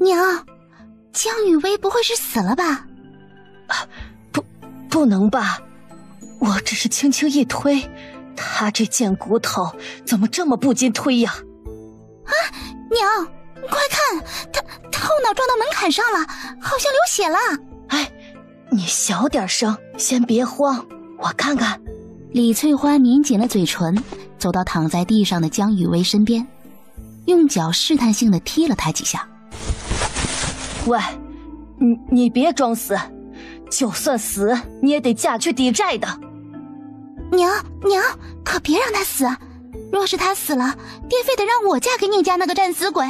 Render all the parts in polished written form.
娘，江雨薇不会是死了吧？不能吧，我只是轻轻一推，他这贱骨头怎么这么不经推呀？啊，娘，快看，他后脑撞到门槛上了，好像流血了。哎，你小点声，先别慌，我看看。李翠花抿紧了嘴唇，走到躺在地上的江雨薇身边，用脚试探性地踢了他几下。喂，你别装死，就算死你也得嫁去抵债的。娘，可别让他死，若是他死了，爹非得让我嫁给宁家那个战死鬼，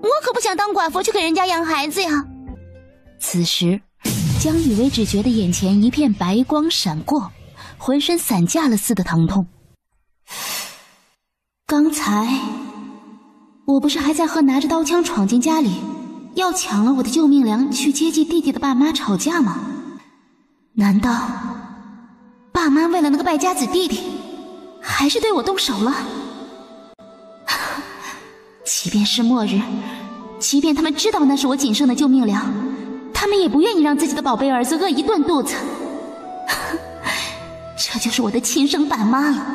我可不想当寡妇去给人家养孩子呀。此时江雨薇只觉得眼前一片白光闪过，浑身散架了似的疼痛。刚才我不是还在和拿着刀枪闯进家里要抢了我的救命粮去接济弟弟的爸妈吵架吗？难道爸妈为了那个败家子弟弟还是对我动手了？即便是末日，即便他们知道那是我仅剩的救命粮，他们也不愿意让自己的宝贝儿子饿一顿肚子。这就是我的亲生爸妈了。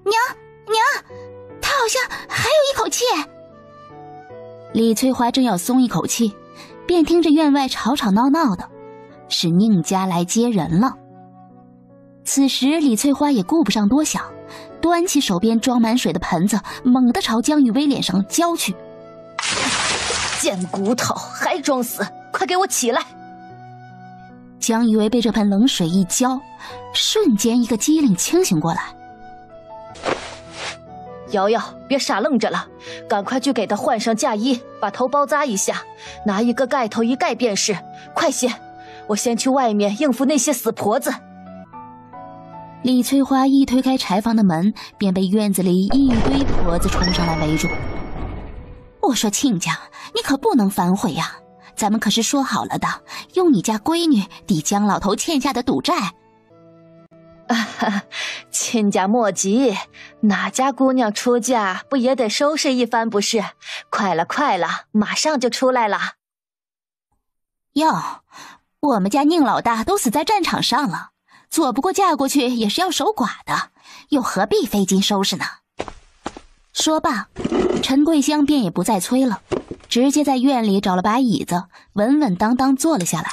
娘，他好像还有一口气。李翠华正要松一口气，便听着院外吵吵闹闹的，是宁家来接人了。此时李翠花也顾不上多想，端起手边装满水的盆子，猛地朝江雨薇脸上浇去。贱骨头，还装死，快给我起来！江雨薇被这盆冷水一浇，瞬间一个机灵清醒过来。瑶瑶，别傻愣着了，赶快去给她换上嫁衣，把头包扎一下，拿一个盖头一盖便是，快些！我先去外面应付那些死婆子。李翠花一推开柴房的门，便被院子里一堆婆子冲上来围住。我说亲家，你可不能反悔呀，咱们可是说好了的，用你家闺女抵江老头欠下的赌债。亲家莫急，哪家姑娘出嫁不也得收拾一番不是？快了，马上就出来了。哟，我们家宁老大都死在战场上了，左不过嫁过去也是要守寡的，又何必费劲收拾呢？说罢，陈桂香便也不再催了，直接在院里找了把椅子，稳稳当当坐了下来。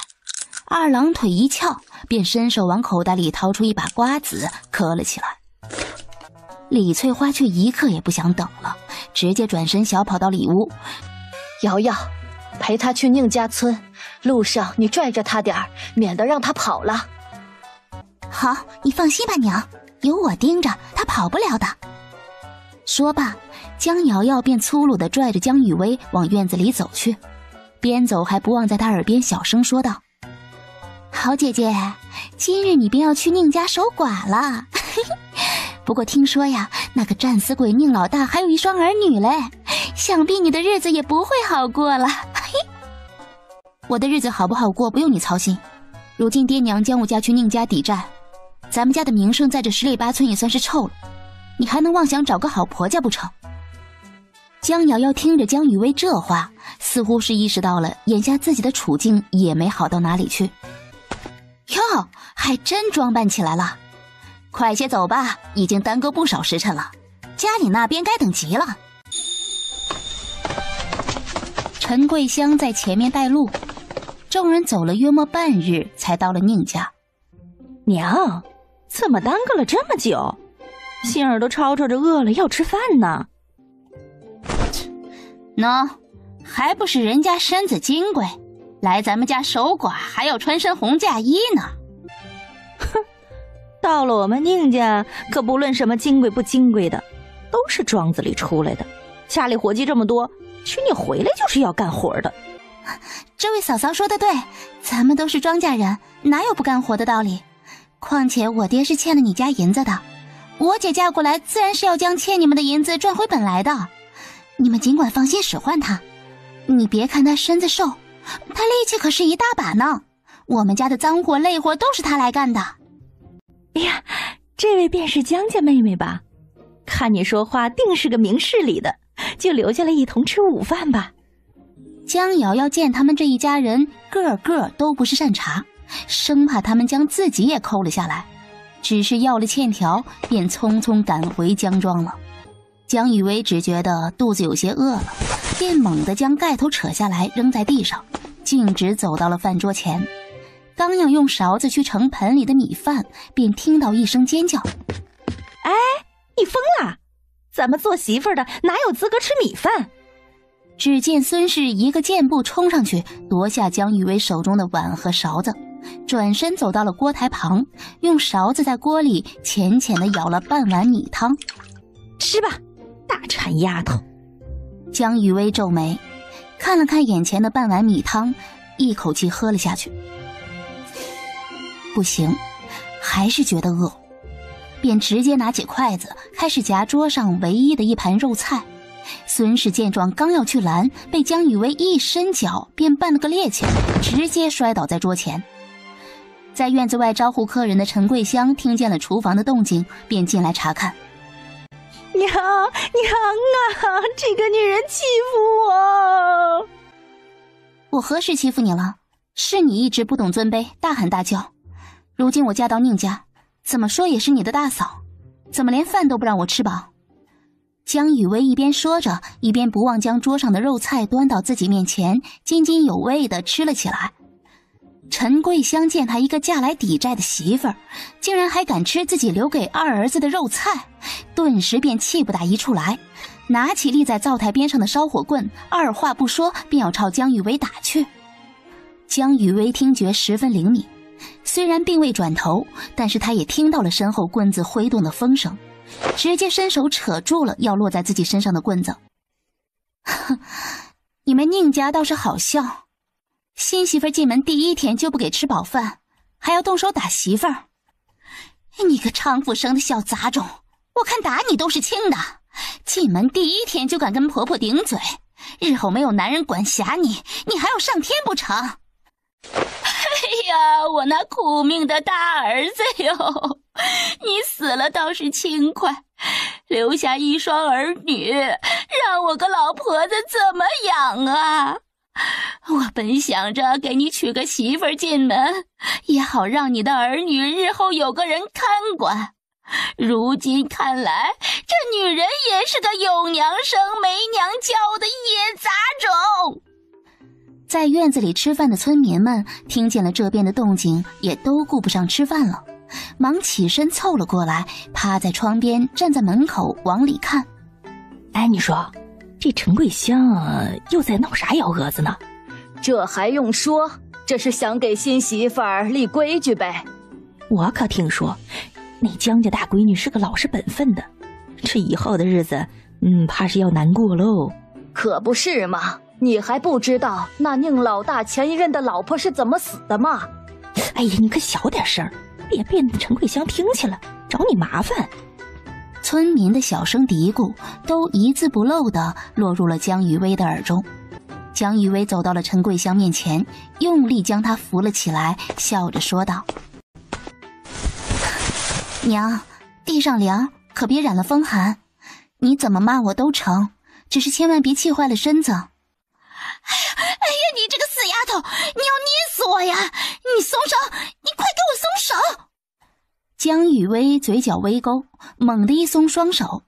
二郎腿一翘，便伸手往口袋里掏出一把瓜子嗑了起来。李翠花却一刻也不想等了，直接转身小跑到里屋。瑶瑶，陪他去宁家村，路上你拽着他点儿，免得让他跑了。好，你放心吧娘，有我盯着，他跑不了的。说罢，江瑶瑶便粗鲁地拽着江雨薇往院子里走去，边走还不忘在她耳边小声说道：好姐姐，今日你便要去宁家守寡了。不过听说呀，那个战死鬼宁老大还有一双儿女嘞，想必你的日子也不会好过了。我的日子好不好过不用你操心，如今爹娘将我嫁去宁家抵债，咱们家的名声在这十里八村也算是臭了，你还能妄想找个好婆家不成？江瑶瑶听着江雨薇这话，似乎是意识到了眼下自己的处境也没好到哪里去。哟，还真装扮起来了，快些走吧，已经耽搁不少时辰了，家里那边该等急了。陈桂香在前面带路，众人走了约莫半日才到了宁家。娘，怎么耽搁了这么久？杏儿都吵吵着饿了要吃饭呢。喏，还不是人家身子金贵，来咱们家守寡还要穿身红嫁衣呢。哼，到了我们宁家，可不论什么金贵不金贵的，都是庄子里出来的，家里活计这么多，娶你回来就是要干活的。这位嫂嫂说的对，咱们都是庄稼人，哪有不干活的道理？况且我爹是欠了你家银子的，我姐嫁过来自然是要将欠你们的银子赚回本来的。你们尽管放心使唤她，你别看她身子瘦，她力气可是一大把呢，我们家的脏活累活都是她来干的。哎呀，这位便是江家妹妹吧？看你说话定是个明事理的，就留下来一同吃午饭吧。江瑶瑶见他们这一家人个个都不是善茬，生怕他们将自己也扣了下来，只是要了欠条，便匆匆赶回江庄了。江雨薇只觉得肚子有些饿了，便猛地将盖头扯下来扔在地上，径直走到了饭桌前。刚要用勺子去盛盆里的米饭，便听到一声尖叫：哎，你疯了！咱们做媳妇的哪有资格吃米饭？只见孙氏一个箭步冲上去，夺下江雨薇手中的碗和勺子，转身走到了锅台旁，用勺子在锅里浅浅地舀了半碗米汤。吃吧，大馋丫头。江雨薇皱眉，看了看眼前的半碗米汤，一口气喝了下去。不行，还是觉得饿，便直接拿起筷子开始夹桌上唯一的一盘肉菜。孙氏见状刚要去拦，被江雨薇一伸脚便绊了个趔趄，直接摔倒在桌前。在院子外招呼客人的陈桂香听见了厨房的动静，便进来查看。娘啊，这个女人欺负我！我何时欺负你了？是你一直不懂尊卑，大喊大叫。如今我嫁到宁家，怎么说也是你的大嫂，怎么连饭都不让我吃饱？江雨薇一边说着，一边不忘将桌上的肉菜端到自己面前，津津有味地吃了起来。陈桂香见她一个嫁来抵债的媳妇儿，竟然还敢吃自己留给二儿子的肉菜，顿时便气不打一处来，拿起立在灶台边上的烧火棍，二话不说便要朝江雨薇打去。江雨薇听觉十分灵敏，虽然并未转头，但是她也听到了身后棍子挥动的风声，直接伸手扯住了要落在自己身上的棍子。哼，你们宁家倒是好笑，新媳妇进门第一天就不给吃饱饭，还要动手打媳妇儿。你个娼妇生的小杂种，我看打你都是轻的，进门第一天就敢跟婆婆顶嘴，日后没有男人管辖你，你还要上天不成？哎呀，我那苦命的大儿子哟，你死了倒是轻快，留下一双儿女，让我个老婆子怎么养啊？我本想着给你娶个媳妇儿进门，也好让你的儿女日后有个人看管。如今看来，这女人也是个有娘生没娘教的野杂种。在院子里吃饭的村民们听见了这边的动静，也都顾不上吃饭了，忙起身凑了过来，趴在窗边，站在门口往里看。哎，你说这陈桂香又在闹啥幺蛾子呢？这还用说，这是想给新媳妇儿立规矩呗。我可听说那江家大闺女是个老实本分的，这以后的日子怕是要难过喽。可不是嘛，你还不知道那宁老大前一任的老婆是怎么死的吗？哎呀，你可小点声，别被陈桂香听见了，找你麻烦。村民的小声嘀咕都一字不漏地落入了江雨薇的耳中。江雨薇走到了陈桂香面前，用力将她扶了起来，笑着说道：娘，地上凉，可别染了风寒，你怎么骂我都成，只是千万别气坏了身子。哎呀，你这个死丫头，你要捏死我呀！你松手，你快给我松手！江雨薇嘴角微勾，猛地一松双手，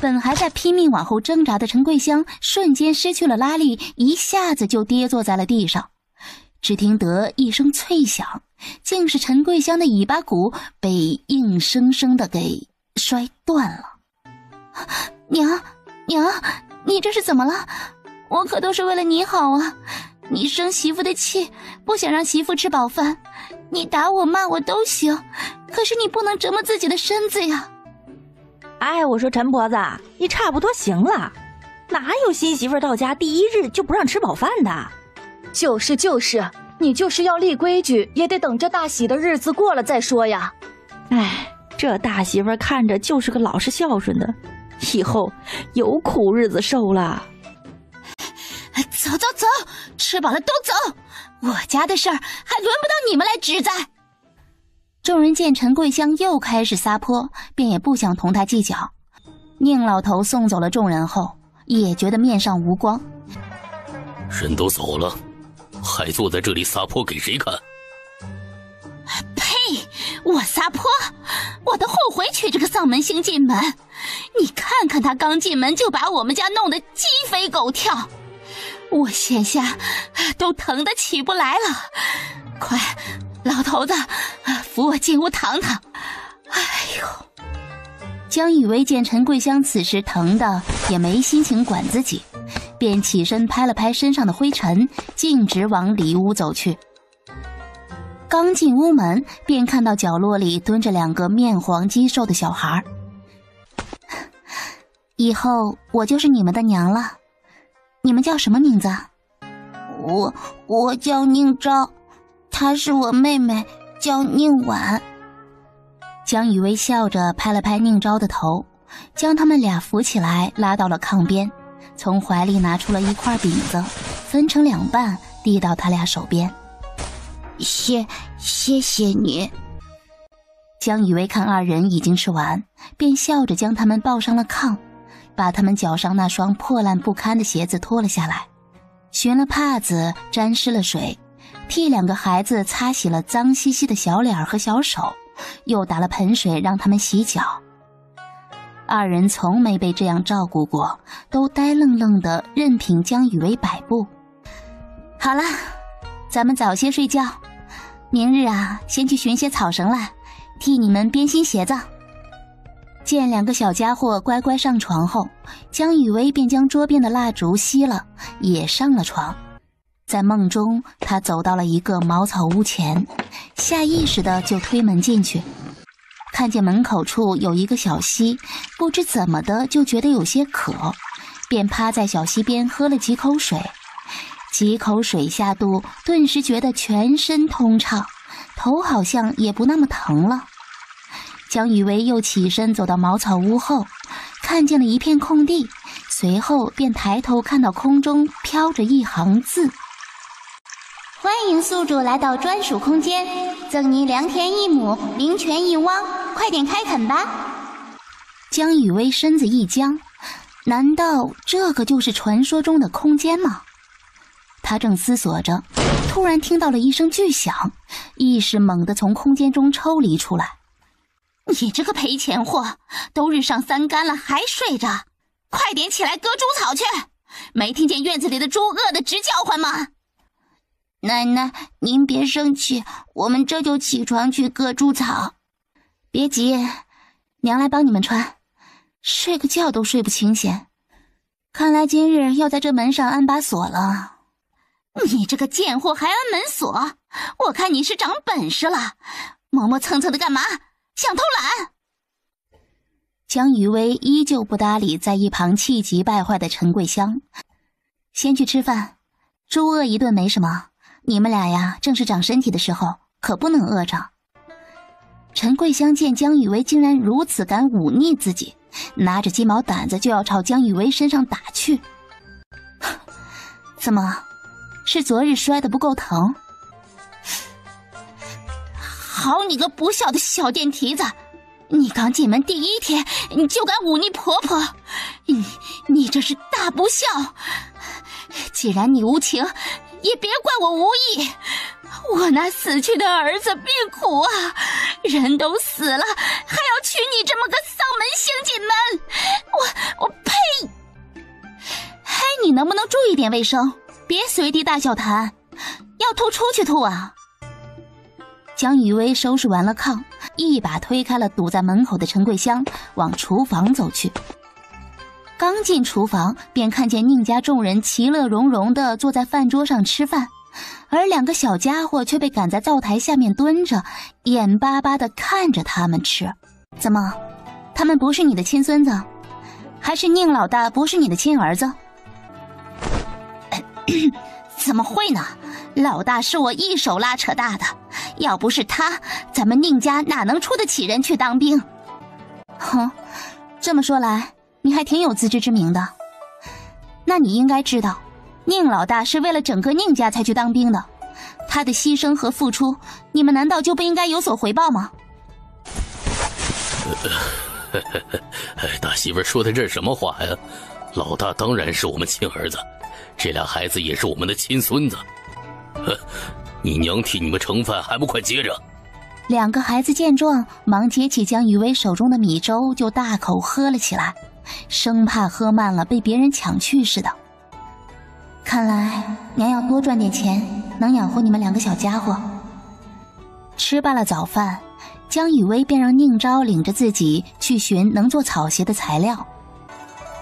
本还在拼命往后挣扎的陈桂香瞬间失去了拉力，一下子就跌坐在了地上。只听得一声脆响，竟是陈桂香的尾巴骨被硬生生的给摔断了。娘，你这是怎么了？我可都是为了你好啊！你生媳妇的气，不想让媳妇吃饱饭，你打我骂我都行，可是你不能折磨自己的身子呀。哎，我说陈婆子，你差不多行了，哪有新媳妇到家第一日就不让吃饱饭的？就是，你就是要立规矩，也得等这大喜的日子过了再说呀。哎，这大媳妇看着就是个老实孝顺的，以后有苦日子受了。走，吃饱了都走，我家的事儿还轮不到你们来指责。众人见陈桂香又开始撒泼，便也不想同他计较。宁老头送走了众人后，也觉得面上无光。人都走了，还坐在这里撒泼给谁看？呸！我撒泼？我都后悔娶这个丧门星进门。你看看他刚进门就把我们家弄得鸡飞狗跳，我现下都疼得起不来了。快，老头子，扶我进屋躺躺。哎呦！江雨薇见陈桂香此时疼的也没心情管自己，便起身拍了拍身上的灰尘，径直往里屋走去。刚进屋门，便看到角落里蹲着2个面黄肌瘦的小孩。以后我就是你们的娘了，你们叫什么名字？我叫宁昭，她是我妹妹，叫宁婉。江雨薇笑着拍了拍宁昭的头，将他们俩扶起来，拉到了炕边，从怀里拿出了一块饼子，分成2半，递到他俩手边。谢谢你。江雨薇看2人已经吃完，便笑着将他们抱上了炕，把他们脚上那双破烂不堪的鞋子脱了下来，寻了帕子沾湿了水，替2个孩子擦洗了脏兮兮的小脸和小手，又打了盆水让他们洗脚。2人从没被这样照顾过，都呆愣愣的任凭江雨薇摆布。好了，咱们早些睡觉，明日先去寻些草绳来，替你们编新鞋子。见2个小家伙乖乖上床后，江雨薇便将桌边的蜡烛熄了，也上了床。在梦中，他走到了一个茅草屋前，下意识的就推门进去，看见门口处有一个小溪，不知怎么的就觉得有些渴，便趴在小溪边喝了几口水。几口水下肚，顿时觉得全身通畅，头好像也不那么疼了。江雨薇又起身走到茅草屋后，看见了一片空地，随后便抬头看到空中飘着一行字：欢迎宿主来到专属空间，赠您良田1亩，灵泉1汪，快点开垦吧。江雨薇身子一僵，难道这个就是传说中的空间吗？他正思索着，突然听到了一声巨响，意识猛地从空间中抽离出来。你这个赔钱货，都日上3竿了还睡着，快点起来割猪草去！没听见院子里的猪饿得直叫唤吗？奶奶，您别生气，我们这就起床去割猪草。别急，娘来帮你们穿，睡个觉都睡不清闲。看来今日要在这门上安把锁了。你这个贱货还安门锁，我看你是长本事了，磨磨蹭蹭的干嘛？想偷懒？江雨薇依旧不搭理在一旁气急败坏的陈桂香。先去吃饭，猪饿一顿没什么，你们俩正是长身体的时候，可不能饿着。陈桂香见江雨薇竟然如此敢忤逆自己，拿着鸡毛掸子就要朝江雨薇身上打去。怎么，是昨日摔得不够疼？好你个不孝的小贱蹄子，你刚进门第1天你就敢忤逆婆婆，你这是大不孝。既然你无情，也别怪我无意。我那死去的儿子病苦啊，人都死了，还要娶你这么个丧门星进门，我呸！嘿，你能不能注意点卫生，别随地大小谈，要吐出去吐啊！江雨薇收拾完了炕，一把推开了堵在门口的陈桂香，往厨房走去。刚进厨房，便看见宁家众人其乐融融地坐在饭桌上吃饭，而2个小家伙却被赶在灶台下面蹲着，眼巴巴地看着他们吃。怎么，他们不是你的亲孙子？还是宁老大不是你的亲儿子？怎么会呢？老大是我一手拉扯大的，要不是他，咱们宁家哪能出得起人去当兵？哼，这么说来，你还挺有自知之明的。那你应该知道，宁老大是为了整个宁家才去当兵的，他的牺牲和付出，你们难道就不应该有所回报吗？大媳妇说的这是什么话呀？老大当然是我们亲儿子，这俩孩子也是我们的亲孙子。你娘替你们盛饭，还不快接着？两个孩子见状，忙接起江雨薇手中的米粥，就大口喝了起来，生怕喝慢了被别人抢去似的。看来娘要多赚点钱，能养活你们两个小家伙。吃罢了早饭，江雨薇便让宁昭领着自己去寻能做草鞋的材料。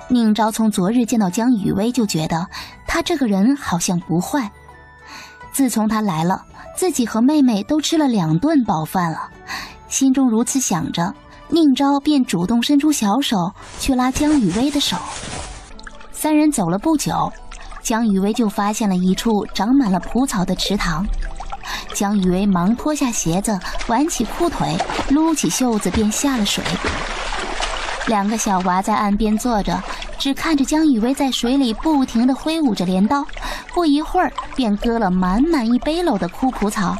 宁昭从昨日见到江雨薇就觉得她这个人好像不坏。自从她来了，自己和妹妹都吃了2顿饱饭了，心中如此想着，宁昭便主动伸出小手去拉江雨薇的手。3人走了不久，江雨薇就发现了一处长满了蒲草的池塘。江雨薇忙脱下鞋子，挽起裤腿，撸起袖子便下了水。2个小娃在岸边坐着，只看着江雨薇在水里不停地挥舞着镰刀，不一会儿便割了满满1背篓的枯蒲草。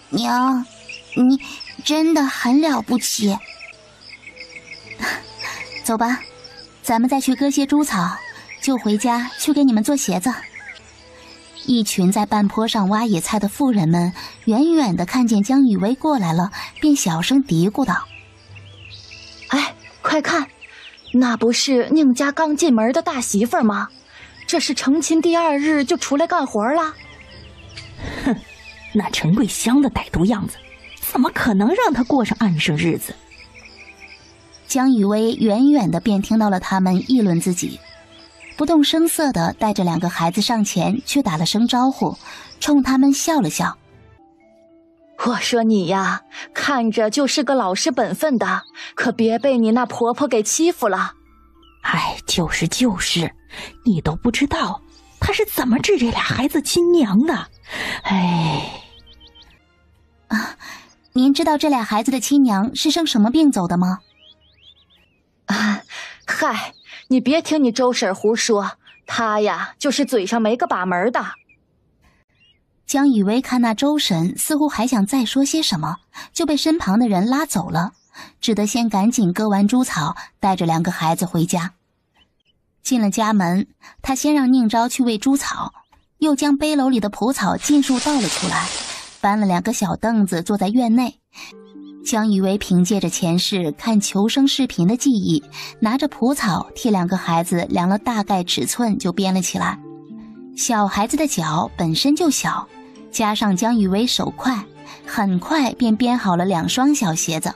娘，你真的很了不起。走吧，咱们再去割些猪草，就回家去给你们做鞋子。一群在半坡上挖野菜的妇人们远远地看见江雨薇过来了，便小声嘀咕道：哎，快看，那不是宁家刚进门的大媳妇吗？这是成亲第2日就出来干活了。哼，那陈桂香的歹毒样子，怎么可能让她过上安生日子？江雨薇远远的便听到了他们议论自己，不动声色的带着2个孩子上前去打了声招呼，冲他们笑了笑。我说你呀，看着就是个老实本分的，可别被你那婆婆给欺负了。哎，就是，你都不知道她是怎么治这俩孩子亲娘的。哎，您知道这俩孩子的亲娘是生什么病走的吗？嗨，你别听你周婶胡说，她呀就是嘴上没个把门的。江雨薇看那周婶似乎还想再说些什么，就被身旁的人拉走了，只得先赶紧割完猪草，带着2个孩子回家。进了家门，他先让宁昭去喂猪草，又将背篓里的蒲草尽数倒了出来，搬了2个小凳子坐在院内。江雨薇凭借着前世看求生视频的记忆，拿着蒲草替2个孩子量了大概尺寸就编了起来。小孩子的脚本身就小，加上江雨薇手快，很快便编好了2双小鞋子。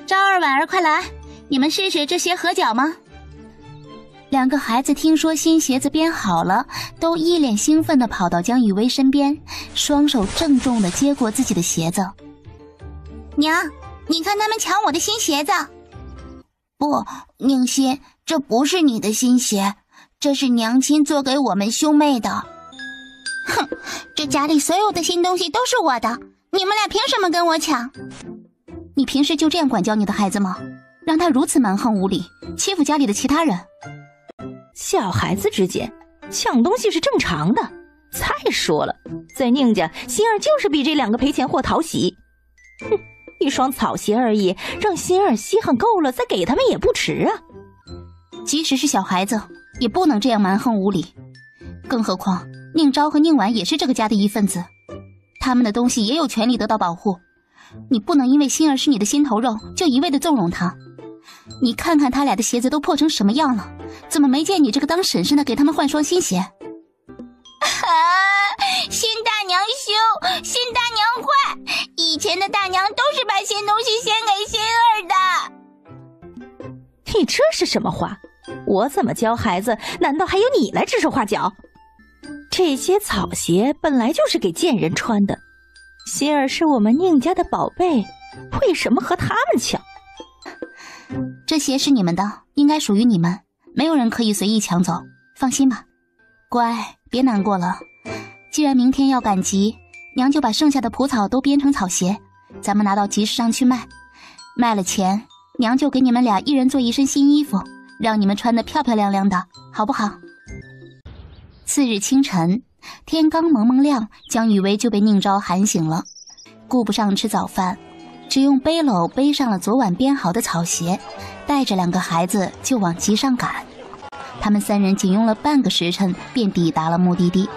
昭儿、婉儿，快来，你们试试这鞋合脚吗？2个孩子听说新鞋子编好了，都一脸兴奋地跑到江雨薇身边，双手郑重地接过自己的鞋子。娘，你看他们抢我的新鞋子。不，宁心，这不是你的新鞋，这是娘亲做给我们兄妹的。哼，这家里所有的新东西都是我的，你们俩凭什么跟我抢？你平时就这样管教你的孩子吗？让他如此蛮横无理，欺负家里的其他人？小孩子之间抢东西是正常的。再说了，在宁家，心儿就是比这2个赔钱货讨喜。哼，1双草鞋而已，让心儿稀罕够了，再给他们也不迟啊。即使是小孩子，也不能这样蛮横无理。更何况宁昭和宁婉也是这个家的一份子，他们的东西也有权利得到保护。你不能因为心儿是你的心头肉，就一味的纵容他。你看看他俩的鞋子都破成什么样了，怎么没见你这个当婶婶的给他们换双新鞋？新大娘凶，新大娘坏，以前的大娘都是把新东西先给心儿的。你这是什么话？我怎么教孩子，难道还由你来指手画脚？这些草鞋本来就是给贱人穿的，心儿是我们宁家的宝贝，为什么和他们抢？这鞋是你们的，应该属于你们，没有人可以随意抢走，放心吧。乖，别难过了。既然明天要赶集，娘就把剩下的蒲草都编成草鞋，咱们拿到集市上去卖。卖了钱，娘就给你们俩一人做一身新衣服，让你们穿得漂漂亮亮的，好不好？次日清晨，天刚蒙蒙亮，江雨薇就被宁昭喊醒了，顾不上吃早饭，只用背篓背上了昨晚编好的草鞋，带着2个孩子就往集上赶。他们3人仅用了半个时辰便抵达了目的地。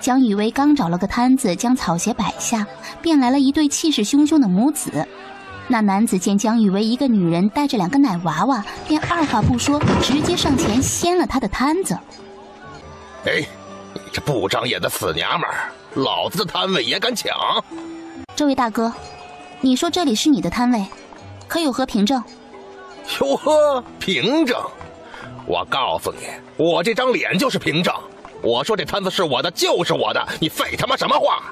江雨薇刚找了个摊子将草鞋摆下，便来了一对气势汹汹的母子。那男子见江雨薇一个女人带着2个奶娃娃，便二话不说，直接上前掀了他的摊子。哎，你这不长眼的死娘们儿，老子的摊位也敢抢？这位大哥，你说这里是你的摊位，可有何凭证？哟呵，凭证？我告诉你，我这张脸就是凭证。我说这摊子是我的就是我的，你废他妈什么话？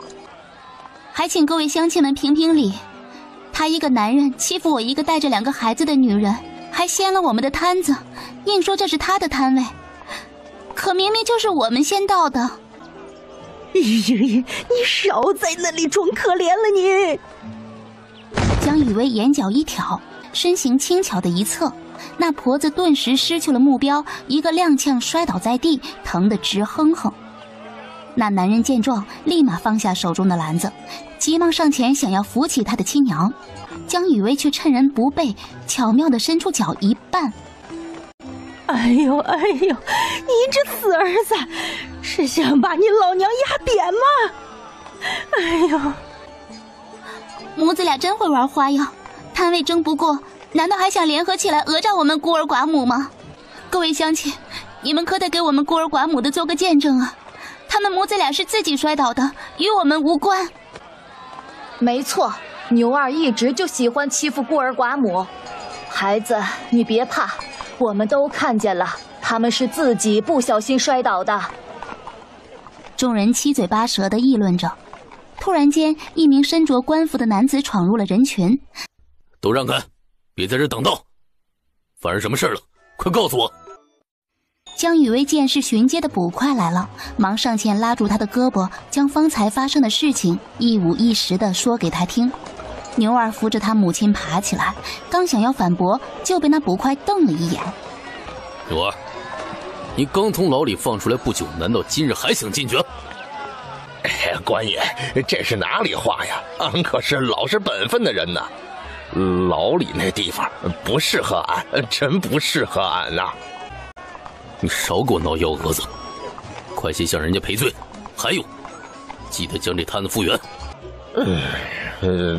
还请各位乡亲们评评理。他一个男人欺负我一个带着2个孩子的女人，还掀了我们的摊子，硬说这是他的摊位，可明明就是我们先到的。你少在那里装可怜了你！江雨薇眼角一挑，身形轻巧的一侧，那婆子顿时失去了目标，一个踉跄摔倒在地，疼得直哼哼。那男人见状，立马放下手中的篮子，急忙上前想要扶起他的亲娘。江雨薇却趁人不备，巧妙地伸出脚一绊。哎呦，你这死儿子，是想把你老娘压扁吗？哎呦，母子俩真会玩花样，摊位争不过，难道还想联合起来讹诈我们孤儿寡母吗？各位乡亲，你们可得给我们孤儿寡母的做个见证啊！他们母子俩是自己摔倒的，与我们无关。没错，牛二一直就喜欢欺负孤儿寡母。孩子，你别怕，我们都看见了，他们是自己不小心摔倒的。众人七嘴八舌地议论着。突然间，一名身着官服的男子闯入了人群。都让开，别在这等到。发生什么事了？快告诉我！江雨薇见是巡街的捕快来了，忙上前拉住他的胳膊，将方才发生的事情一五一十地说给他听。牛二扶着他母亲爬起来，刚想要反驳，就被那捕快瞪了一眼。牛二，你刚从牢里放出来不久，难道今日还想进去？官爷，这是哪里话呀？俺可是老实本分的人呐。牢里那地方不适合俺，真不适合俺呐。你少给我闹幺蛾子，快些向人家赔罪。还有，记得将这摊子复原。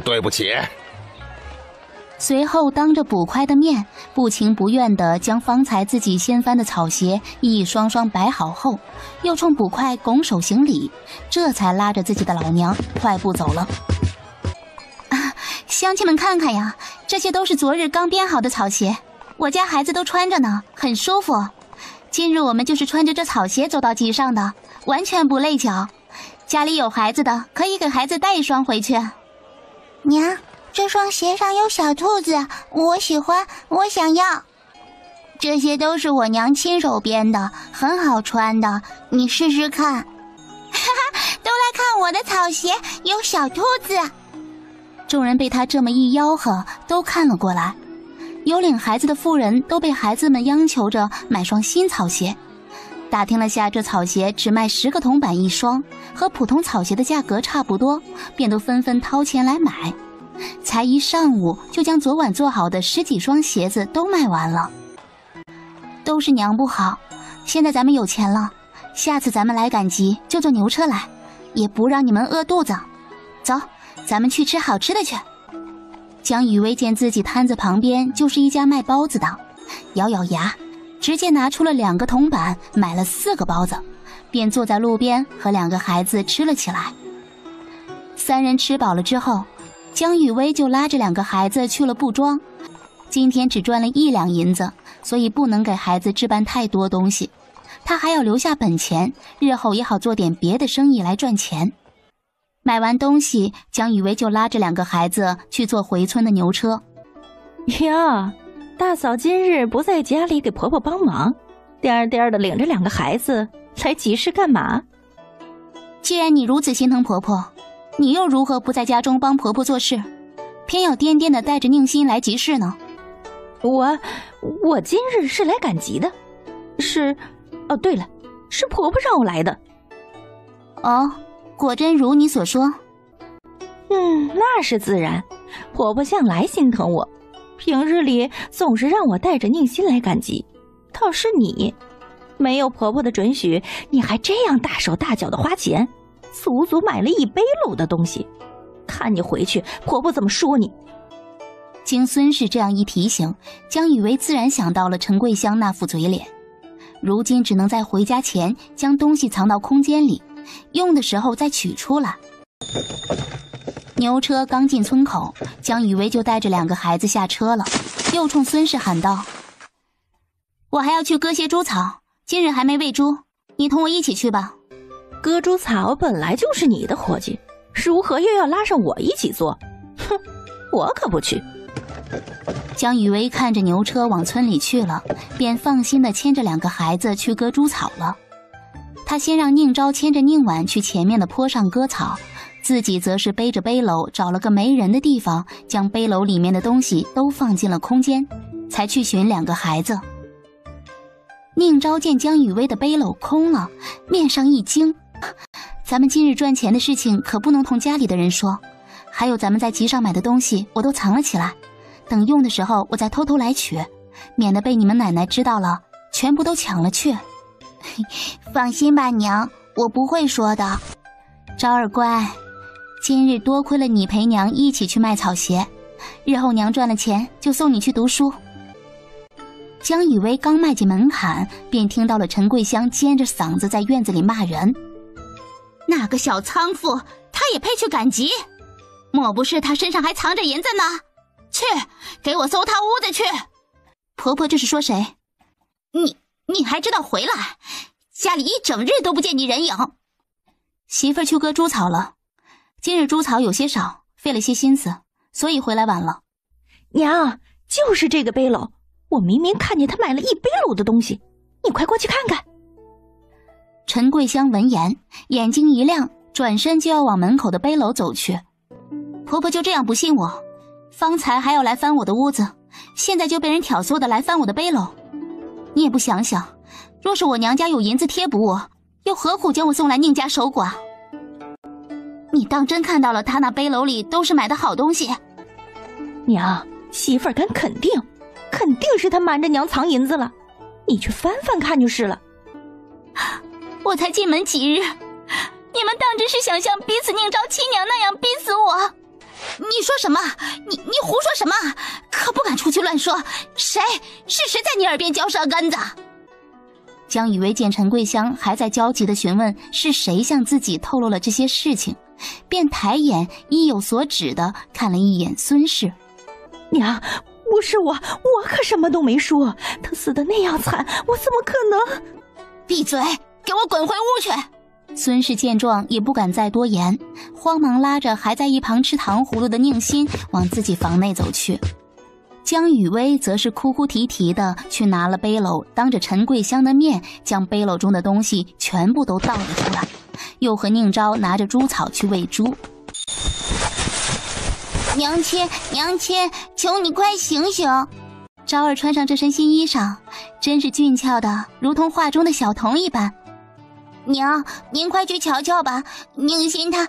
对不起。随后当着捕快的面，不情不愿地将方才自己掀翻的草鞋一双双摆好后，又冲捕快拱手行礼，这才拉着自己的老娘快步走了。乡亲们看看呀，这些都是昨日刚编好的草鞋，我家孩子都穿着呢，很舒服。今日我们就是穿着这草鞋走到集上的，完全不累脚。家里有孩子的可以给孩子带一双回去。娘，这双鞋上有小兔子，我喜欢，我想要。这些都是我娘亲手编的，很好穿的，你试试看。哈哈，都来看我的草鞋，有小兔子。众人被他这么一吆喝，都看了过来。有领孩子的妇人都被孩子们央求着买双新草鞋。打听了下，这草鞋只卖10个铜板一双，和普通草鞋的价格差不多，便都纷纷掏钱来买。才一上午，就将昨晚做好的10几双鞋子都卖完了。都是娘不好，现在咱们有钱了，下次咱们来赶集就坐牛车来，也不让你们饿肚子。走，咱们去吃好吃的去。江雨薇见自己摊子旁边就是一家卖包子的，咬咬牙，直接拿出了2个铜板，买了4个包子，便坐在路边和2个孩子吃了起来。3人吃饱了之后，江雨薇就拉着2个孩子去了布庄。今天只赚了1两银子，所以不能给孩子置办太多东西，他还要留下本钱，日后也好做点别的生意来赚钱。买完东西，江雨薇就拉着2个孩子去坐回村的牛车。呀，大嫂今日不在家里给婆婆帮忙，颠颠的领着2个孩子来集市干嘛？既然你如此心疼婆婆，你又如何不在家中帮婆婆做事，偏要颠颠的带着宁心来集市呢？我今日是来赶集的，哦对了，是婆婆让我来的。哦，果真如你所说。那是自然，婆婆向来心疼我，平日里总是让我带着宁心来赶集，倒是你，没有婆婆的准许，你还这样大手大脚的花钱，足足买了1背篓的东西。看你回去，婆婆怎么说你？经孙氏这样一提醒，江雨薇自然想到了陈桂香那副嘴脸，如今只能在回家前将东西藏到空间里，用的时候再取出来。牛车刚进村口，江雨薇就带着2个孩子下车了，又冲孙氏喊道：我还要去割些猪草，今日还没喂猪，你同我一起去吧。割猪草本来就是你的活计，如何又要拉上我一起做？哼，我可不去。江雨薇看着牛车往村里去了，便放心地牵着2个孩子去割猪草了。他先让宁昭牵着宁婉去前面的坡上割草，自己则是背着背篓找了个没人的地方，将背篓里面的东西都放进了空间，才去寻2个孩子。宁昭见江雨薇的背篓空了，面上一惊，咱们今日赚钱的事情可不能同家里的人说，还有咱们在集上买的东西我都藏了起来，等用的时候我再偷偷来取，免得被你们奶奶知道了全部都抢了去。放心吧娘，我不会说的。昭儿乖，今日多亏了你陪娘一起去卖草鞋，日后娘赚了钱就送你去读书。江雨薇刚迈进门槛，便听到了陈桂香尖着嗓子在院子里骂人。那个小娼妇，她也配去赶集？莫不是她身上还藏着银子呢？去，给我搜她屋子去！婆婆这是说谁？你还知道回来？家里一整日都不见你人影。媳妇儿去割猪草了，今日猪草有些少，费了些心思，所以回来晚了。娘，就是这个背篓，我明明看见她买了1背篓的东西，你快过去看看。陈桂香闻言，眼睛一亮，转身就要往门口的背篓走去。婆婆就这样不信我，方才还要来翻我的屋子，现在就被人挑唆的来翻我的背篓。你也不想想，若是我娘家有银子贴补我，又何苦将我送来宁家守寡？你当真看到了她那背篓里都是买的好东西？娘，媳妇儿敢肯定是她瞒着娘藏银子了，你去翻翻看就是了。我才进门几日，你们当真是想像逼死宁昭亲娘那样逼死我？你说什么？你胡说什么？可不敢出去乱说。谁在你耳边嚼舌根子？江雨薇见陈桂香还在焦急地询问是谁向自己透露了这些事情，便抬眼意有所指地看了一眼孙氏。娘，不是我可什么都没说，他死得那样惨，我怎么可能？闭嘴，给我滚回屋去！孙氏见状也不敢再多言，慌忙拉着还在一旁吃糖葫芦的宁心往自己房内走去。江雨薇则是哭哭啼啼的去拿了背篓，当着陈桂香的面将背篓中的东西全部都倒了出来，又和宁昭拿着猪草去喂猪。娘亲，求你快醒醒！昭儿穿上这身新衣裳，真是俊俏的如同画中的小童一般。娘，您快去瞧瞧吧，宁心她……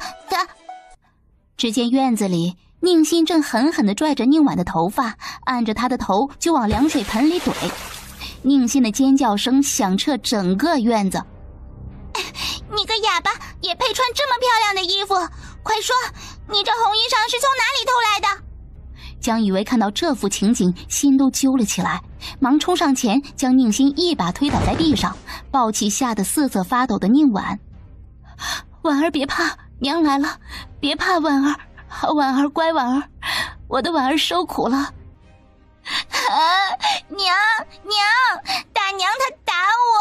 只见院子里，宁心正狠狠地拽着宁婉的头发，按着她的头就往凉水盆里怼。宁心的尖叫声响彻整个院子。你个哑巴，也配穿这么漂亮的衣服？快说，你这红衣裳是从哪里偷来的？江雨薇看到这幅情景，心都揪了起来，忙冲上前将宁心一把推倒在地上，抱起吓得瑟瑟发抖的宁婉。婉儿别怕，娘来了，别怕婉儿，好婉儿，乖婉儿，我的婉儿受苦了。娘，大娘她打我！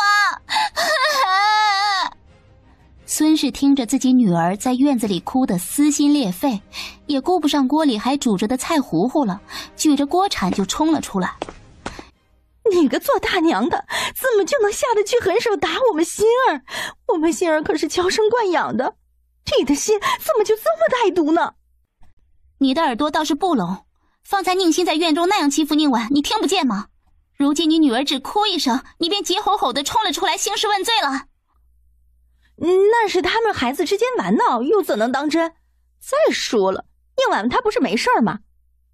孙氏听着自己女儿在院子里哭得撕心裂肺，也顾不上锅里还煮着的菜糊糊了，举着锅铲就冲了出来。你个做大娘的，怎么就能下得去狠手打我们心儿？我们心儿可是娇生惯养的，你的心怎么就这么歹毒呢？你的耳朵倒是不聋，方才宁心在院中那样欺负宁婉，你听不见吗？如今你女儿只哭一声，你便急吼吼地冲了出来兴师问罪了。那是他们孩子之间玩闹，又怎能当真？再说了，宁婉她不是没事吗？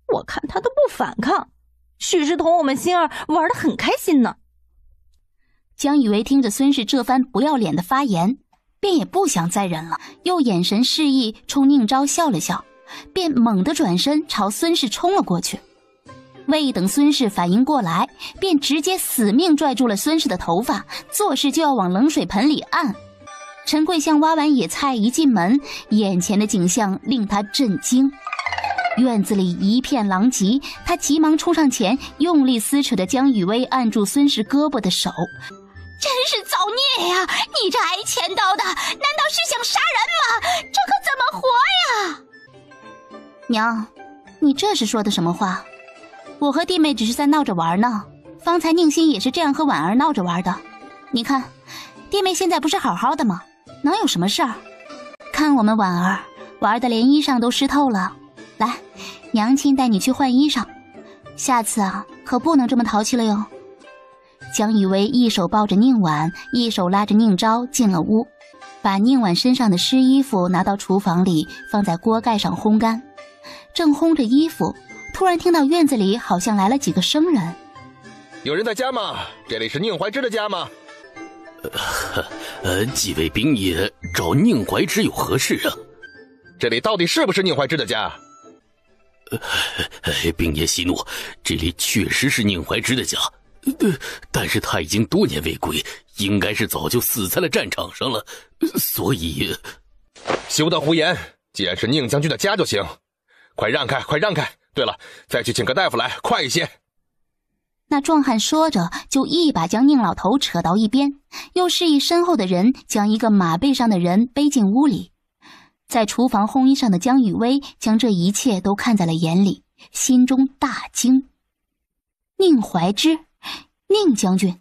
我看她都不反抗，许是同我们心儿玩得很开心呢。江雨薇听着孙氏这番不要脸的发言，便也不想再忍了，又眼神示意冲宁昭笑了笑，便猛地转身朝孙氏冲了过去。未等孙氏反应过来，便直接死命拽住了孙氏的头发，作势就要往冷水盆里按。陈桂香挖完野菜一进门，眼前的景象令他震惊。院子里一片狼藉，他急忙冲上前，用力撕扯着江雨薇按住孙氏胳膊的手。真是造孽呀！你这挨钱刀的，难道是想杀人吗？这可怎么活呀？娘，你这是说的什么话？我和弟妹只是在闹着玩呢，方才宁心也是这样和婉儿闹着玩的。你看，弟妹现在不是好好的吗？能有什么事儿？看我们婉儿玩的连衣裳都湿透了。来，娘亲带你去换衣裳，下次啊可不能这么淘气了哟。江雨薇一手抱着宁婉，一手拉着宁昭进了屋，把宁婉身上的湿衣服拿到厨房里，放在锅盖上烘干。正烘着衣服，突然听到院子里好像来了几个生人。有人在家吗？这里是宁怀之的家吗？几位兵爷找宁怀之有何事啊？这里到底是不是宁怀之的家？兵爷息怒，这里确实是宁怀之的家，但是他已经多年未归，应该是早就死在了战场上了，所以……休得胡言！既然是宁将军的家就行，快让开，快让开！对了，再去请个大夫来，快一些！那壮汉说着，就一把将宁老头扯到一边，又示意身后的人将一个马背上的人背进屋里。在厨房烘衣上的江雨薇将这一切都看在了眼里，心中大惊。宁怀之，宁将军。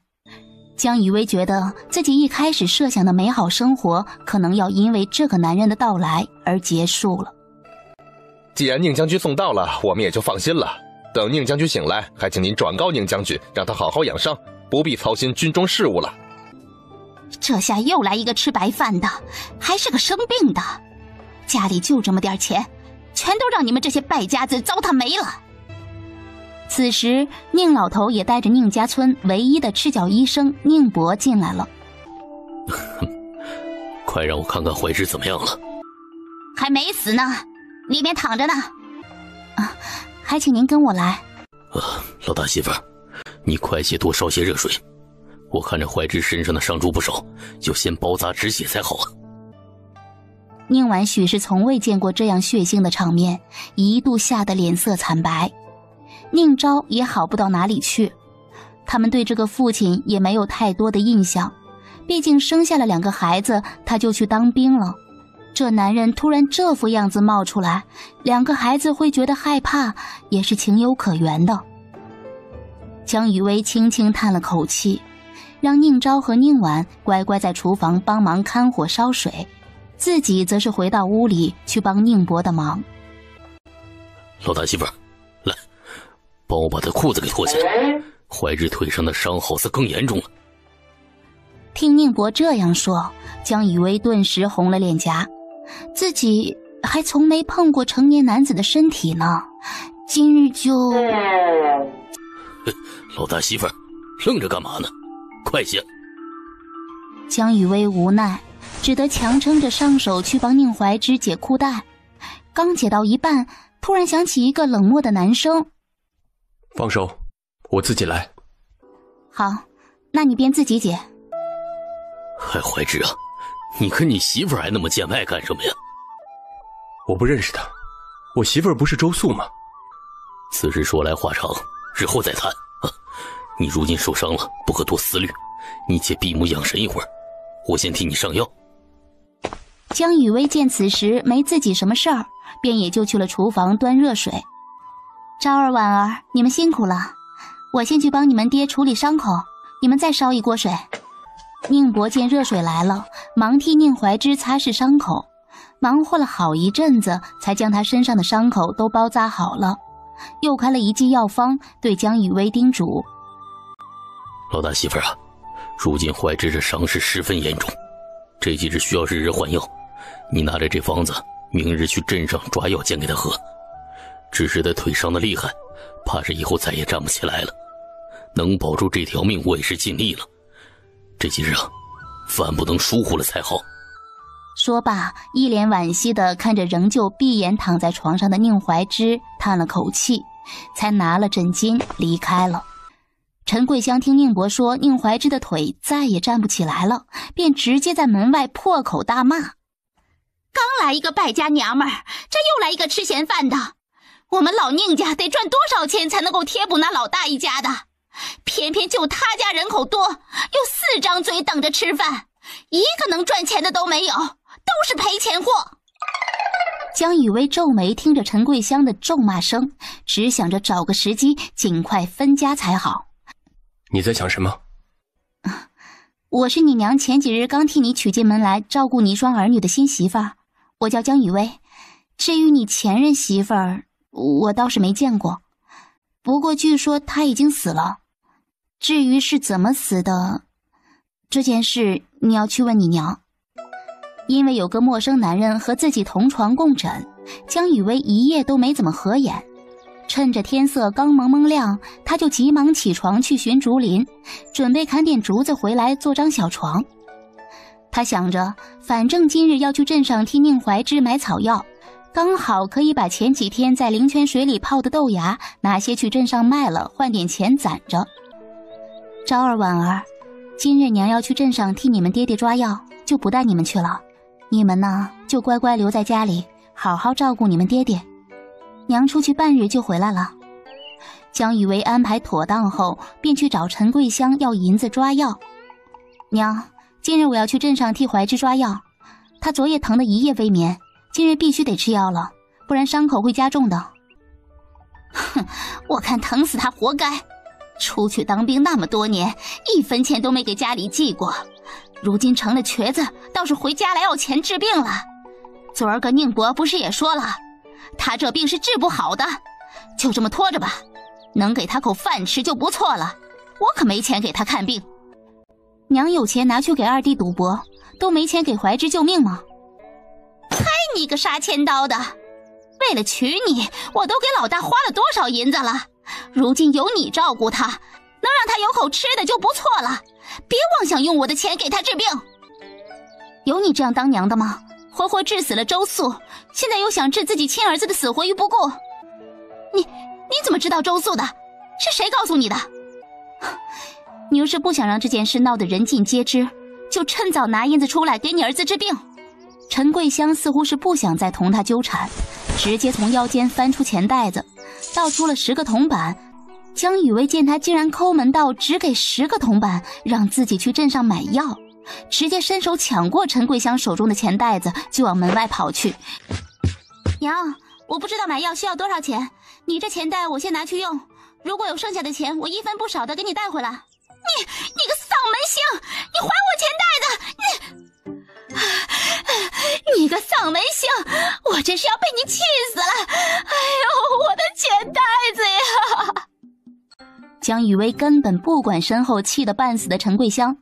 江雨薇觉得自己一开始设想的美好生活，可能要因为这个男人的到来而结束了。既然宁将军送到了，我们也就放心了。等宁将军醒来，还请您转告宁将军，让他好好养伤，不必操心军中事务了。这下又来一个吃白饭的，还是个生病的，家里就这么点钱，全都让你们这些败家子糟蹋没了。此时宁老头也带着宁家村唯一的赤脚医生宁伯进来了。快让我看看怀之怎么样了。还没死呢，里面躺着呢。还请您跟我来。老大媳妇儿，你快些多烧些热水，我看着怀之身上的伤处不少，就先包扎止血才好啊。宁婉许是从未见过这样血腥的场面，一度吓得脸色惨白。宁昭也好不到哪里去，他们对这个父亲也没有太多的印象，毕竟生下了2个孩子他就去当兵了。这男人突然这副样子冒出来，2个孩子会觉得害怕，也是情有可原的。江雨薇轻轻叹了口气，让宁昭和宁婉乖乖在厨房帮忙看火烧水，自己则是回到屋里去帮宁伯的忙。老大媳妇儿，来，帮我把他裤子给脱下来，怀之腿上的伤好似更严重了。听宁伯这样说，江雨薇顿时红了脸颊，自己还从没碰过成年男子的身体呢，今日就……老大媳妇儿，愣着干嘛呢？快些！江雨薇无奈，只得强撑着上手去帮宁怀之解裤带。刚解到一半，突然响起一个冷漠的男声：“放手，我自己来。”好，那你便自己解。怀之啊，你跟你媳妇儿还那么见外干什么呀？我不认识她，我媳妇儿不是周素吗？此事说来话长，日后再谈啊。你如今受伤了，不可多思虑，你且闭目养神一会儿，我先替你上药。江雨薇见此时没自己什么事儿，便也就去了厨房端热水。昭儿、婉儿，你们辛苦了，我先去帮你们爹处理伤口，你们再烧一锅水。宁伯见热水来了，忙替宁怀之擦拭伤口，忙活了好一阵子，才将他身上的伤口都包扎好了，又开了一剂药方，对江雨薇叮嘱：老大媳妇儿啊，如今怀之这伤势十分严重，这几日需要日日换药，你拿着这方子，明日去镇上抓药煎给他喝。只是他腿伤的厉害，怕是以后再也站不起来了。能保住这条命，我也是尽力了。这几日啊，饭不能疏忽了才好。说罢，一脸惋惜地看着仍旧闭眼躺在床上的宁怀之，叹了口气，才拿了枕巾离开了。陈桂香听宁伯说宁怀之的腿再也站不起来了，便直接在门外破口大骂：刚来一个败家娘们儿，这又来一个吃闲饭的。我们老宁家得赚多少钱才能够贴补那老大一家的？偏偏就他家人口多，有4张嘴等着吃饭，一个能赚钱的都没有，都是赔钱货。江雨薇皱眉听着陈桂香的咒骂声，只想着找个时机尽快分家才好。你在想什么？我是你娘前几日刚替你娶进门来照顾你一双儿女的新媳妇儿，我叫江雨薇。至于你前任媳妇儿，我倒是没见过，不过据说她已经死了。至于是怎么死的，这件事你要去问你娘。因为有个陌生男人和自己同床共枕，江雨薇一夜都没怎么合眼。趁着天色刚蒙蒙亮，他就急忙起床去寻竹林，准备砍点竹子回来做张小床。他想着，反正今日要去镇上替宁怀之买草药，刚好可以把前几天在灵泉水里泡的豆芽拿些去镇上卖了，换点钱攒着。昭儿、婉儿，今日娘要去镇上替你们爹爹抓药，就不带你们去了。你们呢，就乖乖留在家里，好好照顾你们爹爹。娘出去半日就回来了。江雨薇安排妥当后，便去找陈桂香要银子抓药。娘，今日我要去镇上替怀之抓药，他昨夜疼得一夜未眠，今日必须得吃药了，不然伤口会加重的。哼，我看疼死他活该。出去当兵那么多年，1分钱都没给家里寄过，如今成了瘸子，倒是回家来要钱治病了。昨儿个宁伯不是也说了，他这病是治不好的，就这么拖着吧，能给他口饭吃就不错了。我可没钱给他看病。娘有钱拿去给二弟赌博，都没钱给怀之救命吗？嗨，你个杀千刀的！为了娶你，我都给老大花了多少银子了，如今有你照顾他，能让他有口吃的就不错了，别妄想用我的钱给他治病。有你这样当娘的吗？活活治死了周素，现在又想置自己亲儿子的死活于不顾。你怎么知道周素的？是谁告诉你的？你要是不想让这件事闹得人尽皆知，就趁早拿银子出来给你儿子治病。陈桂香似乎是不想再同他纠缠，直接从腰间翻出钱袋子，倒出了10个铜板。江雨薇见他竟然抠门到只给10个铜板，让自己去镇上买药，直接伸手抢过陈桂香手中的钱袋子，就往门外跑去。娘，我不知道买药需要多少钱，你这钱袋我先拿去用，如果有剩下的钱，我1分不少的给你带回来。你个丧门星，你还我钱袋子！你个丧门星，我真是要被你气死了！哎呦，我的钱袋子呀！江雨薇根本不管身后气得半死的陈桂香，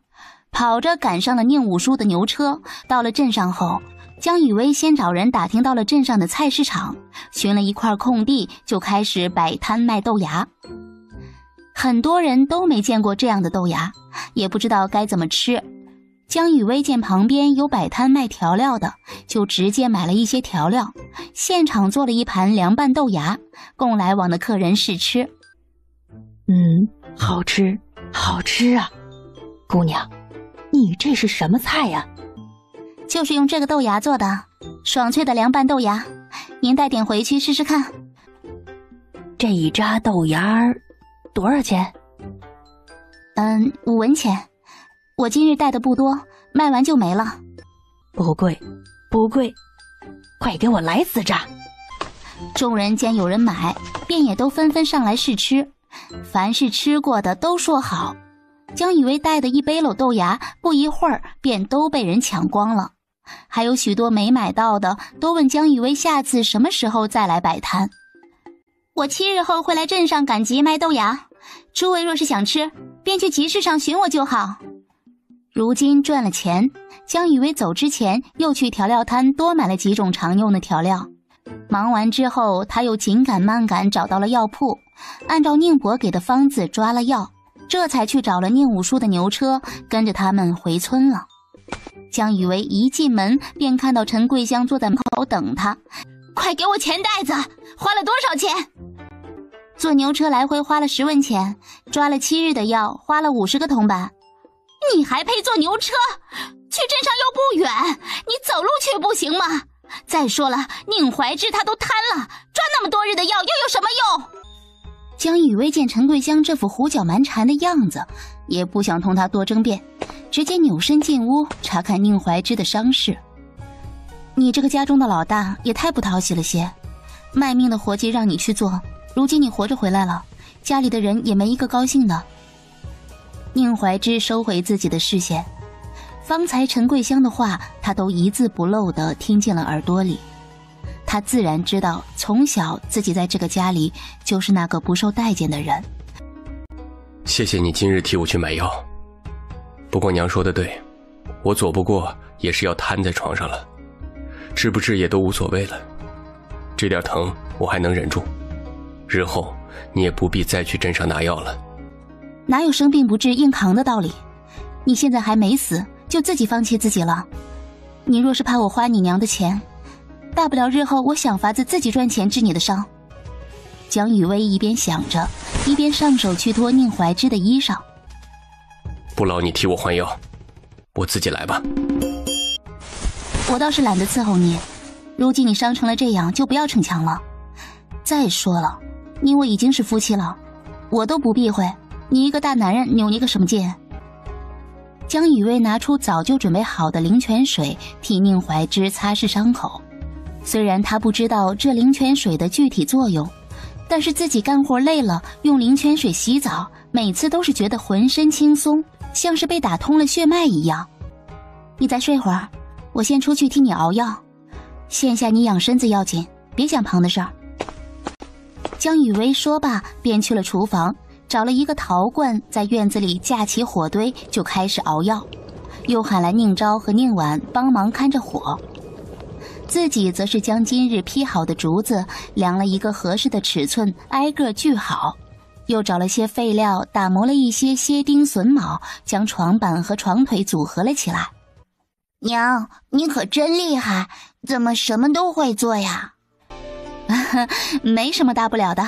跑着赶上了宁武叔的牛车。到了镇上后，江雨薇先找人打听到了镇上的菜市场，寻了一块空地，就开始摆摊卖豆芽。很多人都没见过这样的豆芽，也不知道该怎么吃。江雨薇见旁边有摆摊卖调料的，就直接买了一些调料，现场做了一盘凉拌豆芽，供来往的客人试吃。好吃，好吃啊！姑娘，你这是什么菜呀？就是用这个豆芽做的，爽脆的凉拌豆芽，您带点回去试试看。这一扎豆芽多少钱？5文钱。我今日带的不多，卖完就没了。不贵，不贵，快给我来4扎。众人见有人买，便也都纷纷上来试吃。凡是吃过的都说好。江雨薇带的一背篓豆芽，不一会儿便都被人抢光了。还有许多没买到的，都问江雨薇下次什么时候再来摆摊。我7日后会来镇上赶集卖豆芽，诸位若是想吃，便去集市上寻我就好。如今赚了钱，江雨薇走之前又去调料摊多买了几种常用的调料。忙完之后，他又紧赶慢赶找到了药铺，按照宁伯给的方子抓了药，这才去找了宁武叔的牛车，跟着他们回村了。江雨薇一进门便看到陈桂香坐在门口等他，快给我钱袋子，花了多少钱？坐牛车来回花了10文钱，抓了7日的药花了50个铜板。你还配坐牛车？去镇上又不远，你走路去不行吗？再说了，宁怀之他都瘫了，抓那么多日的药又有什么用？江雨薇见陈桂香这副胡搅蛮缠的样子，也不想同他多争辩，直接扭身进屋查看宁怀之的伤势。你这个家中的老大也太不讨喜了些，卖命的活计让你去做，如今你活着回来了，家里的人也没一个高兴的。宁怀之收回自己的视线，方才陈桂香的话他都一字不漏地听进了耳朵里。他自然知道从小自己在这个家里就是那个不受待见的人。谢谢你今日替我去买药，不过娘说的对，我走不过也是要瘫在床上了，治不治也都无所谓了，这点疼我还能忍住，日后你也不必再去镇上拿药了。哪有生病不治硬扛的道理？你现在还没死，就自己放弃自己了。你若是怕我花你娘的钱，大不了日后我想法子自己赚钱治你的伤。江雨薇一边想着，一边上手去脱宁怀之的衣裳。不劳你替我换药，我自己来吧。我倒是懒得伺候你，如今你伤成了这样，就不要逞强了。再说了，你我已经是夫妻了，我都不避讳，你一个大男人扭你个什么劲？江雨薇拿出早就准备好的灵泉水替宁怀之擦拭伤口，虽然她不知道这灵泉水的具体作用，但是自己干活累了用灵泉水洗澡，每次都是觉得浑身轻松，像是被打通了血脉一样。你再睡会儿，我先出去替你熬药，现下你养身子要紧，别想旁的事儿。江雨薇说罢便去了厨房，找了一个陶罐，在院子里架起火堆就开始熬药，又喊来宁昭和宁婉帮忙看着火，自己则是将今日劈好的竹子量了一个合适的尺寸，挨个锯好，又找了些废料打磨了一些蝎钉榫卯，将床板和床腿组合了起来。娘，你可真厉害，怎么什么都会做呀？没什么大不了的，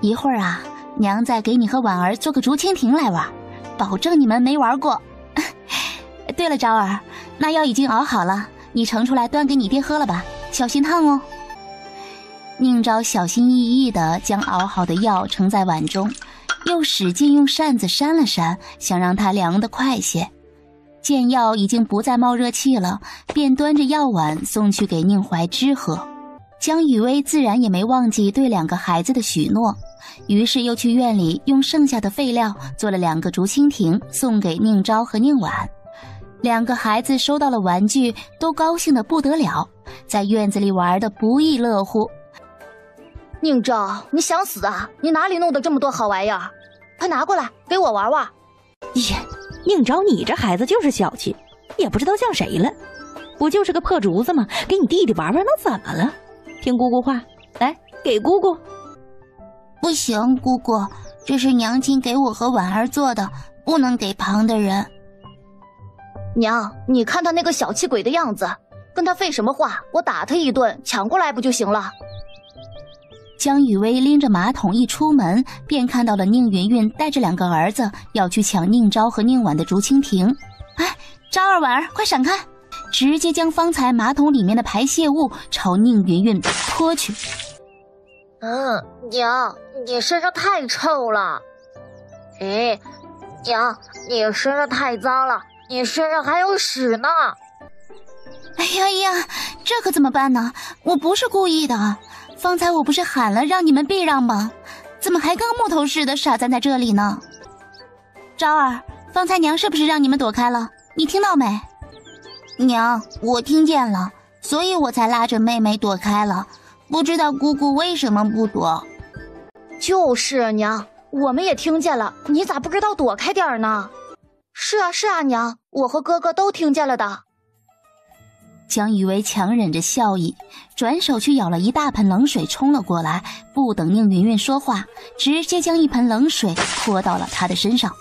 一会儿啊，娘再给你和婉儿做个竹蜻蜓来玩，保证你们没玩过。对了，昭儿，那药已经熬好了，你盛出来端给你爹喝了吧，小心烫哦。宁昭小心翼翼地将熬好的药盛在碗中，又使劲用扇子扇了扇，想让它凉得快些。见药已经不再冒热气了，便端着药碗送去给宁怀之喝。江雨薇自然也没忘记对2个孩子的许诺，于是又去院里用剩下的废料做了2个竹蜻蜓，送给宁昭和宁婉。2个孩子收到了玩具，都高兴得不得了，在院子里玩得不亦乐乎。宁昭，你想死啊？你哪里弄的这么多好玩意儿？快拿过来给我玩玩。耶，宁昭，你这孩子就是小气，也不知道像谁了。不就是个破竹子吗？给你弟弟玩玩能怎么了？听姑姑话，来给姑姑。不行，姑姑，这是娘亲给我和婉儿做的，不能给旁的人。娘，你看他那个小气鬼的样子，跟他废什么话？我打他一顿，抢过来不就行了？江雨薇拎着马桶一出门，便看到了宁云云带着2个儿子要去抢宁昭和宁婉的竹蜻蜓。哎，昭儿、婉儿，快闪开！直接将方才马桶里面的排泄物朝宁云云泼去。娘，你身上太臭了。娘，你身上太脏了，你身上还有屎呢。哎呀，这可怎么办呢？我不是故意的，方才我不是喊了让你们避让吗？怎么还跟个木头似的傻站在这里呢？昭儿，方才娘是不是让你们躲开了？你听到没？娘，我听见了，所以我才拉着妹妹躲开了，不知道姑姑为什么不躲。就是娘，我们也听见了，你咋不知道躲开点呢？是啊，娘，我和哥哥都听见了的。江雨薇强忍着笑意，转手去舀了一大盆冷水冲了过来，不等宁云云说话，直接将一盆冷水泼到了她的身上。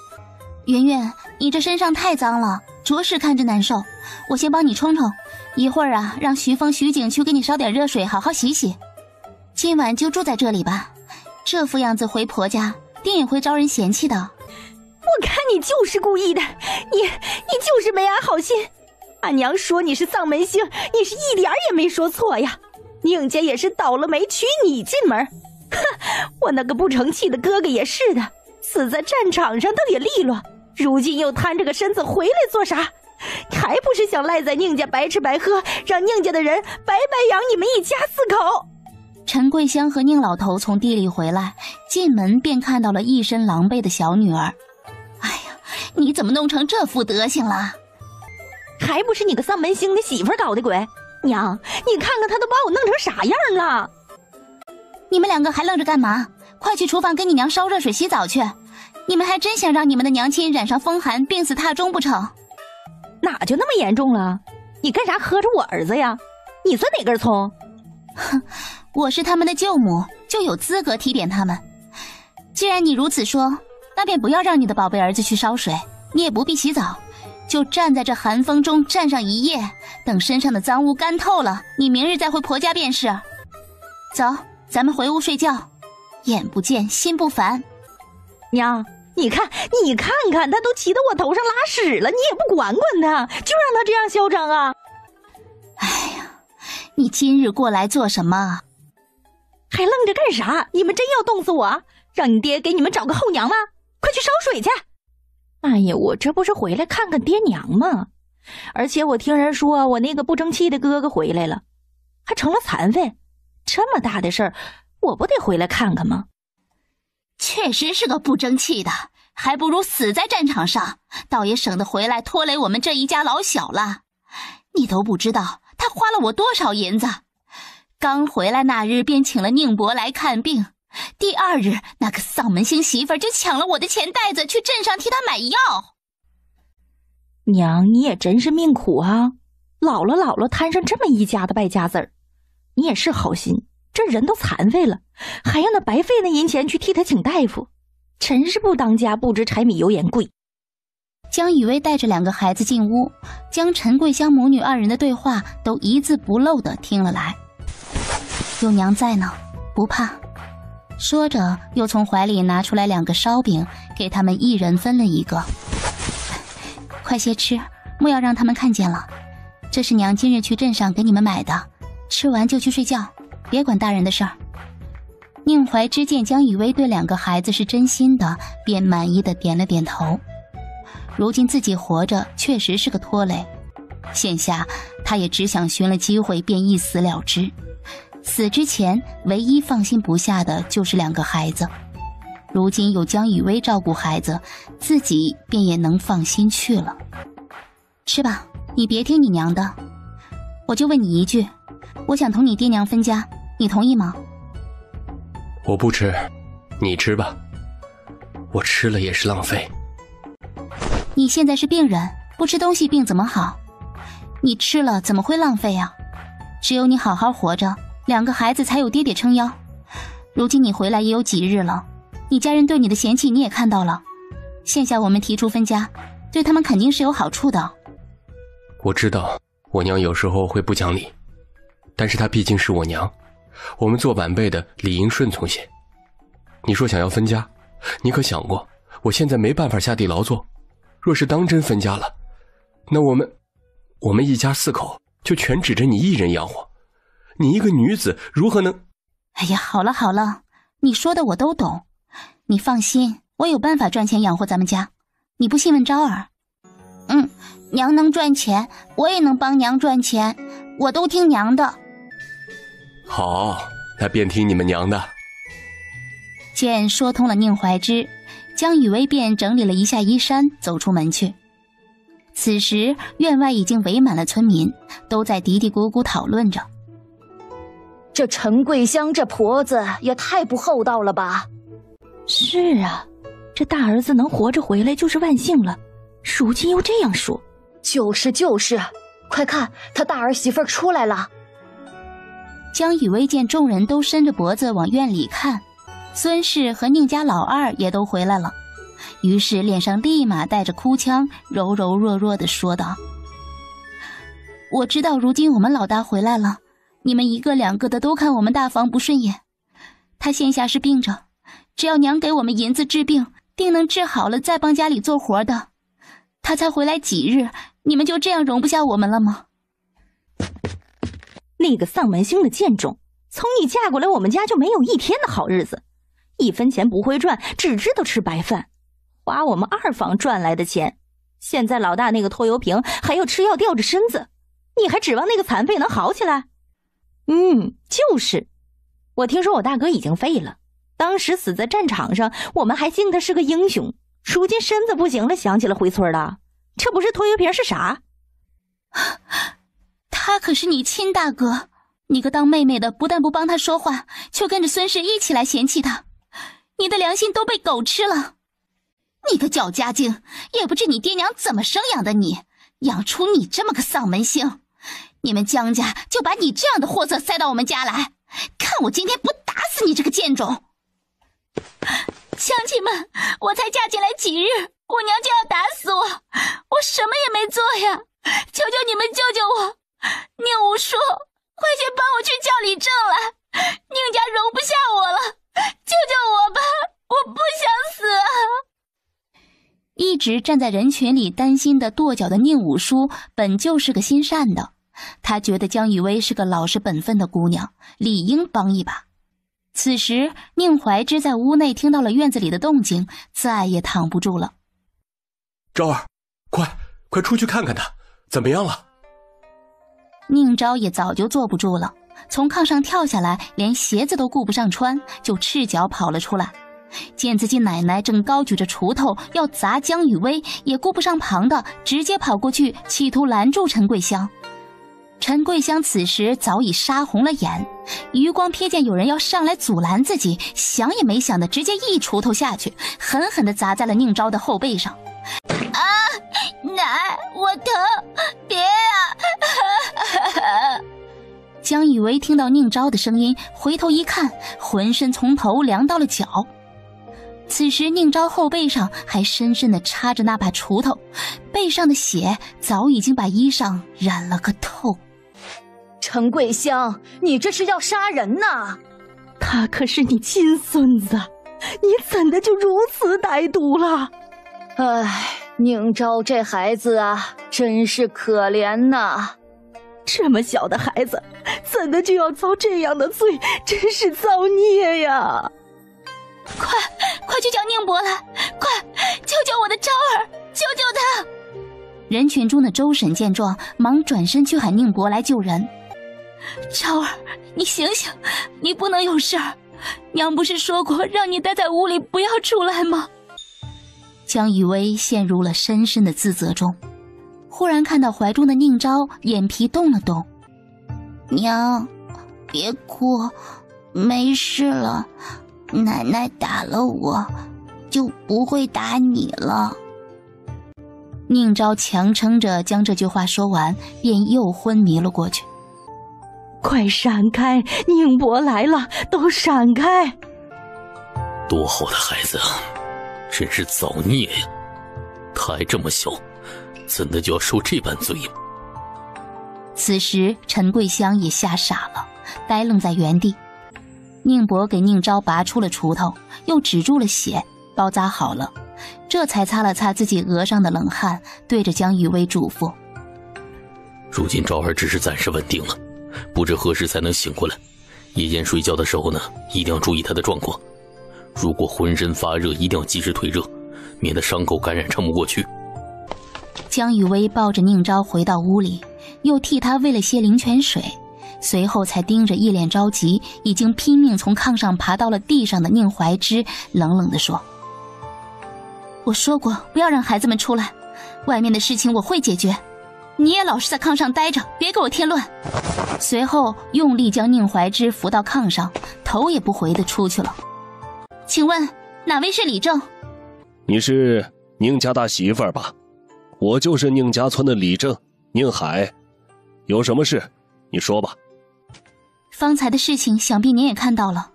云云，你这身上太脏了，着实看着难受，我先帮你冲冲，一会儿啊，让徐峰、徐景去给你烧点热水，好好洗洗。今晚就住在这里吧，这副样子回婆家，定也会招人嫌弃的。我看你就是故意的，你就是没安好心。俺娘说你是丧门星，你是一点也没说错呀。宁家也是倒了霉娶你进门，哼，我那个不成器的哥哥也是的，死在战场上倒也利落，如今又摊着个身子回来做啥？还不是想赖在宁家白吃白喝，让宁家的人白白养你们一家4口。陈桂香和宁老头从地里回来，进门便看到了一身狼狈的小女儿。哎呀，你怎么弄成这副德行了？还不是你个丧门星的媳妇搞的鬼！娘，你看看他都把我弄成啥样了！你们两个还愣着干嘛？快去厨房给你娘烧热水洗澡去！你们还真想让你们的娘亲染上风寒，病死榻中不成？哪就那么严重了？你干啥喝着我儿子呀？你算哪根葱？哼，我是他们的舅母，就有资格提点他们。既然你如此说，那便不要让你的宝贝儿子去烧水，你也不必洗澡，就站在这寒风中站上一夜，等身上的脏污干透了，你明日再回婆家便是。走，咱们回屋睡觉。眼不见心不烦。娘，你看看，他都骑到我头上拉屎了，你也不管管他，就让他这样嚣张啊！哎呀，你今日过来做什么？还愣着干啥？你们真要冻死我？让你爹给你们找个后娘吗？快去烧水去！哎呀，我这不是回来看看爹娘吗？而且我听人说我那个不争气的哥哥回来了，还成了残废，这么大的事儿，我不得回来看看吗？确实是个不争气的，还不如死在战场上，倒也省得回来拖累我们这一家老小了。你都不知道他花了我多少银子，刚回来那日便请了宁伯来看病，第二日那个丧门星媳妇儿就抢了我的钱袋子去镇上替他买药。娘，你也真是命苦啊，老了摊上这么一家的败家子儿。你也是好心，这人都残废了，还用那白费那银钱去替他请大夫，真是不当家不知柴米油盐贵。江雨薇带着2个孩子进屋，将陈桂香母女2人的对话都一字不漏地听了来。有娘在呢，不怕。说着又从怀里拿出来2个烧饼，给他们一人分了一个。快些吃，莫要让他们看见了。这是娘今日去镇上给你们买的，吃完就去睡觉，别管大人的事儿。宁怀之见江雨薇对2个孩子是真心的，便满意的点了点头。如今自己活着确实是个拖累，现下他也只想寻了机会便一死了之。死之前唯一放心不下的就是2个孩子，如今有江雨薇照顾孩子，自己便也能放心去了。吃吧，你别听你娘的。我就问你一句，我想同你爹娘分家，你同意吗？我不吃，你吃吧，我吃了也是浪费。你现在是病人，不吃东西病怎么好？你吃了怎么会浪费啊？只有你好好活着，2个孩子才有爹爹撑腰。如今你回来也有几日了，你家人对你的嫌弃你也看到了，现下我们提出分家，对他们肯定是有好处的。我知道我娘有时候会不讲理，但是她毕竟是我娘，我们做晚辈的理应顺从些。你说想要分家，你可想过我现在没办法下地劳作，若是当真分家了，那我们一家4口就全指着你一人养活，你一个女子如何能……哎呀，好了好了，你说的我都懂，你放心，我有办法赚钱养活咱们家，你不信问昭儿。娘能赚钱，我也能帮娘赚钱，我都听娘的。好，那便听你们娘的。见说通了宁怀之，江雨薇便整理了一下衣衫，走出门去。此时院外已经围满了村民，都在嘀嘀咕咕讨论着。这陈桂香这婆子也太不厚道了吧。是啊，这大儿子能活着回来就是万幸了，如今又这样说。就是，快看，他大儿媳妇出来了。江雨薇见众人都伸着脖子往院里看，孙氏和宁家老二也都回来了，于是脸上立马带着哭腔，柔柔弱弱地说道：我知道如今我们老大回来了，你们一个两个的都看我们大房不顺眼。他现下是病着，只要娘给我们银子治病，定能治好了再帮家里做活的。他才回来几日，你们就这样容不下我们了吗？那个丧门星的贱种，从你嫁过来我们家就没有一天的好日子，一分钱不会赚，只知道吃白饭，花我们二房赚来的钱。现在老大那个拖油瓶还要吃药吊着身子，你还指望那个残废能好起来？就是。我听说我大哥已经废了，当时死在战场上，我们还敬他是个英雄。如今身子不行了，想起了回村了，这不是拖油瓶是啥？他可是你亲大哥，你个当妹妹的不但不帮他说话，却跟着孙氏一起来嫌弃他，你的良心都被狗吃了。你个矫家精，也不知你爹娘怎么生养的你，养出你这么个丧门星，你们江家就把你这样的货色塞到我们家来，看我今天不打死你这个贱种！乡亲们，我才嫁进来几日，我娘就要打死我，我什么也没做呀！求求你们救救我！宁武叔，快去帮我去叫李正来，宁家容不下我了，救救我吧，我不想死啊！一直站在人群里担心的跺脚的宁武叔本就是个心善的，他觉得江雨薇是个老实本分的姑娘，理应帮一把。此时宁怀之在屋内听到了院子里的动静，再也躺不住了。昭儿，快出去看看他怎么样了。宁昭也早就坐不住了，从炕上跳下来，连鞋子都顾不上穿，就赤脚跑了出来。见自己奶奶正高举着锄头要砸江雨薇，也顾不上旁的，直接跑过去企图拦住陈桂香。陈桂香此时早已杀红了眼，余光瞥见有人要上来阻拦自己，想也没想的直接一锄头下去，狠狠地砸在了宁昭的后背上。啊，奶，我疼，别啊！江雨薇听到宁昭的声音，回头一看，浑身从头凉到了脚。此时宁昭后背上还深深地插着那把锄头，背上的血早已经把衣裳染了个透。陈桂香，你这是要杀人呐！他可是你亲孙子，你怎的就如此歹毒了？唉，宁昭这孩子啊，真是可怜呐！这么小的孩子，怎的就要遭这样的罪？真是造孽呀！快去叫宁伯来，快救救我的昭儿，救救他！人群中的周婶见状，忙转身去喊宁伯来救人。昭儿，你醒醒，你不能有事儿，娘不是说过让你待在屋里不要出来吗？江雨薇陷入了深深的自责中，忽然看到怀中的宁昭，眼皮动了动。娘，别哭，没事了，奶奶打了我，就不会打你了。宁昭强撑着将这句话说完，便又昏迷了过去。快闪开，宁伯来了，都闪开！多好的孩子啊，真是造孽呀！他还这么小，怎的就要受这般罪？此时陈桂香也吓傻了，呆愣在原地。宁伯给宁昭拔出了锄头，又止住了血，包扎好了，这才擦了擦自己额上的冷汗，对着江雨薇嘱咐：如今昭儿只是暂时稳定了，不知何时才能醒过来。夜间睡觉的时候呢，一定要注意他的状况。如果浑身发热，一定要及时退热，免得伤口感染撑不过去。江雨薇抱着宁昭回到屋里，又替他喂了些灵泉水，随后才盯着一脸着急，已经拼命从炕上爬到了地上的宁怀之，冷冷地说：我说过不要让孩子们出来，外面的事情我会解决，你也老实在炕上待着，别给我添乱。随后用力将宁怀之扶到炕上，头也不回地出去了。请问哪位是李正？你是宁家大媳妇儿吧？我就是宁家村的李正，宁海。有什么事你说吧。方才的事情想必您也看到了，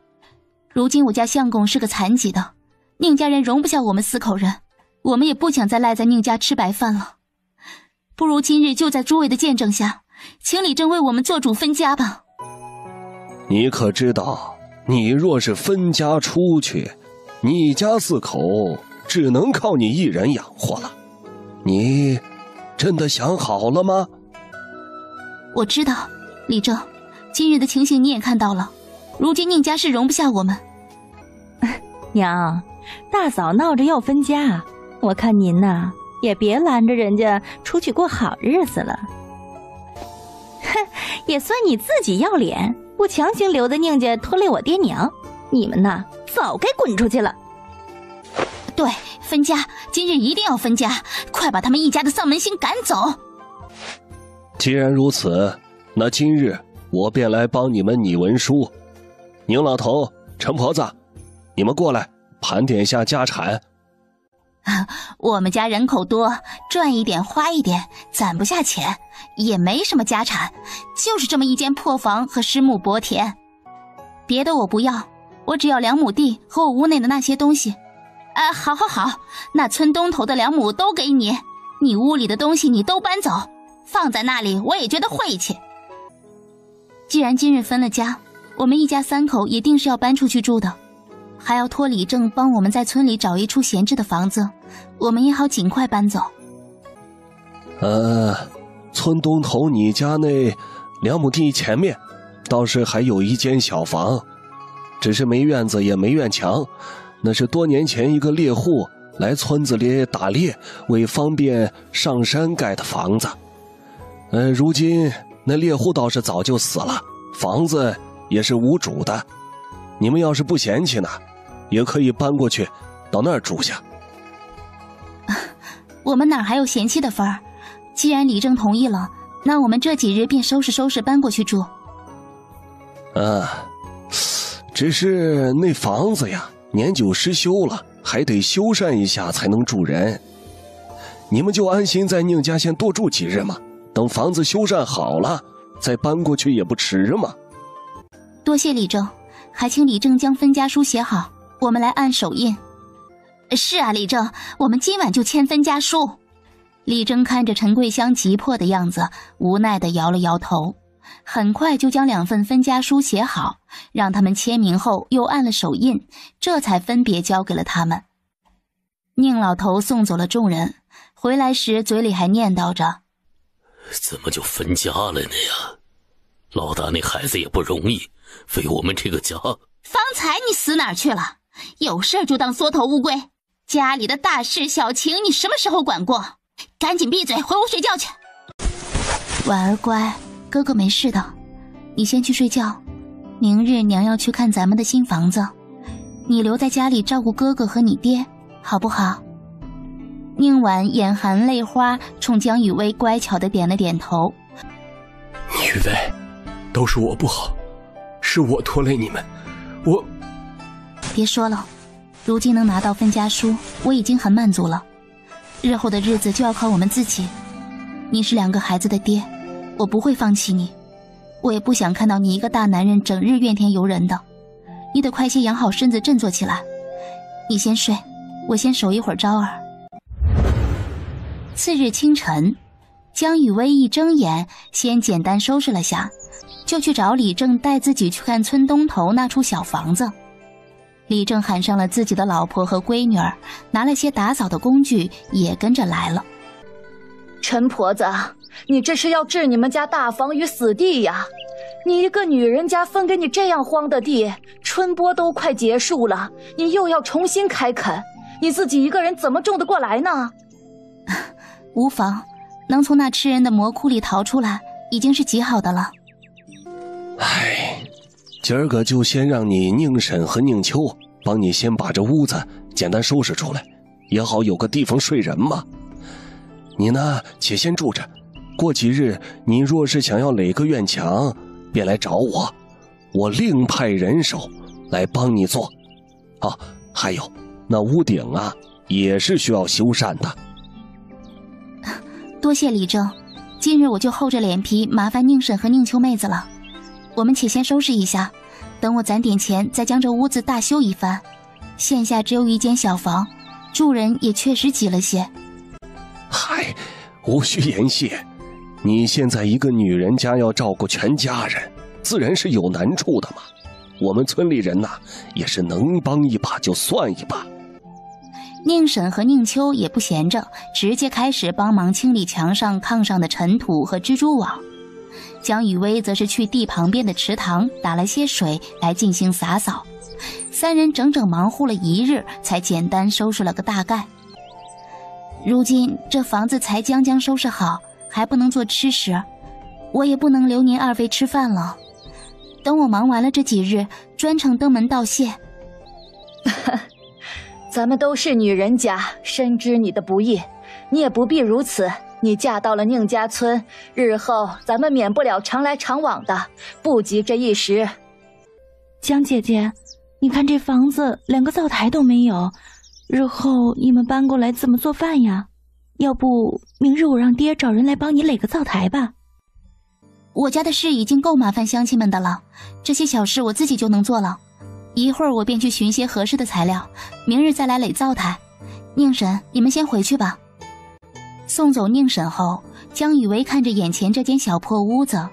如今我家相公是个残疾的，宁家人容不下我们4口人，我们也不想再赖在宁家吃白饭了。不如今日就在诸位的见证下，请李正为我们做主分家吧。你可知道，你若是分家出去，你家4口只能靠你一人养活了。你真的想好了吗？我知道，李正，今日的情形你也看到了，如今宁家是容不下我们。娘，大嫂闹着要分家，我看您呐，也别拦着人家出去过好日子了。哼，也算你自己要脸，不强行留在宁家拖累我爹娘，你们呐早该滚出去了。对，分家，今日一定要分家，快把他们一家的丧门星赶走。既然如此，那今日我便来帮你们拟文书。宁老头、陈婆子，你们过来盘点下家产。我们家人口多，赚一点花一点，攒不下钱，也没什么家产，就是这么一间破房和10亩薄田。别的我不要，我只要2亩地和我屋内的那些东西。好，那村东头的2亩都给你，你屋里的东西你都搬走，放在那里我也觉得晦气。既然今日分了家，我们一家3口也定是要搬出去住的，还要托李正帮我们在村里找一处闲置的房子，我们也好尽快搬走。村东头你家那2亩地前面倒是还有一间小房，只是没院子也没院墙，那是多年前一个猎户来村子里打猎，为方便上山盖的房子。如今那猎户倒是早就死了，房子也是无主的。你们要是不嫌弃呢，也可以搬过去到那儿住下。我们哪还有嫌弃的份儿？既然李正同意了，那我们这几日便收拾收拾搬过去住。只是那房子呀，年久失修了，还得修缮一下才能住人。你们就安心在宁家先多住几日嘛，等房子修缮好了再搬过去也不迟嘛。多谢李正，还请李正将分家书写好，我们来按手印。是啊，李正，我们今晚就签分家书。李正看着陈桂香急迫的样子，无奈地摇了摇头，很快就将2份分家书写好，让他们签名后又按了手印，这才分别交给了他们。宁老头送走了众人，回来时嘴里还念叨着：怎么就分家了呢呀？老大那孩子也不容易，为我们这个家。方才你死哪儿去了？有事就当缩头乌龟，家里的大事小情你什么时候管过？赶紧闭嘴，回屋睡觉去。婉儿乖，哥哥没事的，你先去睡觉。明日娘要去看咱们的新房子，你留在家里照顾哥哥和你爹，好不好？宁婉眼含泪花，冲江雨薇乖巧地点了点头。雨薇，都是我不好，是我拖累你们，我……别说了，如今能拿到分家书，我已经很满足了。日后的日子就要靠我们自己。你是2个孩子的爹，我不会放弃你，我也不想看到你一个大男人整日怨天尤人的。你得快些养好身子，振作起来。你先睡，我先守一会儿昭儿。次日清晨，江雨薇一睁眼，先简单收拾了下，就去找李正带自己去看村东头那处小房子。李正喊上了自己的老婆和闺女儿，拿了些打扫的工具，也跟着来了。陈婆子，你这是要置你们家大房于死地呀！你一个女人家分给你这样荒的地，春播都快结束了，你又要重新开垦，你自己一个人怎么种得过来呢？无妨，能从那吃人的魔窟里逃出来，已经是极好的了。今儿个就先让你宁婶和宁秋帮你先把这屋子简单收拾出来，也好有个地方睡人嘛。你呢，且先住着，过几日你若是想要垒个院墙，便来找我，我另派人手来帮你做。还有那屋顶啊，也是需要修缮的。多谢李正，今日我就厚着脸皮麻烦宁婶和宁秋妹子了。我们且先收拾一下，等我攒点钱再将这屋子大修一番。现下只有一间小房，住人也确实挤了些。嗨，无需言谢，你现在一个女人家要照顾全家人，自然是有难处的嘛。我们村里人也是能帮一把就算一把。宁婶和宁秋也不闲着，直接开始帮忙清理墙上炕上的尘土和蜘蛛网。江雨薇则是去地旁边的池塘打了些水来进行洒扫。三人整整忙活了一日，才简单收拾了个大概。如今这房子才将将收拾好，还不能做吃食，我也不能留您二位吃饭了。等我忙完了这几日，专程登门道谢。咱们都是女人家，深知你的不易，你也不必如此。你嫁到了宁家村，日后咱们免不了常来常往的，不急这一时。江姐姐，你看这房子连个灶台都没有，日后你们搬过来怎么做饭呀？要不明日我让爹找人来帮你垒个灶台吧。我家的事已经够麻烦乡亲们的了，这些小事我自己就能做了。一会儿我便去寻些合适的材料，明日再来垒灶台。宁婶，你们先回去吧。送走宁婶后，江雨薇看着眼前这间小破屋子，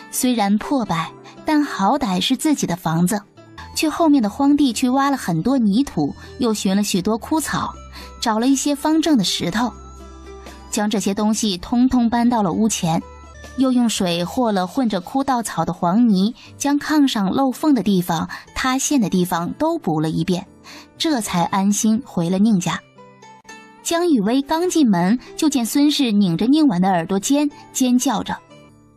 虽然破败，但好歹是自己的房子。去后面的荒地去挖了很多泥土，又寻了许多枯草，找了一些方正的石头，将这些东西通通搬到了屋前，又用水和了混着枯稻草的黄泥，将炕上漏缝的地方、塌陷的地方都补了一遍，这才安心回了宁家。江雨薇刚进门，就见孙氏拧着宁婉的耳朵尖，尖叫着：“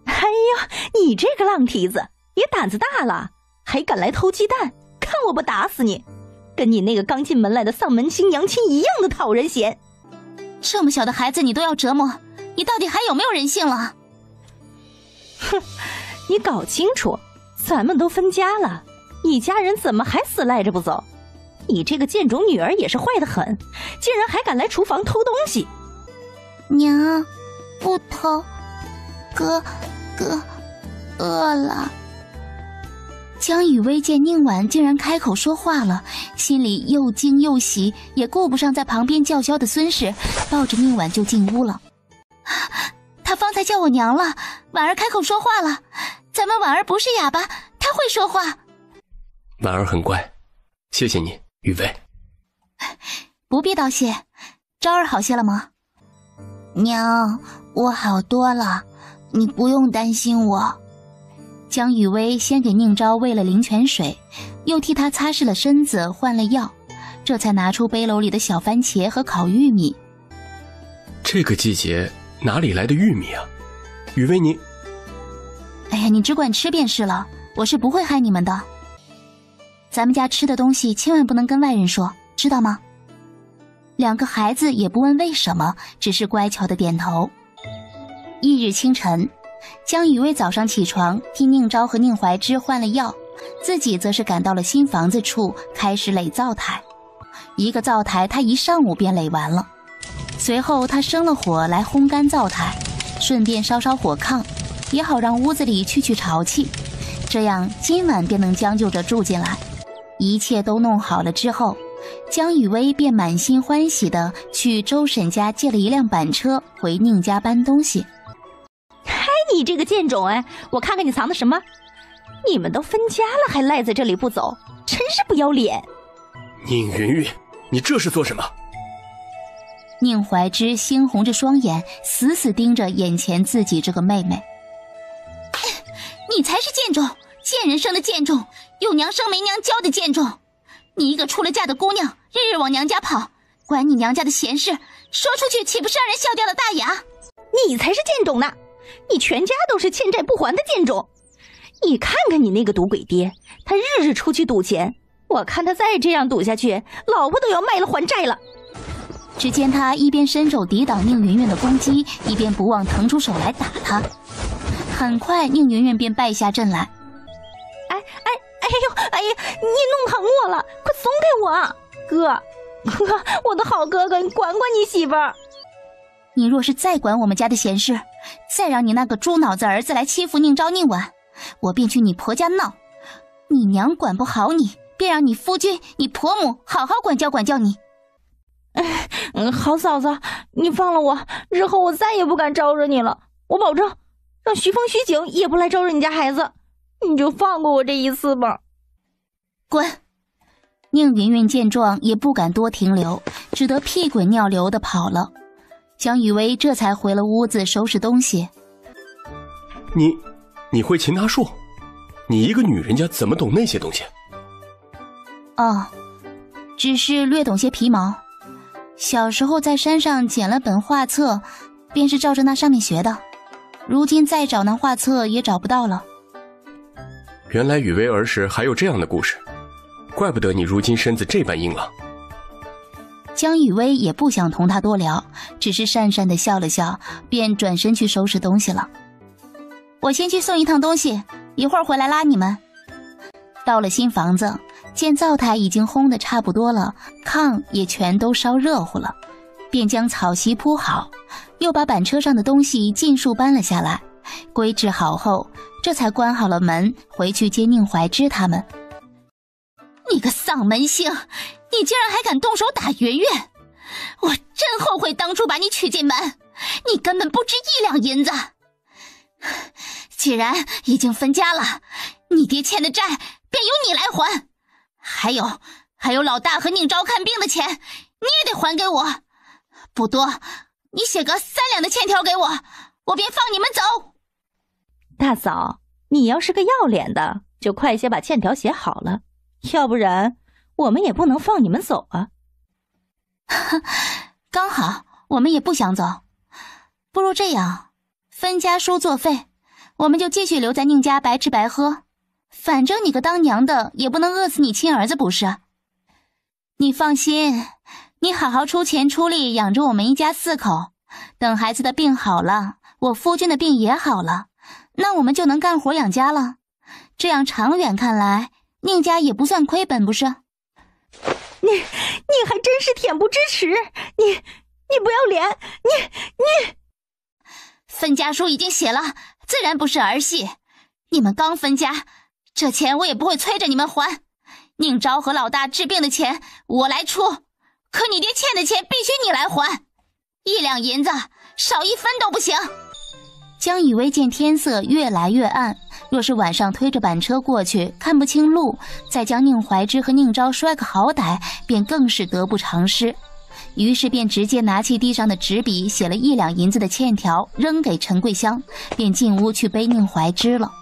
哎呦，你这个浪蹄子也胆子大了，还敢来偷鸡蛋，看我不打死你！跟你那个刚进门来的丧门星娘亲一样的讨人嫌。这么小的孩子你都要折磨，你到底还有没有人性了？”哼，你搞清楚，咱们都分家了，一家人怎么还死赖着不走？你这个贱种女儿也是坏得很，竟然还敢来厨房偷东西。娘，不偷，哥饿了。江雨薇见宁婉竟然开口说话了，心里又惊又喜，也顾不上在旁边叫嚣的孙氏，抱着宁婉就进屋了。他方才叫我娘了，婉儿开口说话了，咱们婉儿不是哑巴，她会说话。婉儿很乖，谢谢你，雨薇。不必道谢，昭儿好些了吗？娘，我好多了，你不用担心我。江雨薇先给宁昭喂了灵泉水，又替她擦拭了身子，换了药，这才拿出背篓里的小番茄和烤玉米。这个季节哪里来的玉米啊？雨薇你……哎呀，你只管吃便是了，我是不会害你们的。咱们家吃的东西千万不能跟外人说，知道吗？两个孩子也不问为什么，只是乖巧的点头。翌日清晨，江雨薇早上起床替宁昭和宁怀之换了药，自己则是赶到了新房子处开始垒灶台。一个灶台他一上午便垒完了，随后他生了火来烘干灶台，顺便烧烧火炕，也好让屋子里去潮气，这样今晚便能将就着住进来。一切都弄好了之后，江雨薇便满心欢喜地去周婶家借了一辆板车回宁家搬东西。嗨，你这个贱种，哎，我看看你藏的什么？你们都分家了还赖在这里不走，真是不要脸。宁云云，你这是做什么？宁怀之猩红着双眼，死死盯着眼前自己这个妹妹。你才是贱种，贱人生的贱种，有娘生没娘教的贱种。你一个出了嫁的姑娘，日日往娘家跑，管你娘家的闲事，说出去岂不是让人笑掉了大牙？你才是贱种呢，你全家都是欠债不还的贱种。你看看你那个赌鬼爹，他日日出去赌钱，我看他再这样赌下去，老婆都要卖了还债了。只见他一边伸手抵挡宁云云的攻击，一边不忘腾出手来打他。很快宁云云便败下阵来。哎呀，你弄疼我了，快松开我！哥，我的好哥哥，你管管你媳妇儿。你若是再管我们家的闲事，再让你那个猪脑子儿子来欺负宁昭宁婉，我便去你婆家闹。你娘管不好你，便让你夫君、你婆母好好管教管教你。好嫂子，你放了我，日后我再也不敢招惹你了。我保证，让徐峰、徐景也不来招惹你家孩子。你就放过我这一次吧。滚！宁云云见状也不敢多停留，只得屁滚尿流地跑了。江雨薇这才回了屋子收拾东西。你会擒拿术？你一个女人家怎么懂那些东西？哦，只是略懂些皮毛。小时候在山上捡了本画册，便是照着那上面学的。如今再找那画册也找不到了。原来雨薇儿时还有这样的故事，怪不得你如今身子这般硬朗。江雨薇也不想同他多聊，只是讪讪地笑了笑，便转身去收拾东西了。我先去送一趟东西，一会儿回来拉你们。到了新房子，见灶台已经烘得差不多了，炕也全都烧热乎了，便将草席铺好，又把板车上的东西尽数搬了下来，归置好后，这才关好了门，回去接宁怀之他们。你个丧门星，你竟然还敢动手打圆圆！我真后悔当初把你娶进门，你根本不值1两银子。既然已经分家了，你爹欠的债便由你来还。还有老大和宁昭看病的钱，你也得还给我。不多，你写个3两的欠条给我，我便放你们走。大嫂，你要是个要脸的，就快些把欠条写好了，要不然我们也不能放你们走啊。刚好我们也不想走，不如这样，分家书作废，我们就继续留在宁家白吃白喝，反正你个当娘的也不能饿死你亲儿子不是？你放心，你好好出钱出力养着我们一家4口，等孩子的病好了，我夫君的病也好了，那我们就能干活养家了。这样长远看来，宁家也不算亏本不是？你还真是恬不知耻，你不要脸，你分家书已经写了，自然不是儿戏。你们刚分家，这钱我也不会催着你们还。宁昭和老大治病的钱我来出，可你爹欠的钱必须你来还，1两银子少1分都不行。江雨薇见天色越来越暗，若是晚上推着板车过去看不清路，再将宁怀之和宁昭摔个好歹，便更是得不偿失。于是便直接拿起地上的纸笔，写了1两银子的欠条，扔给陈桂香，便进屋去背宁怀之了。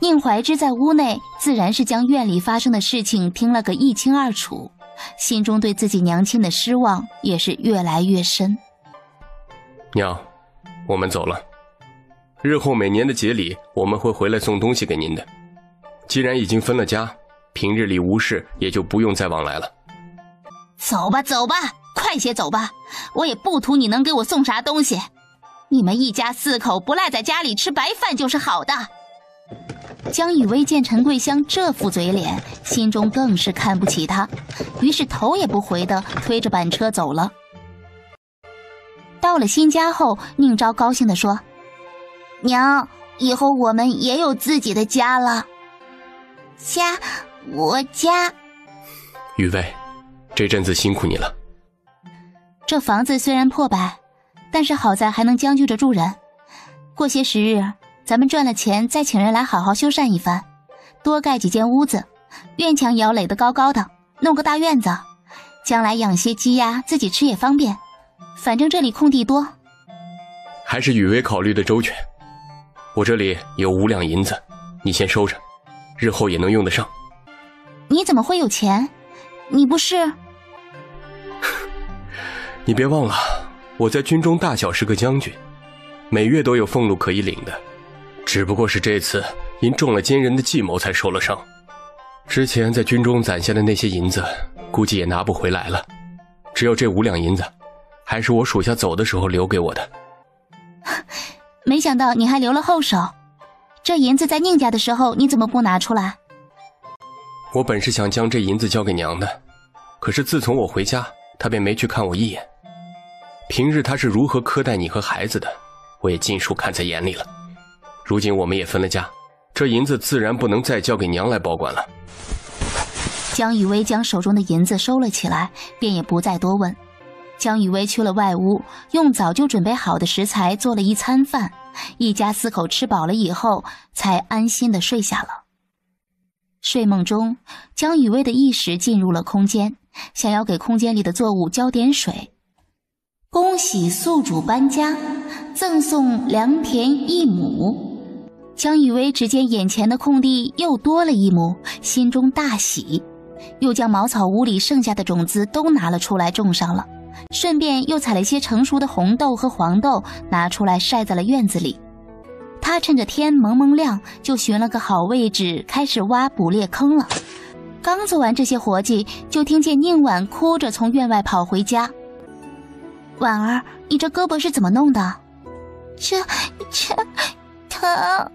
宁怀之在屋内自然是将院里发生的事情听了个一清二楚，心中对自己娘亲的失望也是越来越深。娘，我们走了。日后每年的节礼，我们会回来送东西给您的。既然已经分了家，平日里无事也就不用再往来了。走吧走吧，快些走吧，我也不图你能给我送啥东西，你们一家4口不赖在家里吃白饭就是好的。江雨薇见陈桂香这副嘴脸，心中更是看不起她，于是头也不回的推着板车走了。到了新家后，宁昭高兴地说：娘，以后我们也有自己的家了。我家。雨薇，这阵子辛苦你了。这房子虽然破败，但是好在还能将就着住人。过些时日，咱们赚了钱再请人来好好修缮一番，多盖几间屋子，院墙也要垒得高高的，弄个大院子，将来养些鸡鸭自己吃也方便，反正这里空地多。还是雨薇考虑的周全。我这里有5两银子，你先收着，日后也能用得上。你怎么会有钱？你不是……你别忘了，我在军中大小是个将军，每月都有俸禄可以领的，只不过是这次因中了奸人的计谋才受了伤。之前在军中攒下的那些银子，估计也拿不回来了。只有这5两银子，还是我属下走的时候留给我的。没想到你还留了后手，这银子在宁家的时候你怎么不拿出来？我本是想将这银子交给娘的，可是自从我回家，她便没去看我一眼。平日她是如何苛待你和孩子的，我也尽数看在眼里了。如今我们也分了家，这银子自然不能再交给娘来保管了。江雨薇将手中的银子收了起来，便也不再多问。江雨薇去了外屋，用早就准备好的食材做了一餐饭，一家4口吃饱了以后，才安心地睡下了。睡梦中，江雨薇的意识进入了空间，想要给空间里的作物浇点水。恭喜宿主搬家，赠送良田1亩。江雨薇只见眼前的空地又多了1亩，心中大喜，又将茅草屋里剩下的种子都拿了出来种上了，顺便又采了一些成熟的红豆和黄豆拿出来晒在了院子里。他趁着天蒙蒙亮，就寻了个好位置开始挖捕猎坑了。刚做完这些活计，就听见宁婉哭着从院外跑回家。婉儿，你这胳膊是怎么弄的？这疼。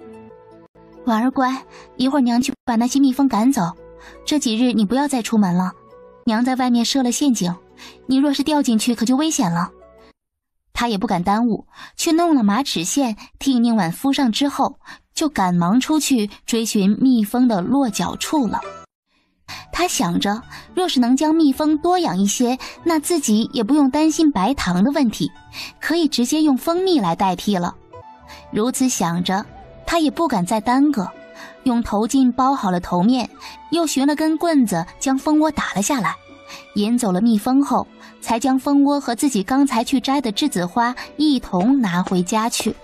婉儿乖，一会儿娘去把那些蜜蜂赶走。这几日你不要再出门了，娘在外面设了陷阱，你若是掉进去可就危险了。他也不敢耽误，去弄了马齿苋替宁婉敷上之后，就赶忙出去追寻蜜蜂的落脚处了。他想着，若是能将蜜蜂多养一些，那自己也不用担心白糖的问题，可以直接用蜂蜜来代替了。如此想着，他也不敢再耽搁，用头巾包好了头面，又寻了根棍子将蜂窝打了下来，引走了蜜蜂后，才将蜂窝和自己刚才去摘的栀子花一同拿回家去。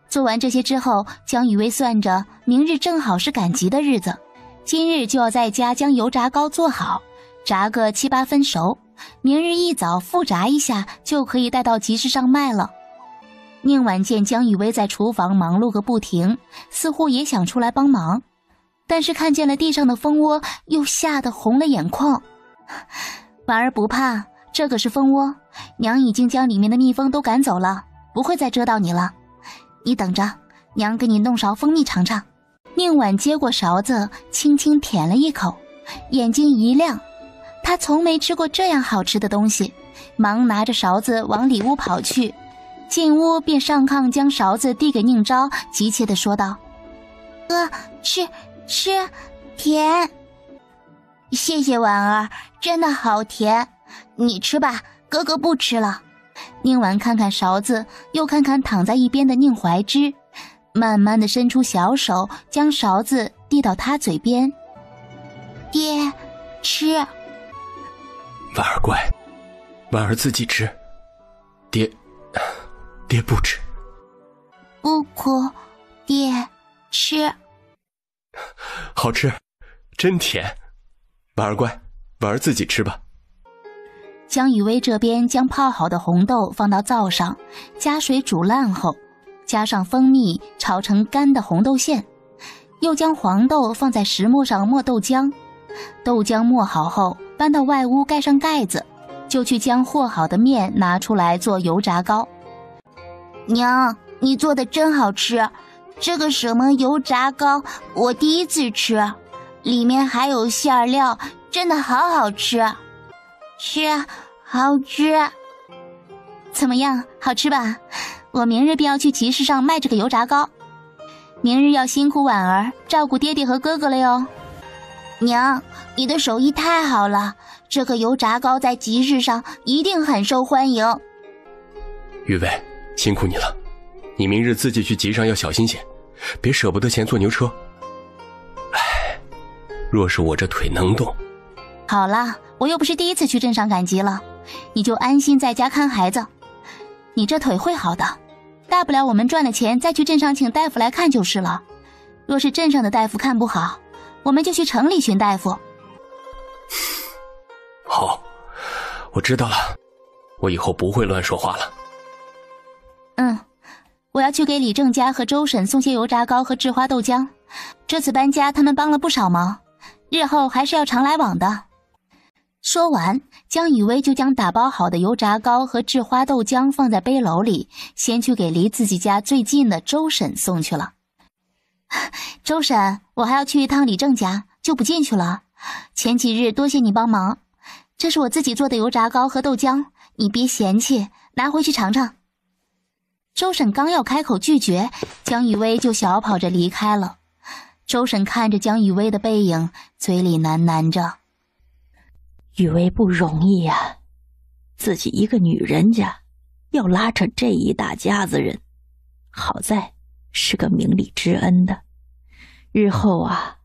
做完这些之后，江雨薇算着明日正好是赶集的日子，今日就要在家将油炸糕做好，炸个7、8分熟，明日一早复炸一下就可以带到集市上卖了。宁婉见江雨薇在厨房忙碌个不停，似乎也想出来帮忙，但是看见了地上的蜂窝，又吓得红了眼眶。婉儿不怕，这个是蜂窝，娘已经将里面的蜜蜂都赶走了，不会再蛰到你了。你等着，娘给你弄勺蜂蜜尝尝。宁婉接过勺子，轻轻舔了一口，眼睛一亮，她从没吃过这样好吃的东西，忙拿着勺子往里屋跑去。进屋便上炕将勺子递给宁昭，急切地说道：吃，甜。谢谢婉儿，真的好甜，你吃吧，哥哥不吃了。宁婉看看勺子，又看看躺在一边的宁怀之，慢慢地伸出小手，将勺子递到他嘴边。爹，吃。婉儿乖，婉儿自己吃，爹不吃。不哭，爹吃。好吃，真甜。婉儿乖，婉儿自己吃吧。江雨薇这边将泡好的红豆放到灶上，加水煮烂后，加上蜂蜜炒成干的红豆馅，又将黄豆放在石磨上磨豆浆。豆浆磨好后，搬到外屋盖上盖子，就去将和好的面拿出来做油炸糕。娘，你做的真好吃，这个什么油炸糕我第一次吃，里面还有馅料，真的好好吃。是啊，好吃。怎么样，好吃吧？我明日便要去集市上卖这个油炸糕，明日要辛苦婉儿照顾爹爹和哥哥了哟。娘，你的手艺太好了，这个油炸糕在集市上一定很受欢迎。雨薇，辛苦你了，你明日自己去集上要小心些，别舍不得钱坐牛车。唉，若是我这腿能动。好了，我又不是第一次去镇上赶集了，你就安心在家看孩子。你这腿会好的，大不了我们赚了钱再去镇上请大夫来看就是了。若是镇上的大夫看不好，我们就去城里寻大夫。好，我知道了，我以后不会乱说话了。我要去给李正家和周婶送些油炸糕和制花豆浆，这次搬家他们帮了不少忙，日后还是要常来往的。说完，江雨薇就将打包好的油炸糕和制花豆浆放在背篓里，先去给离自己家最近的周婶送去了。周婶，我还要去一趟李正家，就不进去了。前几日多谢你帮忙，这是我自己做的油炸糕和豆浆，你别嫌弃，拿回去尝尝。周婶刚要开口拒绝，江雨薇就小跑着离开了。周婶看着江雨薇的背影，嘴里喃喃着：“雨薇不容易呀，自己一个女人家，要拉扯这一大家子人，好在是个明理之恩的，日后啊，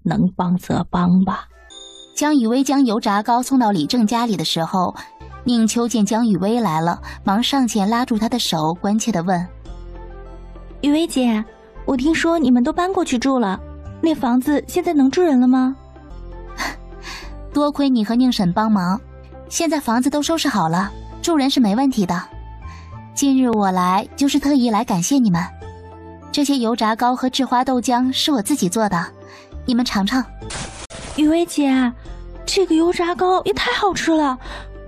能帮则帮吧。”江雨薇将油炸糕送到李正家里的时候，宁秋见江雨薇来了，忙上前拉住她的手，关切地问：“雨薇姐，我听说你们都搬过去住了，那房子现在能住人了吗？”多亏你和宁婶帮忙，现在房子都收拾好了，住人是没问题的。今日我来就是特意来感谢你们，这些油炸糕和制花豆浆是我自己做的，你们尝尝。雨薇姐，这个油炸糕也太好吃了，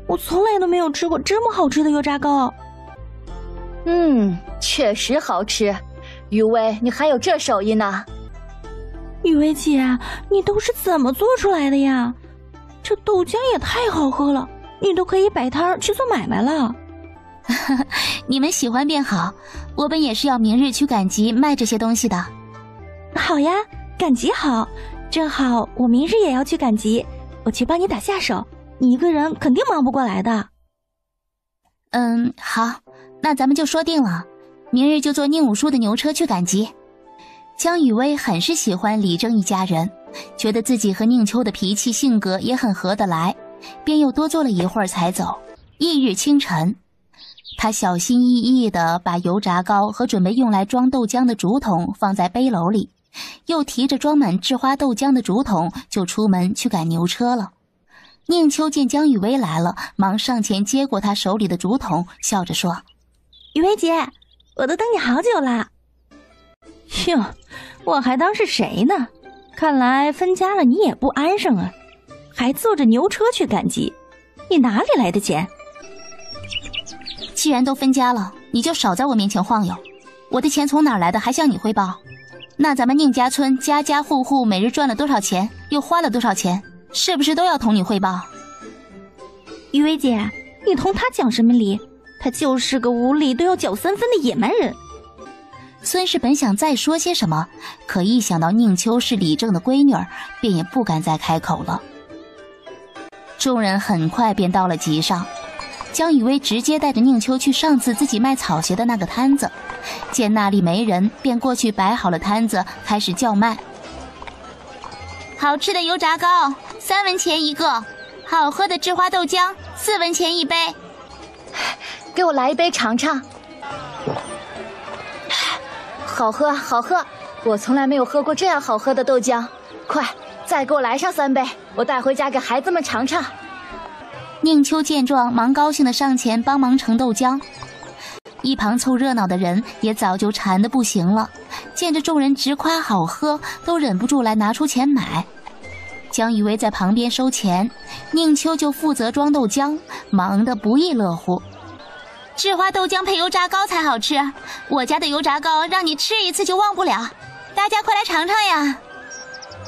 我从来都没有吃过这么好吃的油炸糕。确实好吃，雨薇，你还有这手艺呢。雨薇姐，你都是怎么做出来的呀？这豆浆也太好喝了，你都可以摆摊去做买卖了。你们喜欢便好，我本也是要明日去赶集卖这些东西的。好呀，赶集好，正好我明日也要去赶集，我去帮你打下手，你一个人肯定忙不过来的。好，那咱们就说定了，明日就坐宁武叔的牛车去赶集。江雨薇很是喜欢李正一家人，觉得自己和宁秋的脾气性格也很合得来，便又多坐了一会儿才走。翌日清晨，他小心翼翼地把油炸糕和准备用来装豆浆的竹筒放在背篓里，又提着装满制花豆浆的竹筒就出门去赶牛车了。宁秋见江雨薇来了，忙上前接过他手里的竹筒，笑着说：“雨薇姐，我都等你好久了。”哟，我还当是谁呢？看来分家了你也不安生啊，还坐着牛车去赶集，你哪里来的钱？既然都分家了，你就少在我面前晃悠。我的钱从哪儿来的还向你汇报？那咱们宁家村家家户户每日赚了多少钱，又花了多少钱，是不是都要同你汇报？雨薇姐，你同他讲什么理？他就是个无理都要搅3分的野蛮人。孙氏本想再说些什么，可一想到宁秋是李正的闺女儿，便也不敢再开口了。众人很快便到了集上，江雨薇直接带着宁秋去上次自己卖草鞋的那个摊子，见那里没人，便过去摆好了摊子，开始叫卖。好吃的油炸糕3文钱一个，好喝的制花豆浆4文钱一杯。给我来一杯尝尝。好喝好喝，我从来没有喝过这样好喝的豆浆，快再给我来上3杯，我带回家给孩子们尝尝。宁秋见状，忙高兴地上前帮忙盛豆浆。一旁凑热闹的人也早就馋得不行了，见着众人直夸好喝，都忍不住来拿出钱买。江雨薇在旁边收钱，宁秋就负责装豆浆，忙得不亦乐乎。制花豆浆配油炸糕才好吃，我家的油炸糕让你吃一次就忘不了，大家快来尝尝呀！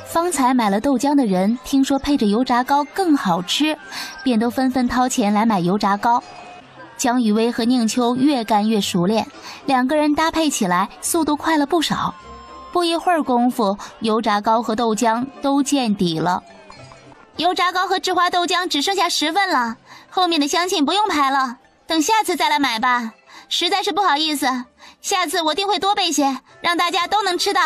方才买了豆浆的人听说配着油炸糕更好吃，便都纷纷掏钱来买油炸糕。江雨薇和宁秋越干越熟练，两个人搭配起来速度快了不少。不一会儿功夫，油炸糕和豆浆都见底了。油炸糕和制花豆浆只剩下10份了，后面的乡亲不用排了，等下次再来买吧，实在是不好意思，下次我定会多备些，让大家都能吃到。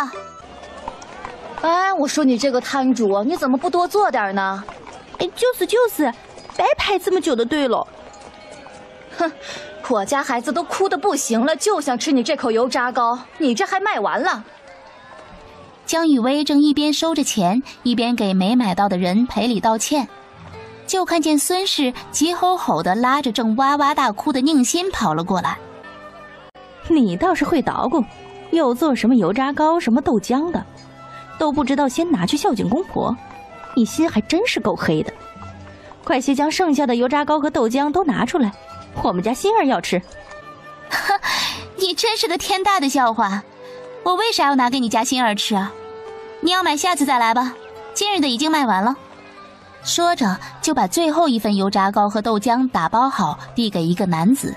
哎，我说你这个摊主，你怎么不多做点呢？哎，就是，白排这么久的队喽。哼，我家孩子都哭得不行了，就想吃你这口油炸糕，你这还卖完了？江雨薇正一边收着钱，一边给没买到的人赔礼道歉，就看见孙氏急吼吼地拉着正哇哇大哭的宁心跑了过来。你倒是会捣鼓，又做什么油炸糕什么豆浆的，都不知道先拿去孝敬公婆，你心还真是够黑的。快些将剩下的油炸糕和豆浆都拿出来，我们家心儿要吃。你真是个天大的笑话，我为啥要拿给你家心儿吃啊？你要买下次再来吧，今日的已经卖完了。说着就把最后一份油炸糕和豆浆打包好，递给一个男子。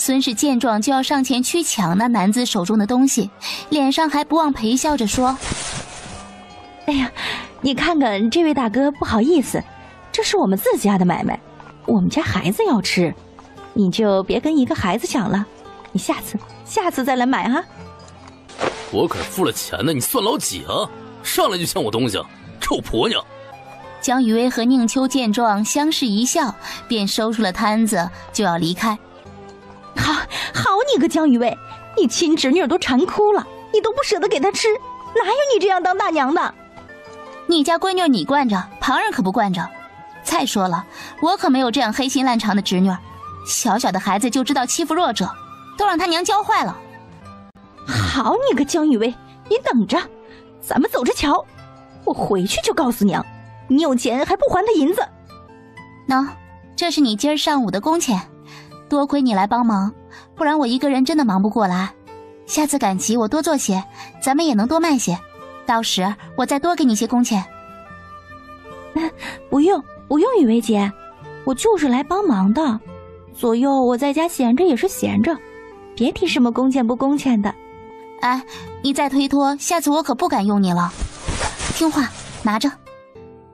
孙氏见状就要上前去抢那男子手中的东西，脸上还不忘陪笑着说：“哎呀，你看看这位大哥，不好意思，这是我们自家的买卖，我们家孩子要吃，你就别跟一个孩子抢了，你下次再来买啊。”我可是付了钱的，你算老几啊？上来就抢我东西，臭婆娘！江雨薇和宁秋见状相视一笑，便收拾了摊子就要离开。好你个江雨薇，你亲侄女都馋哭了，你都不舍得给她吃，哪有你这样当大娘的？你家闺女你惯着，旁人可不惯着。再说了，我可没有这样黑心烂肠的侄女，小小的孩子就知道欺负弱者，都让他娘教坏了。好你个江雨薇，你等着，咱们走着瞧，我回去就告诉娘，你有钱还不还她银子。喏，这是你今儿上午的工钱，多亏你来帮忙，不然我一个人真的忙不过来。下次赶集我多做些，咱们也能多卖些，到时我再多给你些工钱。不用雨薇姐，我就是来帮忙的，左右我在家闲着也是闲着，别提什么工钱不工钱的。哎，你再推脱，下次我可不敢用你了。听话，拿着，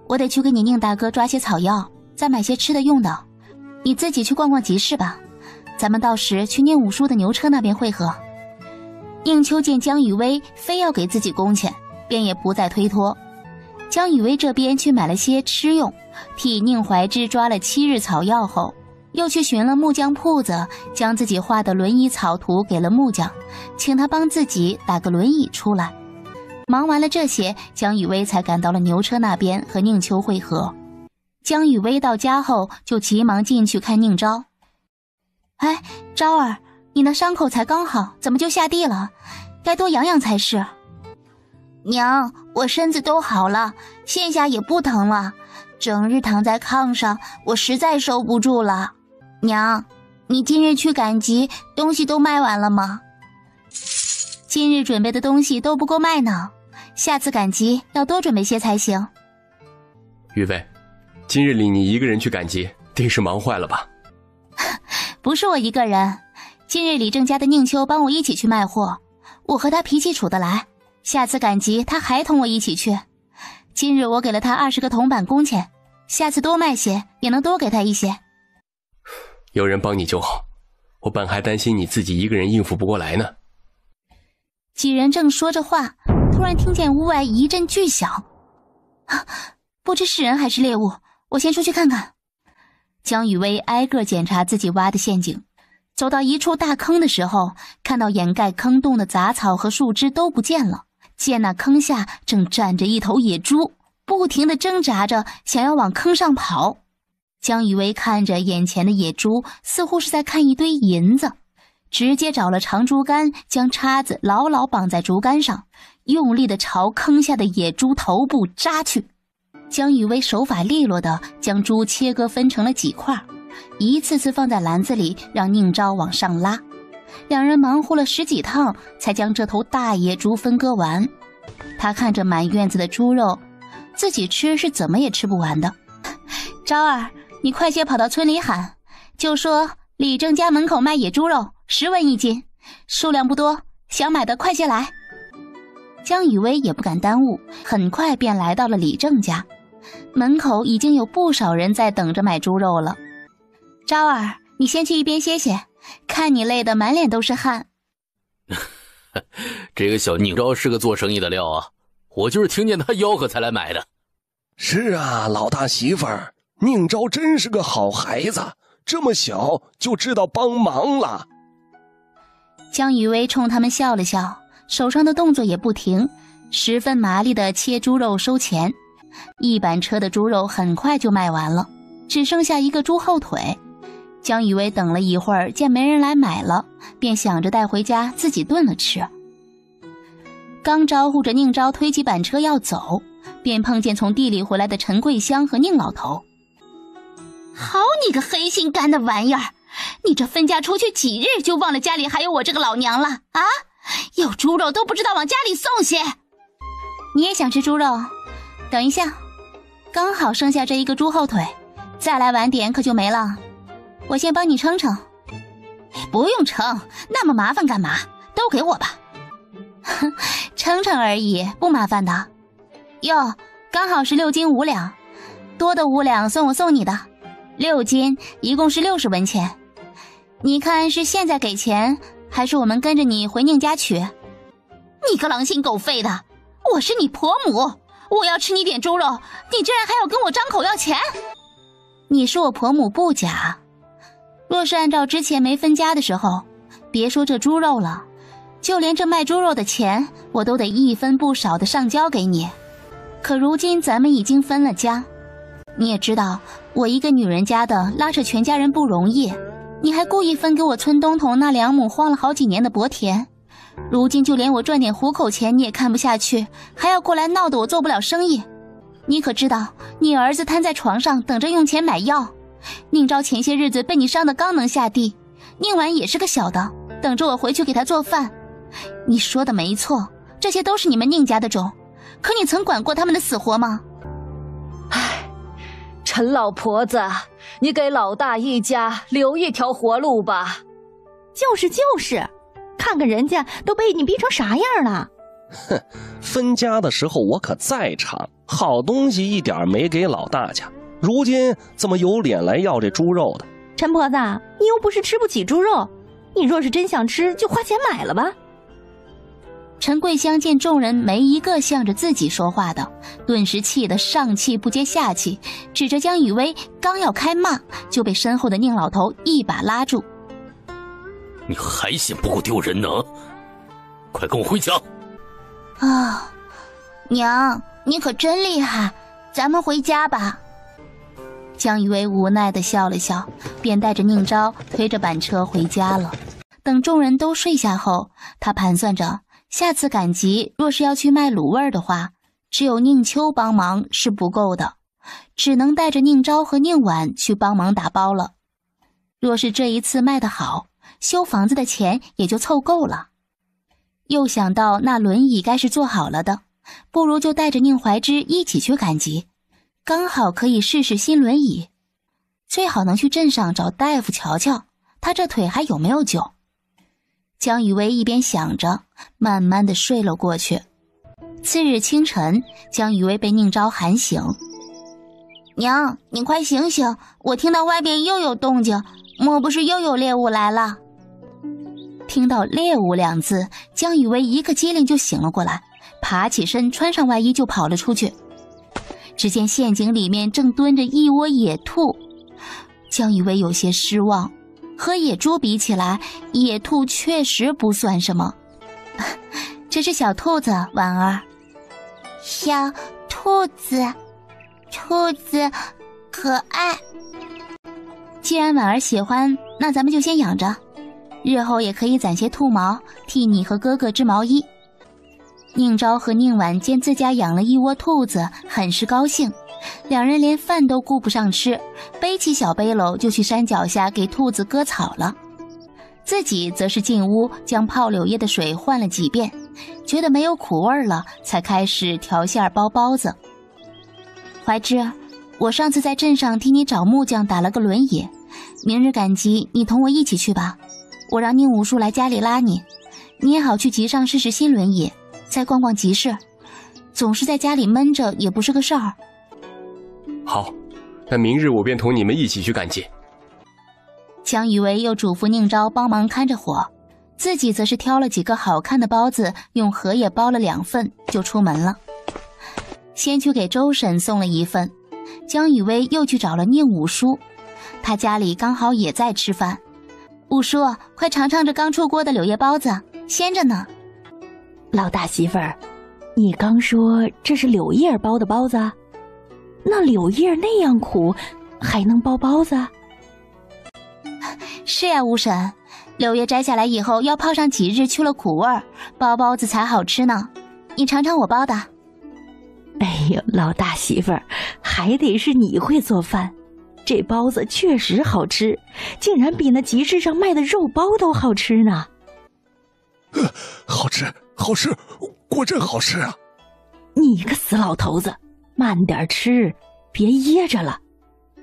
我得去给你宁大哥抓些草药，再买些吃的用的，你自己去逛逛集市吧，咱们到时去宁武叔的牛车那边会合。宁秋见江雨薇非要给自己工钱，便也不再推脱。江雨薇这边去买了些吃用，替宁怀之抓了7日草药后，又去寻了木匠铺子，将自己画的轮椅草图给了木匠，请他帮自己打个轮椅出来。忙完了这些，江雨薇才赶到了牛车那边和宁秋会合。江雨薇到家后就急忙进去看宁昭。哎，昭儿，你那伤口才刚好，怎么就下地了？该多养养才是。娘，我身子都好了，现下也不疼了，整日躺在炕上，我实在受不住了。娘，你今日去赶集，东西都卖完了吗？今日准备的东西都不够卖呢，下次赶集要多准备些才行。雨薇，今日里你一个人去赶集，定是忙坏了吧？不是我一个人，今日李正家的宁秋帮我一起去卖货，我和他脾气处得来，下次赶集他还同我一起去。今日我给了他20个铜板工钱，下次多卖些也能多给他一些。有人帮你就好，我本还担心你自己一个人应付不过来呢。几人正说着话，突然听见屋外一阵巨响，不知是人还是猎物，我先出去看看。江雨薇挨个检查自己挖的陷阱，走到一处大坑的时候，看到掩盖坑洞的杂草和树枝都不见了，见那坑下正站着一头野猪，不停地挣扎着想要往坑上跑。江雨薇看着眼前的野猪，似乎是在看一堆银子，直接找了长竹竿，将叉子牢牢绑在竹竿上，用力地朝坑下的野猪头部扎去。江雨薇手法利落地将猪切割分成了几块，一次次放在篮子里，让宁昭往上拉。两人忙活了10几趟，才将这头大野猪分割完。他看着满院子的猪肉，自己吃是怎么也吃不完的。昭儿，你快些跑到村里喊，就说李正家门口卖野猪肉，10文1斤，数量不多，想买的快些来。江雨薇也不敢耽误，很快便来到了李正家。门口已经有不少人在等着买猪肉了。昭儿，你先去一边歇歇，看你累得满脸都是汗。这个小宁昭是个做生意的料啊，我就是听见他吆喝才来买的。是啊，老大媳妇儿，宁昭真是个好孩子，这么小就知道帮忙了。江雨薇冲他们笑了笑，手上的动作也不停，十分麻利地切猪肉收钱。一板车的猪肉很快就卖完了，只剩下一个猪后腿。江雨薇等了一会儿，见没人来买了，便想着带回家自己炖了吃。刚招呼着宁昭推起板车要走，便碰见从地里回来的陈桂香和宁老头。好你个黑心肝的玩意儿，你这分家出去几日就忘了家里还有我这个老娘了啊？有猪肉都不知道往家里送些。你也想吃猪肉？等一下，刚好剩下这一个猪后腿，再来晚点可就没了。我先帮你称称。不用称，那么麻烦干嘛？都给我吧。哼，称称而已，不麻烦的。哟，刚好是6斤5两，多的5两算我送你的，6斤一共是60文钱。你看是现在给钱，还是我们跟着你回宁家取？你个狼心狗肺的，我是你婆母，我要吃你点猪肉，你居然还要跟我张口要钱？你是我婆母不假，若是按照之前没分家的时候，别说这猪肉了，就连这卖猪肉的钱我都得一分不少的上交给你。可如今咱们已经分了家，你也知道我一个女人家的拉扯全家人不容易，你还故意分给我村东头那2亩荒了好几年的薄田，如今就连我赚点糊口钱你也看不下去，还要过来闹得我做不了生意。你可知道你儿子瘫在床上等着用钱买药，宁昭前些日子被你伤得刚能下地，宁婉也是个小的，等着我回去给他做饭。你说的没错，这些都是你们宁家的种，可你曾管过他们的死活吗？唉，陈老婆子，你给老大一家留一条活路吧。就是，看看人家都被你逼成啥样了。哼，分家的时候我可在场，好东西一点没给老大家，如今怎么有脸来要这猪肉的？陈婆子，你又不是吃不起猪肉，你若是真想吃，就花钱买了吧。陈桂香见众人没一个向着自己说话的，顿时气得上气不接下气，指着江雨薇刚要开骂，就被身后的宁老头一把拉住。你还嫌不够丢人呢？快跟我回家！啊，娘，你可真厉害，咱们回家吧。江雨薇无奈地笑了笑，便带着宁昭推着板车回家了。等众人都睡下后，他盘算着下次赶集若是要去卖卤味的话，只有宁秋帮忙是不够的，只能带着宁昭和宁婉去帮忙打包了。若是这一次卖得好，修房子的钱也就凑够了。又想到那轮椅该是做好了的，不如就带着宁怀之一起去赶集，刚好可以试试新轮椅，最好能去镇上找大夫瞧瞧他这腿还有没有救。江雨薇一边想着，慢慢地睡了过去。次日清晨，江雨薇被宁昭喊醒。娘，你快醒醒，我听到外边又有动静，莫不是又有猎物来了？听到猎物2字，江雨薇一个机灵就醒了过来，爬起身穿上外衣就跑了出去。只见陷阱里面正蹲着一窝野兔，江雨薇有些失望，和野猪比起来，野兔确实不算什么。这是小兔子，婉儿。小兔子，兔子可爱。既然婉儿喜欢，那咱们就先养着，日后也可以攒些兔毛，替你和哥哥织毛衣。宁昭和宁婉见自家养了一窝兔子，很是高兴，两人连饭都顾不上吃，背起小背篓就去山脚下给兔子割草了。自己则是进屋将泡柳叶的水换了几遍，觉得没有苦味了，才开始调馅包包子。怀之，我上次在镇上替你找木匠打了个轮椅，明日赶集你同我一起去吧，我让宁武叔来家里拉你，你也好去集上试试新轮椅，再逛逛集市，总是在家里闷着也不是个事儿。好，那明日我便同你们一起去赶集。江雨薇又嘱咐宁昭帮忙看着火，自己则是挑了几个好看的包子，用荷叶包了2份就出门了。先去给周婶送了1份，江雨薇又去找了宁武叔，他家里刚好也在吃饭。武叔，快尝尝这刚出锅的柳叶包子，鲜着呢。老大媳妇儿，你刚说这是柳叶包的包子？那柳叶那样苦，还能包包子？是呀，吴婶，柳叶摘下来以后要泡上几日去了苦味儿，包包子才好吃呢。你尝尝我包的。哎呦，老大媳妇儿，还得是你会做饭。这包子确实好吃，竟然比那集市上卖的肉包都好吃呢。好吃，好吃，果真好吃啊！你个死老头子，慢点吃，别噎着了。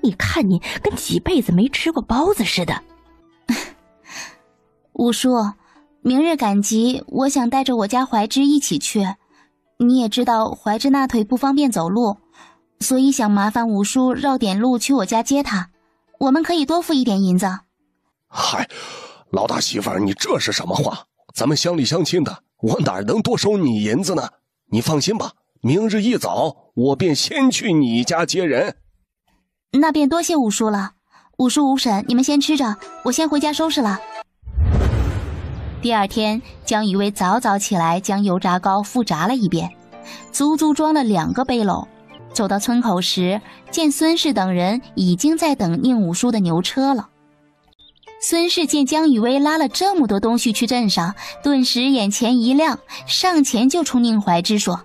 你看你跟几辈子没吃过包子似的。五叔，明日赶集，我想带着我家怀之一起去。你也知道怀之那腿不方便走路，所以想麻烦五叔绕点路去我家接他，我们可以多付一点银子。嗨，老大媳妇儿，你这是什么话？咱们乡里乡亲的，我哪能多收你银子呢？你放心吧，明日一早我便先去你家接人。那便多谢五叔了。五叔五婶，你们先吃着，我先回家收拾了。第二天，江雨薇早早起来，将油炸糕复炸了一遍，足足装了2个背篓。走到村口时，见孙氏等人已经在等宁五叔的牛车了。孙氏见江雨薇拉了这么多东西去镇上，顿时眼前一亮，上前就冲宁怀之说：“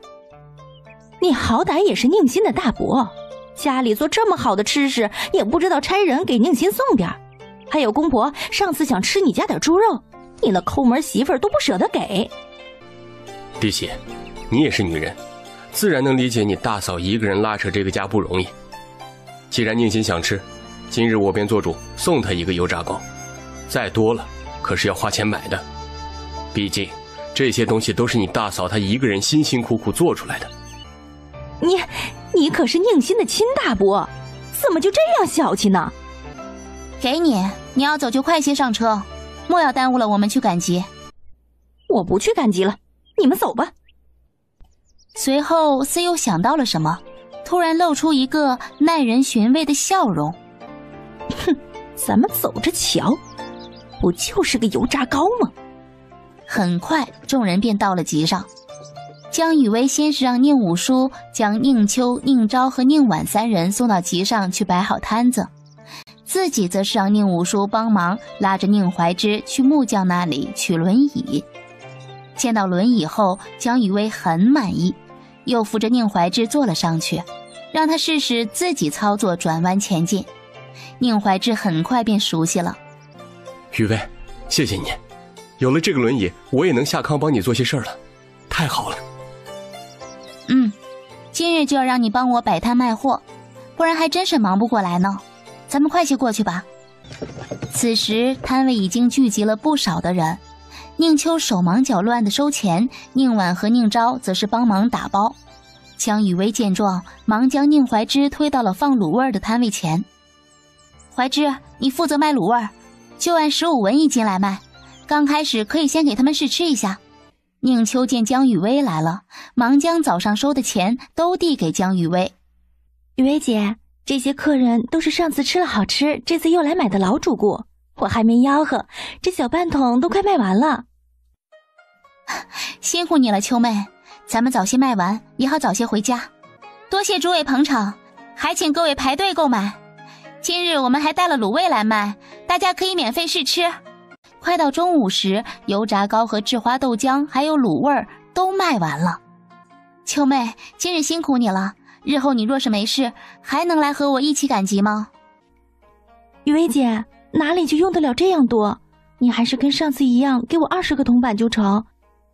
你好歹也是宁心的大伯，家里做这么好的吃食，也不知道差人给宁心送点。还有公婆上次想吃你家点猪肉，你那抠门媳妇儿都不舍得给。”弟媳，你也是女人，自然能理解你大嫂一个人拉扯这个家不容易。既然宁心想吃，今日我便做主送她一个油炸糕，再多了可是要花钱买的。毕竟这些东西都是你大嫂她一个人辛辛苦苦做出来的。你可是宁心的亲大伯，怎么就这样小气呢？给你，你要走就快些上车，莫要耽误了我们去赶集。我不去赶集了，你们走吧。随后似又想到了什么，突然露出一个耐人寻味的笑容。哼，咱们走着瞧，不就是个油炸糕吗？很快众人便到了集上。江雨薇先是让宁五叔将宁秋、宁昭和宁婉3人送到集上去摆好摊子，自己则是让宁五叔帮忙拉着宁怀之去木匠那里取轮椅。见到轮椅后，江雨薇很满意，又扶着宁怀之坐了上去，让他试试自己操作转弯前进。宁怀之很快便熟悉了。雨薇，谢谢你，有了这个轮椅，我也能下炕帮你做些事儿了，太好了。今日就要让你帮我摆摊卖货，不然还真是忙不过来呢。咱们快些过去吧。此时摊位已经聚集了不少的人，宁秋手忙脚乱地收钱，宁婉和宁昭则是帮忙打包。江雨薇见状，忙将宁怀之推到了放卤味的摊位前。怀之，你负责卖卤味，就按15文一斤来卖，刚开始可以先给他们试吃一下。宁秋见江雨薇来了，忙将早上收的钱都递给江雨薇。雨薇姐，这些客人都是上次吃了好吃，这次又来买的老主顾，我还没吆喝，这小半桶都快卖完了。辛苦你了，秋妹，咱们早些卖完，也好早些回家。多谢诸位捧场，还请各位排队购买。今日我们还带了卤味来卖，大家可以免费试吃。快到中午时，油炸糕和制花豆浆还有卤味都卖完了。秋妹，今日辛苦你了，日后你若是没事，还能来和我一起赶集吗？雨薇姐，哪里就用得了这样多？你还是跟上次一样，给我20个铜板就成。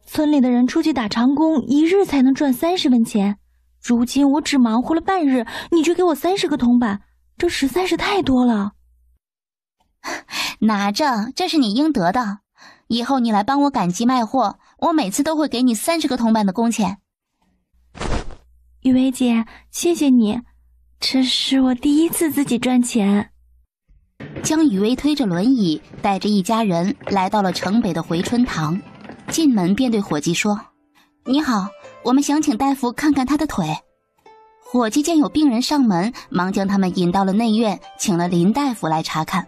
村里的人出去打长工，一日才能赚30文钱，如今我只忙活了半日，你却给我30个铜板，这实在是太多了。拿着，这是你应得的。以后你来帮我赶集卖货，我每次都会给你30个铜板的工钱。雨薇姐，谢谢你，这是我第一次自己赚钱。江雨薇推着轮椅，带着一家人来到了城北的回春堂，进门便对伙计说：“你好，我们想请大夫看看他的腿。”伙计见有病人上门，忙将他们引到了内院，请了林大夫来查看。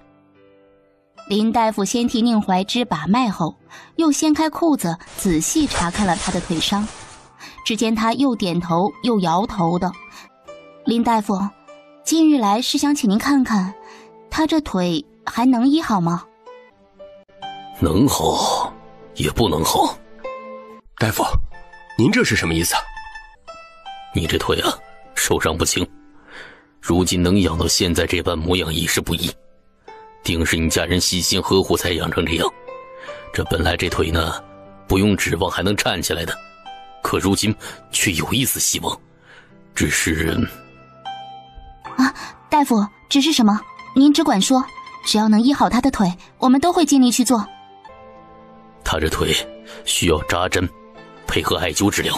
林大夫先替宁怀之把脉后，又掀开裤子仔细查看了他的腿伤。只见他又点头又摇头的。林大夫，今日来是想请您看看，他这腿还能医好吗？能好，也不能好。大夫，您这是什么意思啊？你这腿啊，受伤不轻，如今能养到现在这般模样已是不易，定是你家人细心呵护才养成这样。这本来这腿呢，不用指望还能站起来的，可如今却有一丝希望，只是……大夫，只是什么？您只管说，只要能医好他的腿，我们都会尽力去做。他这腿需要扎针，配合艾灸治疗。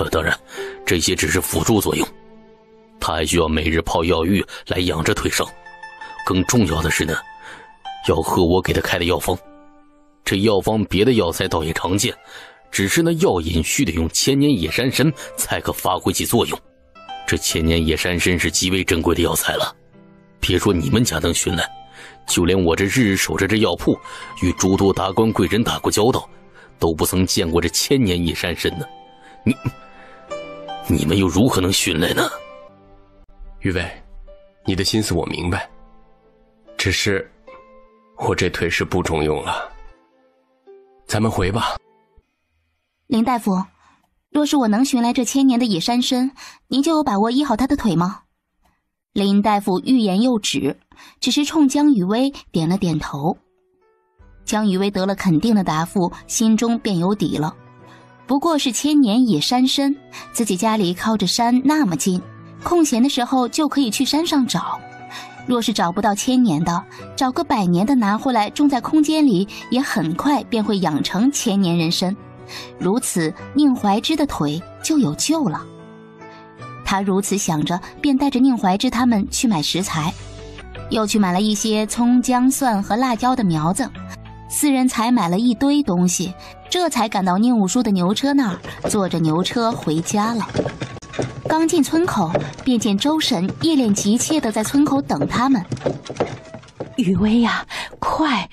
当然，这些只是辅助作用。他还需要每日泡药浴来养着腿伤。更重要的是呢，要喝我给他开的药方。这药方别的药材倒也常见，只是那药引须得用千年野山参才可发挥起作用。这千年野山参是极为珍贵的药材了，别说你们家能寻来，就连我这日日守着这药铺，与诸多达官贵人打过交道，都不曾见过这千年野山参呢。你们又如何能寻来呢？余威，你的心思我明白，只是我这腿是不中用了，咱们回吧。林大夫，若是我能寻来这千年的野山参，您就有把握医好他的腿吗？林大夫欲言又止，只是冲江雨薇点了点头。江雨薇得了肯定的答复，心中便有底了。不过是千年野山参，自己家里靠着山那么近，空闲的时候就可以去山上找。若是找不到千年的，找个100年的拿回来种在空间里，也很快便会养成千年人参。如此，宁怀之的腿就有救了。他如此想着，便带着宁怀之他们去买食材，又去买了一些葱姜蒜和辣椒的苗子。4人采买了一堆东西，这才赶到宁武叔的牛车那儿，坐着牛车回家了。刚进村口，便见周婶一脸急切地在村口等他们。雨薇呀，快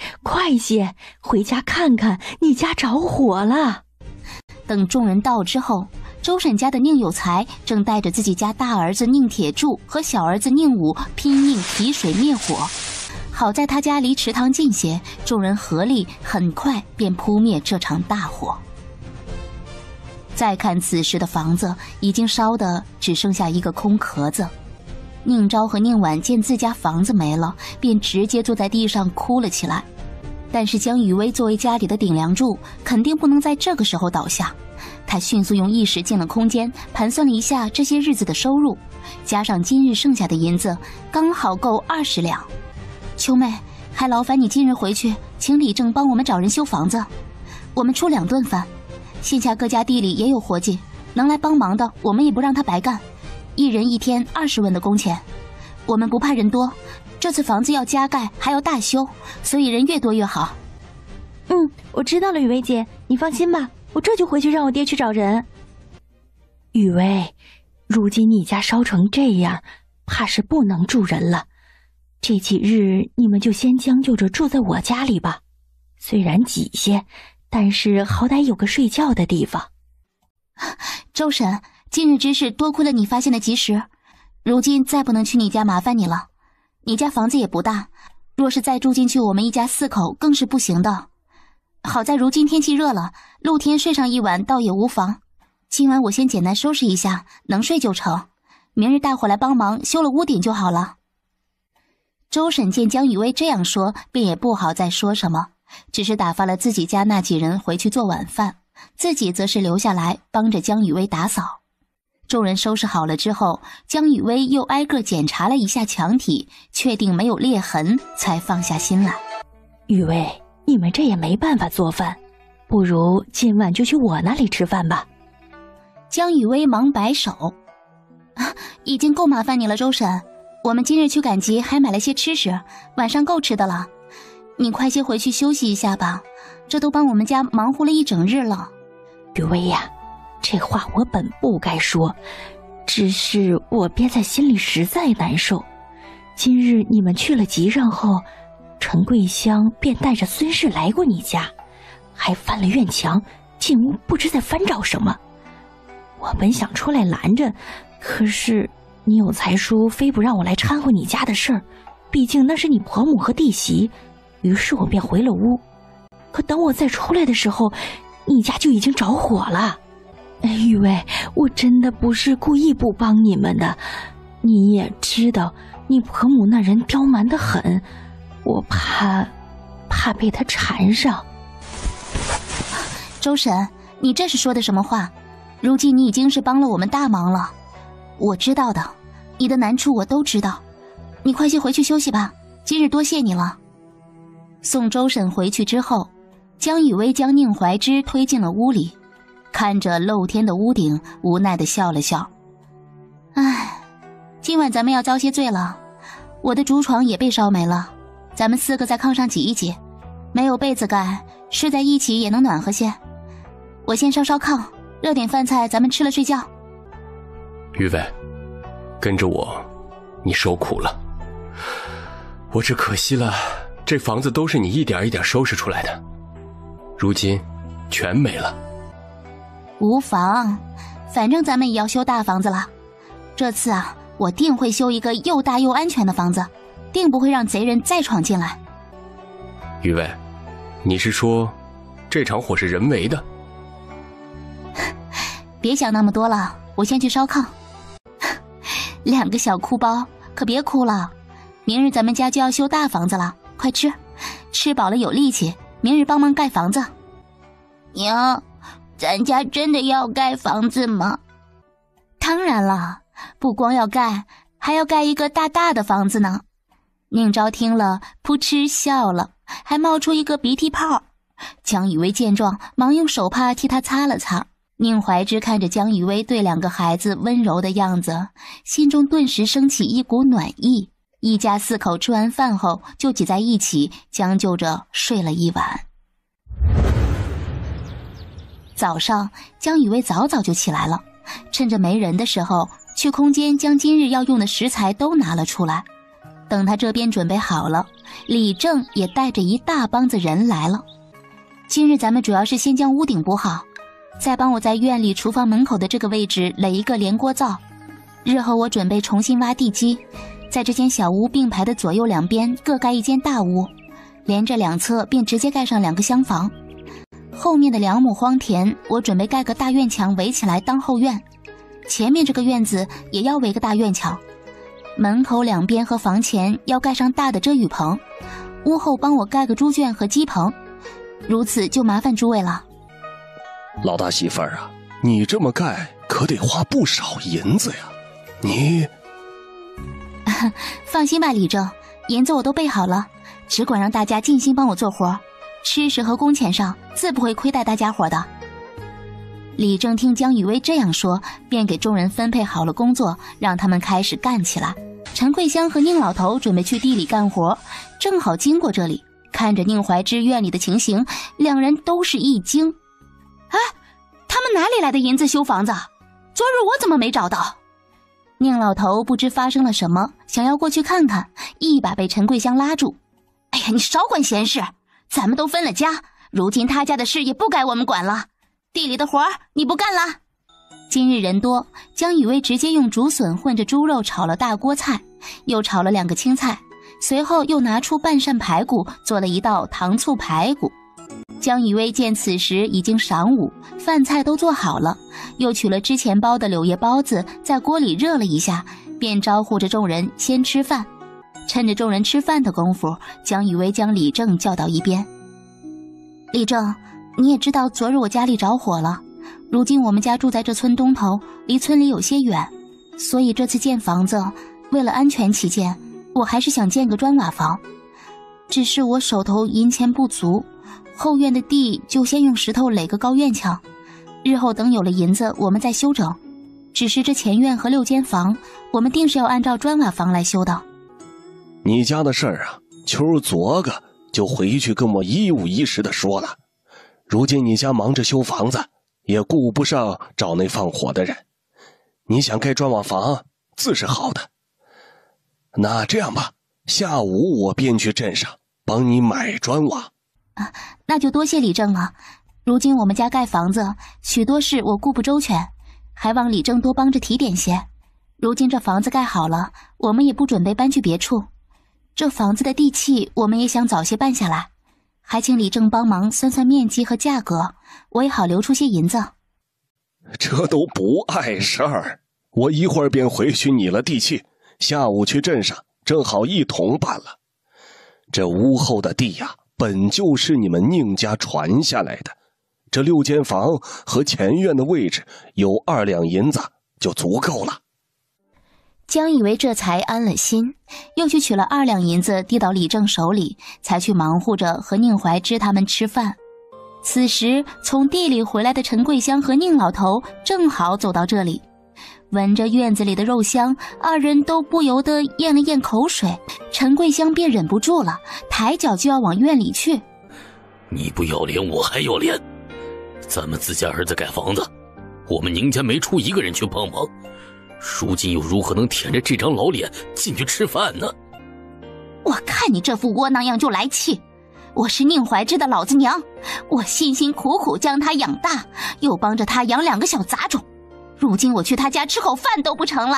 些回家看看，你家着火了。等众人到之后，周婶家的宁有才正带着自己家大儿子宁铁柱和小儿子宁武拼命提水灭火。好在他家离池塘近些，众人合力很快便扑灭这场大火。再看此时的房子，已经烧得只剩下一个空壳子。宁昭和宁婉见自家房子没了，便直接坐在地上哭了起来。但是江雨薇作为家里的顶梁柱，肯定不能在这个时候倒下。他迅速用意识进了空间，盘算了一下这些日子的收入，加上今日剩下的银子，刚好够20两。秋妹，还劳烦你今日回去，请李正帮我们找人修房子，我们出2顿饭。线下各家地里也有活计，能来帮忙的，我们也不让他白干。1人1天20文的工钱，我们不怕人多。这次房子要加盖，还要大修，所以人越多越好。我知道了，雨薇姐，你放心吧，我这就回去让我爹去找人。雨薇，如今你家烧成这样，怕是不能住人了。这几日你们就先将就着住在我家里吧，虽然挤些，但是好歹有个睡觉的地方。周婶，今日之事多亏了你发现的及时，如今再不能去你家麻烦你了。你家房子也不大，若是再住进去，我们一家4口更是不行的。好在如今天气热了，露天睡上1晚倒也无妨。今晚我先简单收拾一下，能睡就成。明日大伙来帮忙修了屋顶就好了。周婶见江雨薇这样说，便也不好再说什么，只是打发了自己家那几人回去做晚饭，自己则是留下来帮着江雨薇打扫。众人收拾好了之后，江雨薇又挨个检查了一下墙体，确定没有裂痕，才放下心来。雨薇，你们这也没办法做饭，不如今晚就去我那里吃饭吧。江雨薇忙摆手，已经够麻烦你了，周婶。我们今日去赶集，还买了些吃食，晚上够吃的了。你快些回去休息一下吧，这都帮我们家忙活了1整日了。雨薇呀，这话我本不该说，只是我憋在心里实在难受。今日你们去了集上后，陈桂香便带着孙氏来过你家，还翻了院墙，进屋不知在翻找什么。我本想出来拦着，可是你有才叔非不让我来掺和你家的事儿，毕竟那是你婆母和弟媳，于是我便回了屋。可等我再出来的时候，你家就已经着火了。雨薇，我真的不是故意不帮你们的，你也知道你婆母那人刁蛮得很，我怕被他缠上。周婶，你这是说的什么话？如今你已经是帮了我们大忙了，我知道的，你的难处我都知道。你快些回去休息吧，今日多谢你了。送周婶回去之后，江雨薇将宁怀之推进了屋里，看着露天的屋顶，无奈地笑了笑。唉，今晚咱们要遭些罪了。我的竹床也被烧没了，咱们4个在炕上挤一挤，没有被子盖，睡在一起也能暖和些。我先烧炕，热点饭菜，咱们吃了睡觉。于薇，跟着我，你受苦了。我只可惜了，这房子都是你一点一点收拾出来的，如今全没了。无妨，反正咱们也要修大房子了。这次啊，我定会修一个又大又安全的房子，定不会让贼人再闯进来。于薇，你是说这场火是人为的？别想那么多了，我先去烧炕。2个小哭包，可别哭了，明日咱们家就要修大房子了，快吃，吃饱了有力气，明日帮忙盖房子。娘，咱家真的要盖房子吗？当然了，不光要盖，还要盖一个大大的房子呢。宁昭听了扑哧笑了，还冒出一个鼻涕泡。江雨薇见状，忙用手帕替他擦了擦。宁怀之看着江雨薇对2个孩子温柔的样子，心中顿时升起一股暖意。一家4口吃完饭后就挤在一起，将就着睡了一晚。早上，江雨薇早早就起来了，趁着没人的时候，去空间将今日要用的食材都拿了出来。等他这边准备好了，李正也带着一大帮子人来了。今日咱们主要是先将屋顶补好，再帮我在院里厨房门口的这个位置垒一个连锅灶。日后我准备重新挖地基，在这间小屋并排的左右两边各盖一间大屋，连着2侧便直接盖上2个厢房。后面的2亩荒田，我准备盖个大院墙围起来当后院，前面这个院子也要围个大院墙。门口2边和房前要盖上大的遮雨棚，屋后帮我盖个猪圈和鸡棚，如此就麻烦诸位了。老大媳妇儿啊，你这么盖可得花不少银子呀，你放心吧，李正，银子我都备好了，只管让大家尽心帮我做活，吃食和工钱上自不会亏待大家伙的。李正听江雨薇这样说，便给众人分配好了工作，让他们开始干起来。陈桂香和宁老头准备去地里干活，正好经过这里，看着宁怀之院里的情形，2人都是一惊。哎，他们哪里来的银子修房子？昨日我怎么没找到？宁老头不知发生了什么，想要过去看看，一把被陈桂香拉住。哎呀，你少管闲事，咱们都分了家，如今他家的事也不该我们管了，地里的活你不干了。今日人多，江雨薇直接用竹笋混着猪肉炒了大锅菜，又炒了2个青菜，随后又拿出半扇排骨做了一道糖醋排骨。江雨薇见此时已经晌午，饭菜都做好了，又取了之前包的柳叶包子在锅里热了一下，便招呼着众人先吃饭。趁着众人吃饭的功夫，江雨薇将李正叫到一边。李正，你也知道昨日我家里着火了，如今我们家住在这村东头，离村里有些远，所以这次建房子，为了安全起见，我还是想建个砖瓦房。只是我手头银钱不足，后院的地就先用石头垒个高院墙，日后等有了银子我们再修整。只是这前院和6间房，我们定是要按照砖瓦房来修的。你家的事儿啊，秋昨个就回去跟我一五一十的说了。如今你家忙着修房子，也顾不上找那放火的人。你想盖砖瓦房，自是好的。那这样吧，下午我便去镇上帮你买砖瓦。那就多谢李正了。如今我们家盖房子，许多事我顾不周全，还望李正多帮着提点些。如今这房子盖好了，我们也不准备搬去别处。这房子的地契我们也想早些办下来，还请李正帮忙算算面积和价格，我也好留出些银子。这都不碍事儿，我一会儿便回去拟了地契，下午去镇上正好一同办了。这屋后的地呀，本就是你们宁家传下来的，这6间房和前院的位置有2两银子就足够了。江以为这才安了心，又去取了2两银子递到李正手里，才去忙活着和宁怀之他们吃饭。此时从地里回来的陈桂香和宁老头正好走到这里，闻着院子里的肉香，二人都不由得咽了咽口水。陈桂香便忍不住了，抬脚就要往院里去。你不要脸，我还要脸！咱们自家儿子盖房子，我们宁家没出一个人去帮忙，如今又如何能舔着这张老脸进去吃饭呢？我看你这副窝囊样就来气！我是宁怀之的老子娘，我辛辛苦苦将他养大，又帮着他养2个小杂种，如今我去他家吃口饭都不成了。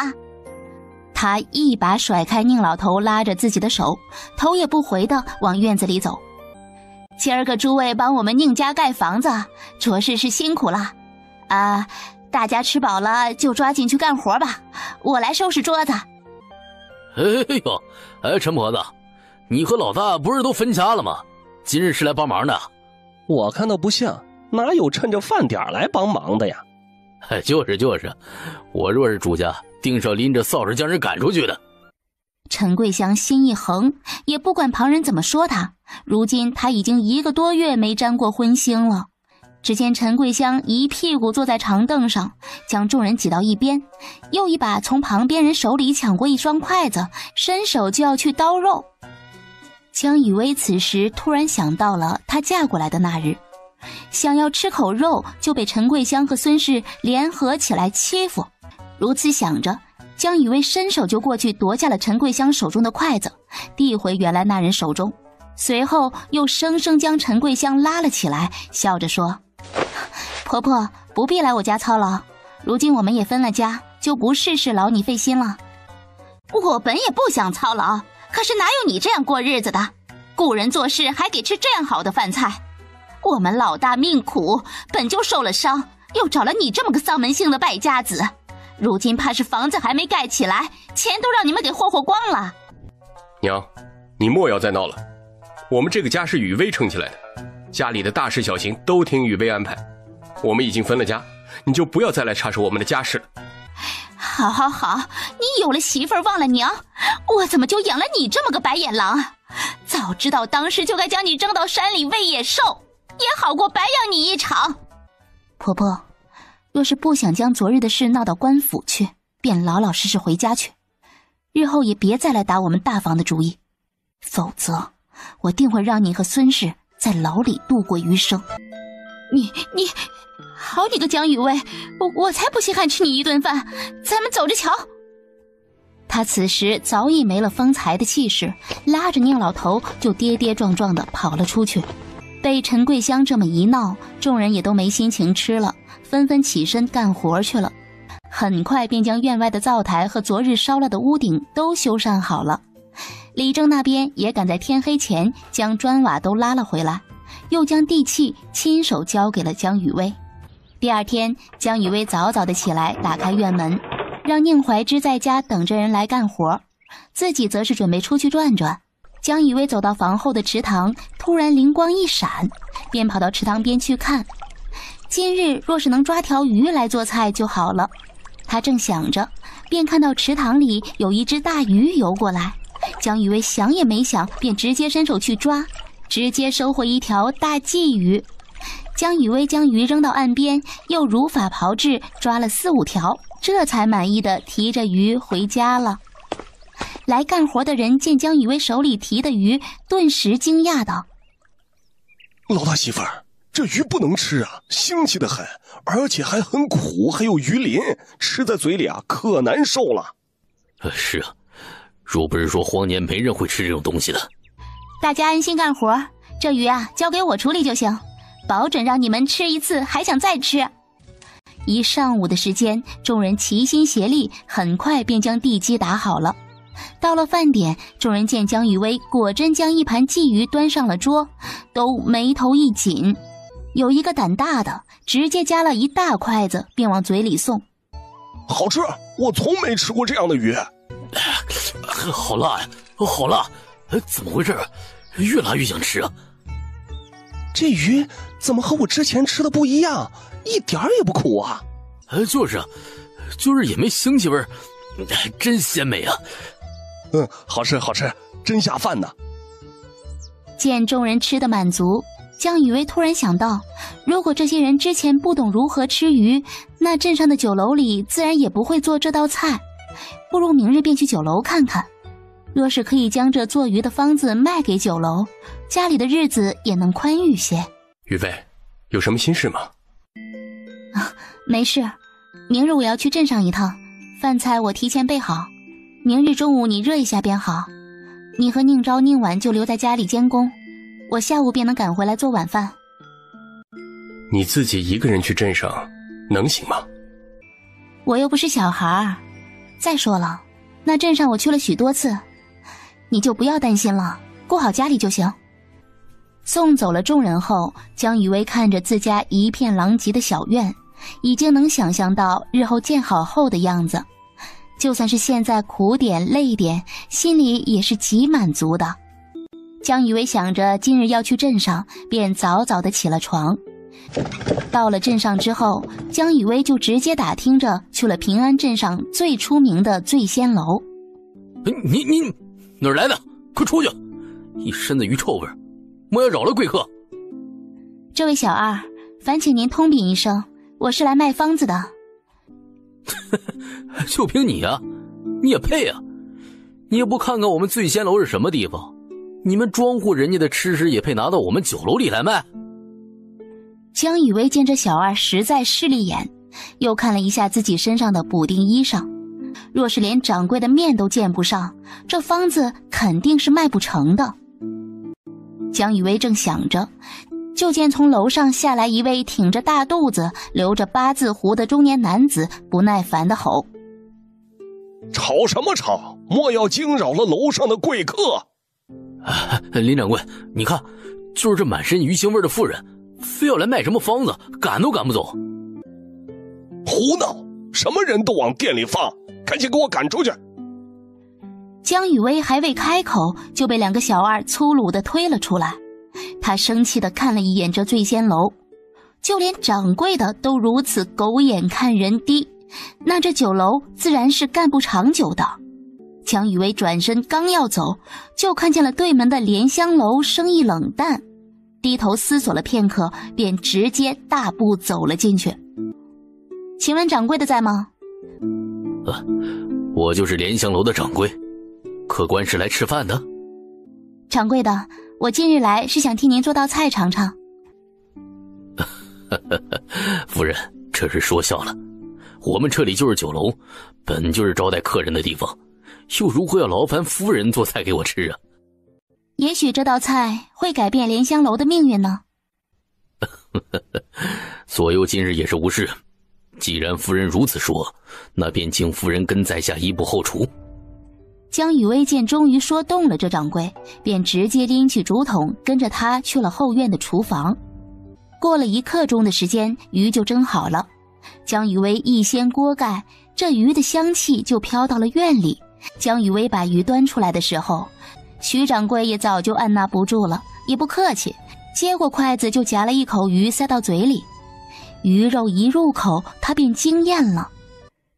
他一把甩开宁老头拉着自己的手，头也不回地往院子里走。今儿个诸位帮我们宁家盖房子，着实是辛苦了。大家吃饱了就抓紧去干活吧，我来收拾桌子。哎呦，陈婆子，你和老大不是都分家了吗？今日是来帮忙的？我看到不像，哪有趁着饭点来帮忙的呀？就是，我若是主家，定是要拎着扫帚将人赶出去的。陈桂香心一横，也不管旁人怎么说他，如今他已经1个多月没沾过荤腥了。只见陈桂香一屁股坐在长凳上，将众人挤到一边，又一把从旁边人手里抢过一双筷子，伸手就要去叨肉。江雨薇此时突然想到了她嫁过来的那日，想要吃口肉，就被陈桂香和孙氏联合起来欺负。如此想着，江雨薇伸手就过去夺下了陈桂香手中的筷子，递回原来那人手中，随后又生生将陈桂香拉了起来，笑着说：婆婆不必来我家操劳，如今我们也分了家，就不事事劳你费心了。我本也不想操劳，可是哪有你这样过日子的？雇人做事还给吃这样好的饭菜，我们老大命苦，本就受了伤，又找了你这么个丧门星的败家子，如今怕是房子还没盖起来，钱都让你们给霍光了。娘，你莫要再闹了，我们这个家是雨薇撑起来的，家里的大事小情都听雨薇安排，我们已经分了家，你就不要再来插手我们的家事了。好，你有了媳妇儿忘了娘，我怎么就养了你这么个白眼狼啊？早知道当时就该将你扔到山里喂野兽，也好过白养你一场。婆婆，若是不想将昨日的事闹到官府去，便老老实实回家去，日后也别再来打我们大房的主意，否则我定会让你和孙氏在牢里度过余生。你好你个江雨薇，我才不稀罕吃你一顿饭，咱们走着瞧。他此时早已没了风采的气势，拉着宁老头就跌跌撞撞地跑了出去。被陈桂香这么一闹，众人也都没心情吃了，纷纷起身干活去了。很快便将院外的灶台和昨日烧了的屋顶都修缮好了。李正那边也赶在天黑前将砖瓦都拉了回来，又将地契亲手交给了江雨薇。第二天，江雨薇早早的起来，打开院门，让宁怀之在家等着人来干活，自己则是准备出去转转。江雨薇走到房后的池塘，突然灵光一闪，便跑到池塘边去看。今日若是能抓条鱼来做菜就好了。他正想着，便看到池塘里有一只大鱼游过来。江雨薇想也没想，便直接伸手去抓，直接收获一条大鲫鱼。江雨薇将鱼扔到岸边，又如法炮制抓了4、5条，这才满意的提着鱼回家了。来干活的人见江雨薇手里提的鱼，顿时惊讶道：老大媳妇儿，这鱼不能吃啊，腥气得很，而且还很苦，还有鱼鳞，吃在嘴里啊可难受了。是啊，若不是说荒年没人会吃这种东西的。大家安心干活，这鱼啊交给我处理就行，保准让你们吃一次还想再吃。一上午的时间，众人齐心协力，很快便将地基打好了。到了饭点，众人见江雨薇果真将一盘鲫鱼端上了桌，都眉头一紧。有一个胆大的直接夹了一大筷子便往嘴里送。好吃，我从没吃过这样的鱼。好辣呀，好辣，怎么回事？越辣越想吃啊。这鱼怎么和我之前吃的不一样，一点也不苦啊。就是也没腥气味，真鲜美啊。好吃，真下饭呢。见众人吃得满足，江雨薇突然想到，如果这些人之前不懂如何吃鱼，那镇上的酒楼里自然也不会做这道菜。不如明日便去酒楼看看。若是可以将这做鱼的方子卖给酒楼，家里的日子也能宽裕些。雨薇，有什么心事吗？没事，明日我要去镇上一趟，饭菜我提前备好，明日中午你热一下便好。你和宁昭、宁婉就留在家里监工，我下午便能赶回来做晚饭。你自己一个人去镇上，能行吗？我又不是小孩，再说了，那镇上我去了许多次，你就不要担心了，顾好家里就行。送走了众人后，江雨薇看着自家一片狼藉的小院，已经能想象到日后建好后的样子。就算是现在苦点累点，心里也是极满足的。江雨薇想着今日要去镇上，便早早的起了床。到了镇上之后，江雨薇就直接打听着去了平安镇上最出名的醉仙楼。你哪儿来的？快出去！一身的鱼臭味，莫要扰了贵客。这位小二，烦请您通禀一声，我是来卖方子的。就凭你啊，你也配啊？你也不看看我们醉仙楼是什么地方，你们庄户人家的吃食也配拿到我们酒楼里来卖？江雨薇见这小二实在势利眼，又看了一下自己身上的补丁衣裳，若是连掌柜的面都见不上，这方子肯定是卖不成的。江雨薇正想着，就见从楼上下来一位挺着大肚子、留着八字胡的中年男子，不耐烦地吼：“吵什么吵？莫要惊扰了楼上的贵客！”林掌柜，你看，就是这满身鱼腥味的妇人，非要来卖什么方子，赶都赶不走。胡闹！什么人都往店里放，赶紧给我赶出去！江雨薇还未开口，就被两个小二粗鲁地推了出来。他生气地看了一眼这醉仙楼，就连掌柜的都如此狗眼看人低，那这酒楼自然是干不长久的。江雨薇转身刚要走，就看见了对门的莲香楼生意冷淡，低头思索了片刻，便直接大步走了进去。请问掌柜的在吗？我就是莲香楼的掌柜，客官是来吃饭的。掌柜的，我今日来是想替您做道菜尝尝。夫人，这是说笑了，我们这里就是酒楼，本就是招待客人的地方，又如何要劳烦夫人做菜给我吃啊？也许这道菜会改变莲香楼的命运呢。左右今日也是无事，既然夫人如此说，那便请夫人跟在下一步后厨。江雨薇见终于说动了这掌柜，便直接拎起竹筒，跟着他去了后院的厨房。过了1刻钟的时间，鱼就蒸好了。江雨薇一掀锅盖，这鱼的香气就飘到了院里。江雨薇把鱼端出来的时候，徐掌柜也早就按捺不住了，也不客气，接过筷子就夹了一口鱼塞到嘴里。鱼肉一入口，他便惊艳了。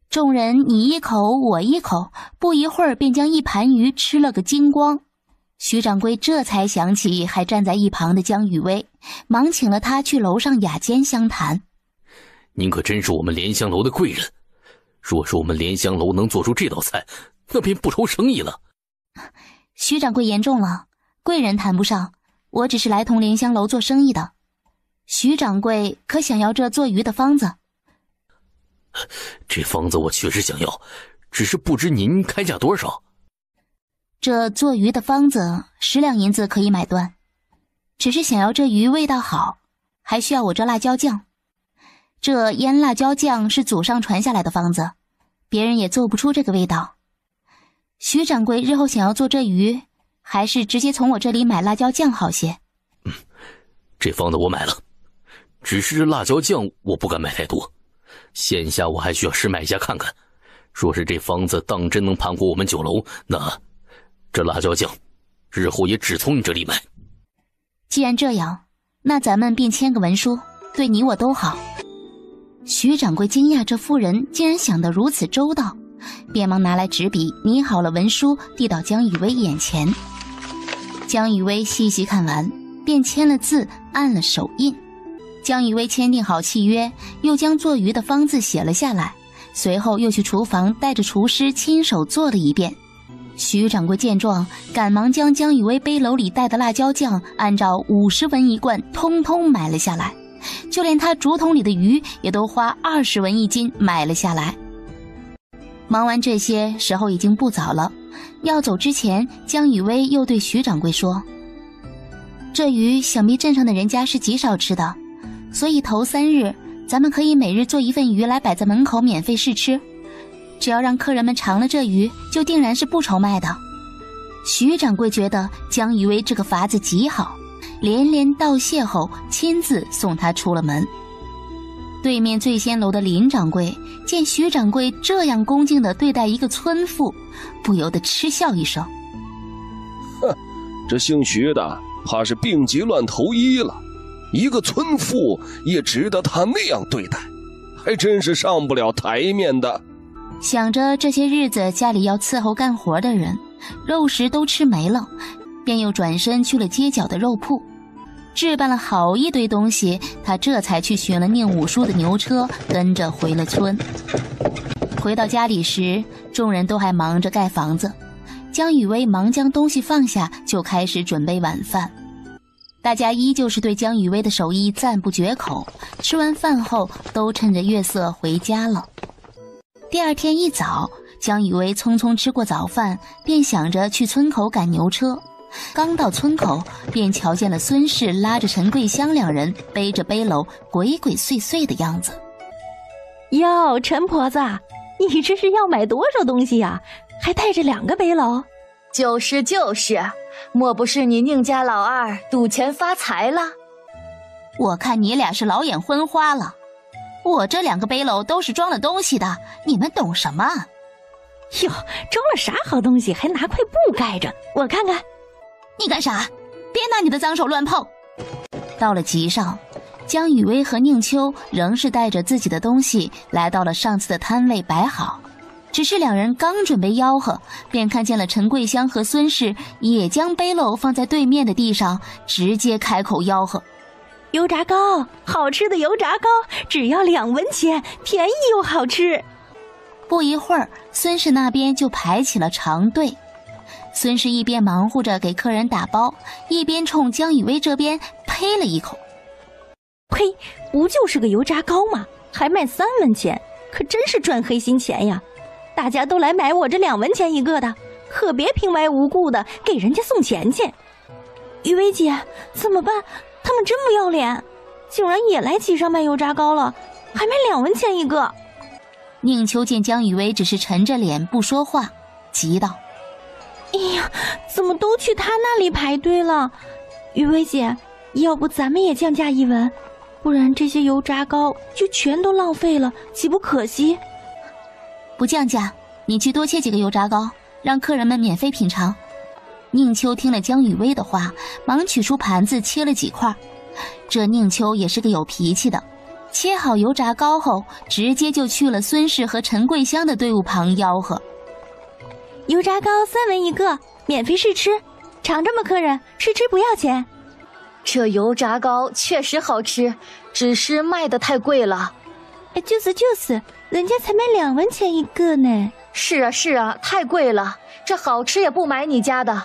众人你一口我一口，不一会儿便将一盘鱼吃了个精光。徐掌柜这才想起还站在一旁的江雨薇，忙请了他去楼上雅间相谈。您可真是我们莲香楼的贵人，若是我们莲香楼能做出这道菜，那便不愁生意了。徐掌柜言重了，贵人谈不上，我只是来同莲香楼做生意的。徐掌柜可想要这做鱼的方子？这方子我确实想要，只是不知您开价多少。这做鱼的方子10两银子可以买断，只是想要这鱼味道好，还需要我这辣椒酱。这腌辣椒酱是祖上传下来的方子，别人也做不出这个味道。徐掌柜日后想要做这鱼，还是直接从我这里买辣椒酱好些。这方子我买了，只是这辣椒酱我不敢买太多，线下我还需要试买一下看看，若是这方子当真能盘活我们酒楼，那这辣椒酱日后也只从你这里买。既然这样，那咱们便签个文书，对你我都好。徐掌柜惊讶这妇人竟然想得如此周到，便忙拿来纸笔拟好了文书，递到江雨薇眼前。江雨薇细细看完，便签了字，按了手印。江雨薇签订好契约，又将做鱼的方字写了下来，随后又去厨房带着厨师亲手做了一遍。徐掌柜见状，赶忙将江雨薇背篓里带的辣椒酱按照50文一罐通通买了下来，就连他竹筒里的鱼也都花20文一斤买了下来。忙完这些，时候已经不早了。要走之前，江雨薇又对徐掌柜说：“这鱼想必镇上的人家是极少吃的，所以头3日，咱们可以每日做一份鱼来摆在门口免费试吃。只要让客人们尝了这鱼，就定然是不愁卖的。”徐掌柜觉得江雨薇这个法子极好，连连道谢后，亲自送他出了门。对面醉仙楼的林掌柜见徐掌柜这样恭敬地对待一个村妇，不由得嗤笑一声：“哼，这姓徐的怕是病急乱投医了，一个村妇也值得他那样对待，还真是上不了台面的。”想着这些日子家里要伺候干活的人，肉食都吃没了，便又转身去了街角的肉铺，置办了好一堆东西，他这才去寻了宁武叔的牛车，跟着回了村。回到家里时，众人都还忙着盖房子，江雨薇忙将东西放下，就开始准备晚饭。大家依旧是对江雨薇的手艺赞不绝口，吃完饭后都趁着月色回家了。第二天一早，江雨薇匆匆吃过早饭，便想着去村口赶牛车。刚到村口，便瞧见了孙氏拉着陈桂香2人背着背篓鬼鬼祟祟的样子。哟，陈婆子，你这是要买多少东西呀？还带着2个背篓？就是，莫不是你宁家老二赌钱发财了？我看你俩是老眼昏花了。我这2个背篓都是装了东西的，你们懂什么？哟，装了啥好东西，还拿块布盖着，我看看。你干啥？别拿你的脏手乱碰！到了集上，江雨薇和宁秋仍是带着自己的东西来到了上次的摊位摆好，只是2人刚准备吆喝，便看见了陈桂香和孙氏也将背篓放在对面的地上，直接开口吆喝：“油炸糕，好吃的油炸糕，只要2文钱，便宜又好吃。”不一会儿，孙氏那边就排起了长队。孙氏一边忙活着给客人打包，一边冲江雨薇这边呸了一口：“呸，不就是个油炸糕吗？还卖3文钱，可真是赚黑心钱呀！大家都来买我这2文钱一个的，可别平白无故的给人家送钱去。雨薇姐，怎么办？他们真不要脸，竟然也来集上卖油炸糕了，还卖2文钱一个。”宁秋见江雨薇只是沉着脸不说话，急道：“哎呀，怎么都去他那里排队了？雨薇姐，要不咱们也降价1文，不然这些油炸糕就全都浪费了，岂不可惜？”“不降价，你去多切几个油炸糕，让客人们免费品尝。”宁秋听了江雨薇的话，忙取出盘子切了几块。这宁秋也是个有脾气的，切好油炸糕后，直接就去了孙氏和陈桂香的队伍旁吆喝：“油炸糕3文一个，免费试吃，尝着吗？客人，试吃不要钱。”这油炸糕确实好吃，只是卖得太贵了。就是，人家才卖2文钱一个呢。是啊，太贵了，这好吃也不买你家的。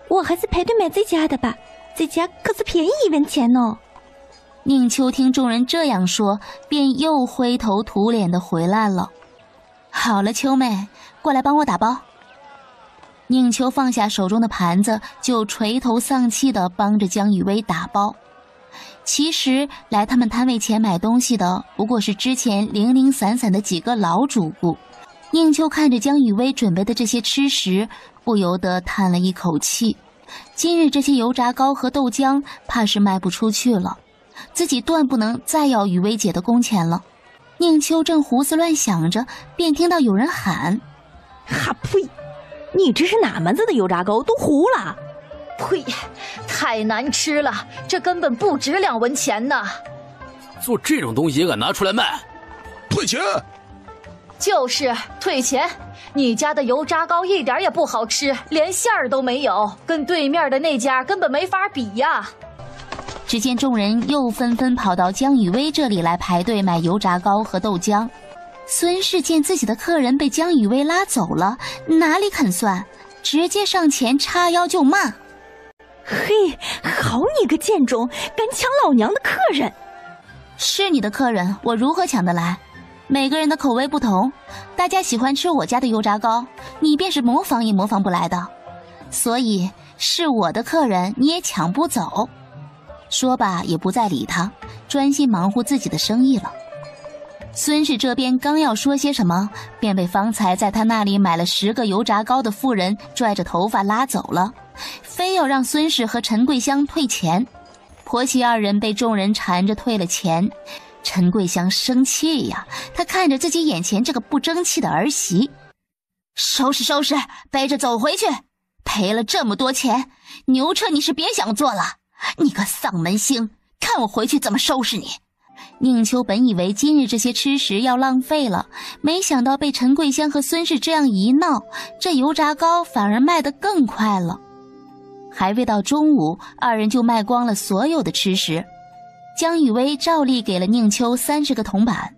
我还是排队买这家的吧，这家可是便宜1文钱哦。宁秋听众人这样说，便又灰头土脸的回来了。好了，秋妹，过来帮我打包。宁秋放下手中的盘子，就垂头丧气地帮着江雨薇打包。其实来他们摊位前买东西的不过是之前零零散散的几个老主顾。宁秋看着江雨薇准备的这些吃食，不由得叹了一口气。今日这些油炸糕和豆浆怕是卖不出去了，自己断不能再要雨薇姐的工钱了。宁秋正胡思乱想着，便听到有人喊：“哈呸！你这是哪门子的油炸糕，都糊了！”“呸，太难吃了，这根本不值2文钱呢！”“做这种东西也敢拿出来卖？”“退钱！”“就是退钱，你家的油炸糕一点也不好吃，连馅儿都没有，跟对面的那家根本没法比呀。只见众人又纷纷跑到江雨薇这里来排队买油炸糕和豆浆。孙氏见自己的客人被江雨薇拉走了，哪里肯算，直接上前叉腰就骂：嘿，好你个贱种，敢抢老娘的客人！是你的客人，我如何抢得来？每个人的口味不同，大家喜欢吃我家的油炸糕，你便是模仿也模仿不来的。所以是我的客人，你也抢不走。说罢也不再理他，专心忙活自己的生意了。孙氏这边刚要说些什么，便被方才在他那里买了10个油炸糕的妇人拽着头发拉走了，非要让孙氏和陈桂香退钱。婆媳2人被众人缠着退了钱，陈桂香生气呀，她看着自己眼前这个不争气的儿媳，收拾收拾，背着走回去，赔了这么多钱，牛车你是别想坐了，你个丧门星，看我回去怎么收拾你。宁秋本以为今日这些吃食要浪费了，没想到被陈桂香和孙氏这样一闹，这油炸糕反而卖得更快了。还未到中午，2人就卖光了所有的吃食。江雨薇照例给了宁秋30个铜板，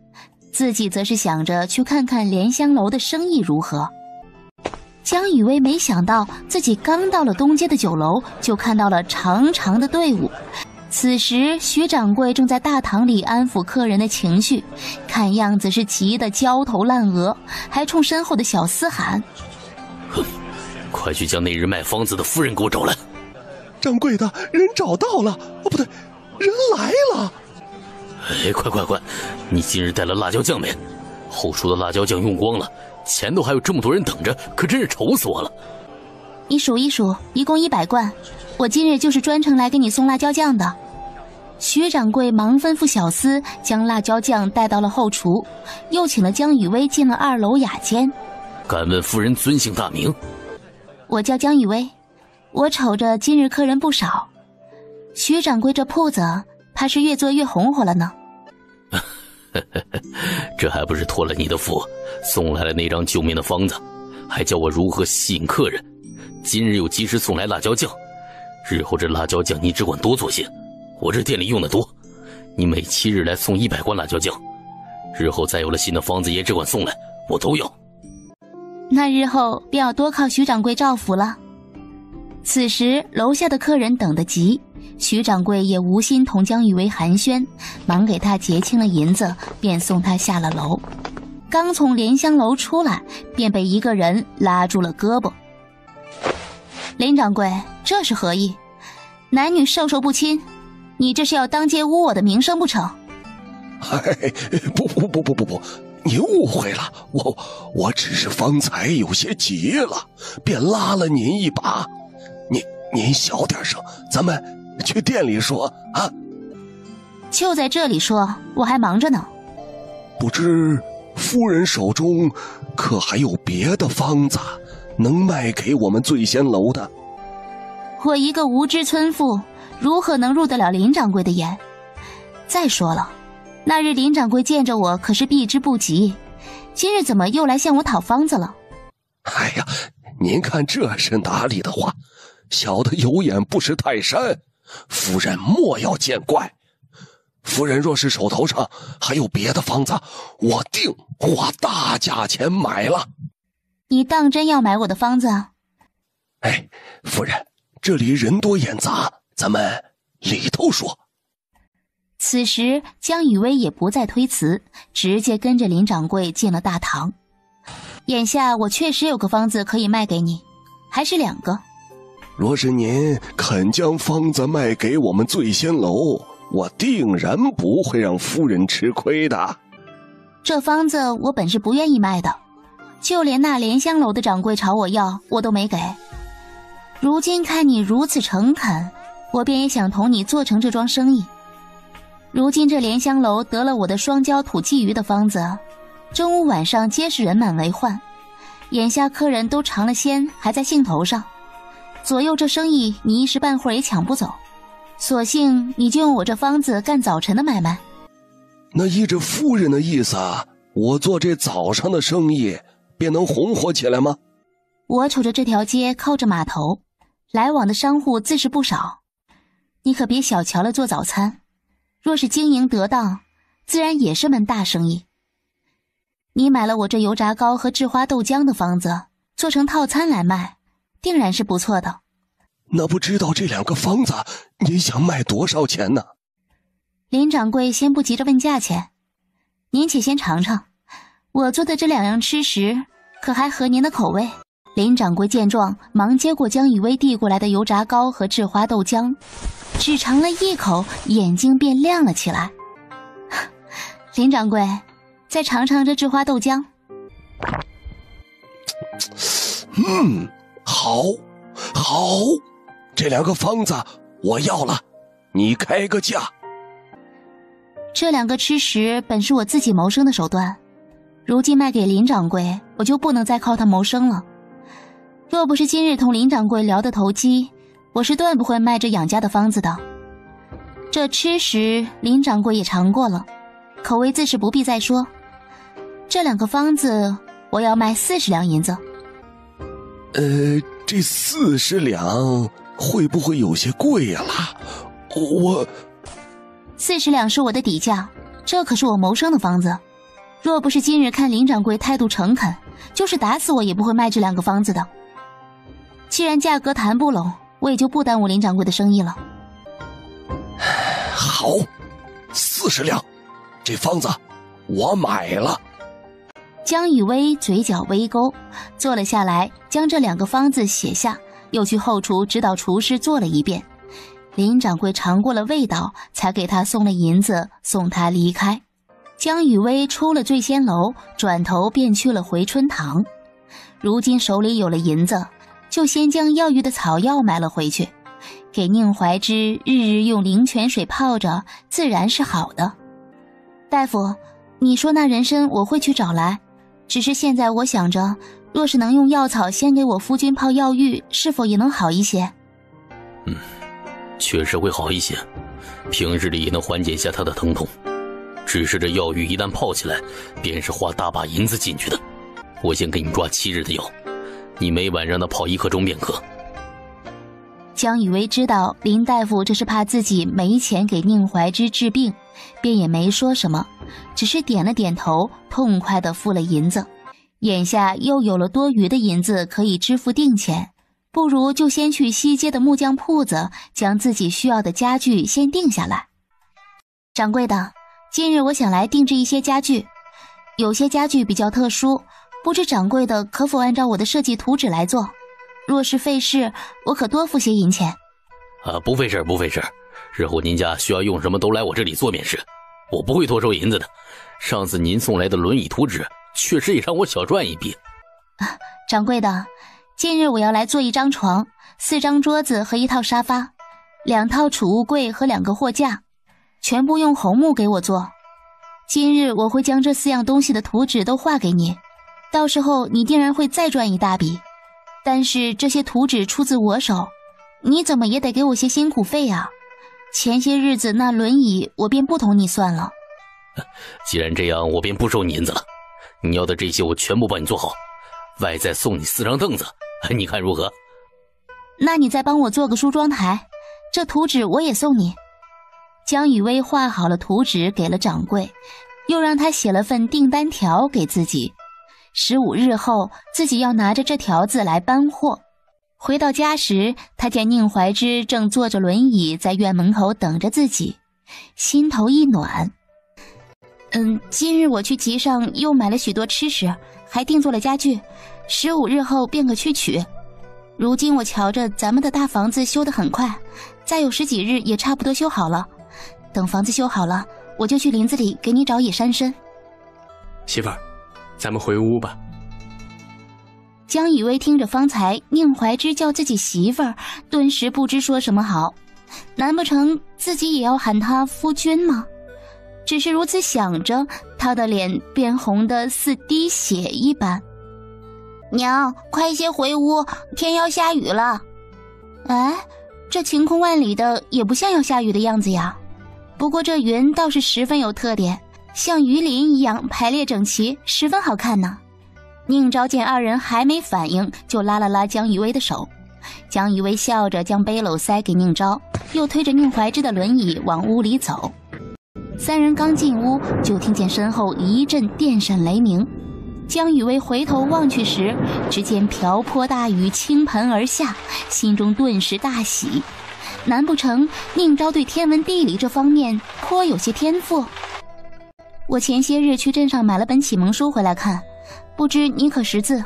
自己则是想着去看看莲香楼的生意如何。江雨薇没想到自己刚到了东街的酒楼，就看到了长长的队伍。此时徐掌柜正在大堂里安抚客人的情绪，看样子是急得焦头烂额，还冲身后的小厮喊：哼，快去将那日卖方子的夫人给我找来。掌柜的，人找到了，哦不对，人来了。哎，快，你今日带了辣椒酱没？后厨的辣椒酱用光了，前头还有这么多人等着，可真是愁死我了。你数一数，一共100罐，我今日就是专程来给你送辣椒酱的。徐掌柜忙吩咐小厮将辣椒酱带到了后厨，又请了江雨薇进了2楼雅间。敢问夫人尊姓大名？我叫江雨薇，我瞅着今日客人不少，徐掌柜这铺子怕是越做越红火了呢。这还不是托了你的福，送来了那张救命的方子，还教我如何吸引客人。今日又及时送来辣椒酱，日后这辣椒酱你只管多做些，我这店里用的多，你每7日来送100罐辣椒酱，日后再有了新的方子也只管送来，我都要。那日后便要多靠徐掌柜照拂了。此时楼下的客人等得急，徐掌柜也无心同江雨薇寒暄，忙给他结清了银子，便送他下了楼。刚从莲香楼出来，便被一个人拉住了胳膊。林掌柜，这是何意？男女授受不亲，你这是要当街污我的名声不成？哎，不，您误会了，我只是方才有些急了，便拉了您一把。您小点声，咱们去店里说啊。就在这里说，我还忙着呢。不知夫人手中可还有别的方子能卖给我们醉仙楼的？我一个无知村妇，如何能入得了林掌柜的眼？再说了，那日林掌柜见着我可是避之不及，今日怎么又来向我讨方子了？哎呀，您看这是哪里的话？小的有眼不识泰山，夫人莫要见怪。夫人若是手头上还有别的方子，我定花大价钱买了。你当真要买我的方子？哎，夫人，这里人多眼杂，咱们里头说。此时江雨薇也不再推辞，直接跟着林掌柜进了大堂。眼下我确实有个方子可以卖给你，还是2个。若是您肯将方子卖给我们醉仙楼，我定然不会让夫人吃亏的。这方子我本是不愿意卖的，就连那莲香楼的掌柜朝我要，我都没给。如今看你如此诚恳，我便也想同你做成这桩生意。如今这莲香楼得了我的双椒土鲫鱼的方子，中午晚上皆是人满为患，眼下客人都尝了鲜，还在兴头上，左右这生意你一时半会儿也抢不走，索性你就用我这方子干早晨的买卖。那依着夫人的意思，我做这早上的生意便能红火起来吗？我瞅着这条街靠着码头，来往的商户自是不少。你可别小瞧了做早餐，若是经营得当，自然也是门大生意。你买了我这油炸糕和制花豆浆的方子，做成套餐来卖，定然是不错的。那不知道这2个方子您想卖多少钱呢？林掌柜先不急着问价钱，您且先尝尝，我做的这2样吃食可还合您的口味？林掌柜见状，忙接过江雨薇递过来的油炸糕和制花豆浆，只尝了一口，眼睛便亮了起来。林掌柜，再尝尝这制花豆浆。好，这2个方子我要了，你开个价。这2个吃食本是我自己谋生的手段，如今卖给林掌柜，我就不能再靠它谋生了。若不是今日同林掌柜聊得投机，我是断不会卖这养家的方子的。这吃食林掌柜也尝过了，口味自是不必再说。这2个方子我要卖40两银子。这40两会不会有些贵呀啦？40两是我的底价，这可是我谋生的方子。若不是今日看林掌柜态度诚恳，就是打死我也不会卖这2个方子的。既然价格谈不拢，我也就不耽误林掌柜的生意了。好，40两，这方子我买了。江雨薇嘴角微勾，坐了下来，将这2个方子写下，又去后厨指导厨师做了一遍。林掌柜尝过了味道，才给他送了银子，送他离开。江雨薇出了醉仙楼，转头便去了回春堂。如今手里有了银子，就先将药浴的草药买了回去，给宁怀之日日用灵泉水泡着，自然是好的。大夫，你说那人参我会去找来，只是现在我想着，若是能用药草先给我夫君泡药浴，是否也能好一些？确实会好一些，平日里也能缓解一下他的疼痛。只是这药浴一旦泡起来，便是花大把银子进去的。我先给你抓7日的药，你每晚让他泡1刻钟便可。江雨薇知道林大夫这是怕自己没钱给宁怀之治病，便也没说什么，只是点了点头，痛快地付了银子。眼下又有了多余的银子可以支付定钱，不如就先去西街的木匠铺子，将自己需要的家具先定下来。掌柜的，今日我想来定制一些家具，有些家具比较特殊，不知掌柜的可否按照我的设计图纸来做？若是费事，我可多付些银钱。不费事，不费事。日后您家需要用什么都来我这里做便是，我不会多收银子的。上次您送来的轮椅图纸，确实也让我小赚一笔。掌柜的，今日我要来做1张床、4张桌子和1套沙发，2套储物柜和2个货架，全部用红木给我做。今日我会将这4样东西的图纸都画给你，到时候你定然会再赚一大笔。但是这些图纸出自我手，你怎么也得给我些辛苦费啊。前些日子那轮椅我便不同你算了。既然这样，我便不收你银子了。你要的这些我全部帮你做好，外再送你4张凳子，你看如何？那你再帮我做个梳妆台，这图纸我也送你。江雨薇画好了图纸给了掌柜，又让他写了份订单条给自己。15日后，自己要拿着这条子来搬货。回到家时，他见宁怀之正坐着轮椅在院门口等着自己，心头一暖。今日我去集上又买了许多吃食，还定做了家具，15日后便可去取。如今我瞧着咱们的大房子修得很快，再有10几日也差不多修好了。等房子修好了，我就去林子里给你找野山参。媳妇儿，咱们回屋吧。江雨薇听着方才宁怀之叫自己媳妇儿，顿时不知说什么好。难不成自己也要喊他夫君吗？只是如此想着，他的脸便红得似滴血一般。娘，快些回屋，天要下雨了。哎，这晴空万里的，也不像要下雨的样子呀。不过这云倒是十分有特点，像鱼鳞一样排列整齐，十分好看呢。宁昭见二人还没反应，就拉了拉江雨薇的手。江雨薇笑着将背篓塞给宁昭，又推着宁怀之的轮椅往屋里走。三人刚进屋，就听见身后一阵电闪雷鸣。江雨薇回头望去时，只见瓢泼大雨倾盆而下，心中顿时大喜。难不成宁昭对天文地理这方面颇有些天赋？我前些日去镇上买了本启蒙书回来看，不知你可识字？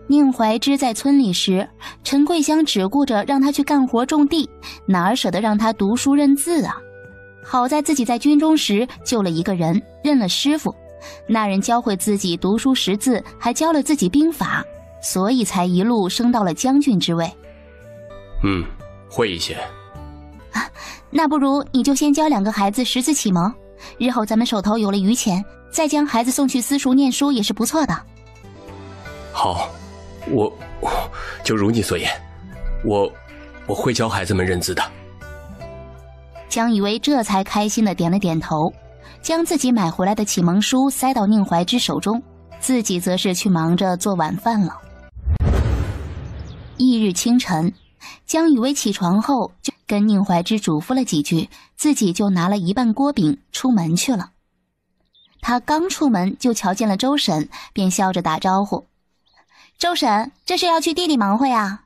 宁怀之在村里时，陈桂香只顾着让他去干活种地，哪儿舍得让他读书认字啊？好在自己在军中时救了一个人，认了师傅，那人教会自己读书识字，还教了自己兵法，所以才一路升到了将军之位。会一些。那不如你就先教2个孩子识字启蒙，日后咱们手头有了余钱，再将孩子送去私塾念书也是不错的。好，我就如你所言，我会教孩子们认字的。江雨薇这才开心地点了点头，将自己买回来的启蒙书塞到宁怀之手中，自己则是去忙着做晚饭了。翌日清晨，江雨薇起床后就跟宁怀之嘱咐了几句，自己就拿了1半锅饼出门去了。他刚出门就瞧见了周婶，便笑着打招呼：“周婶，这是要去地里忙活呀？”“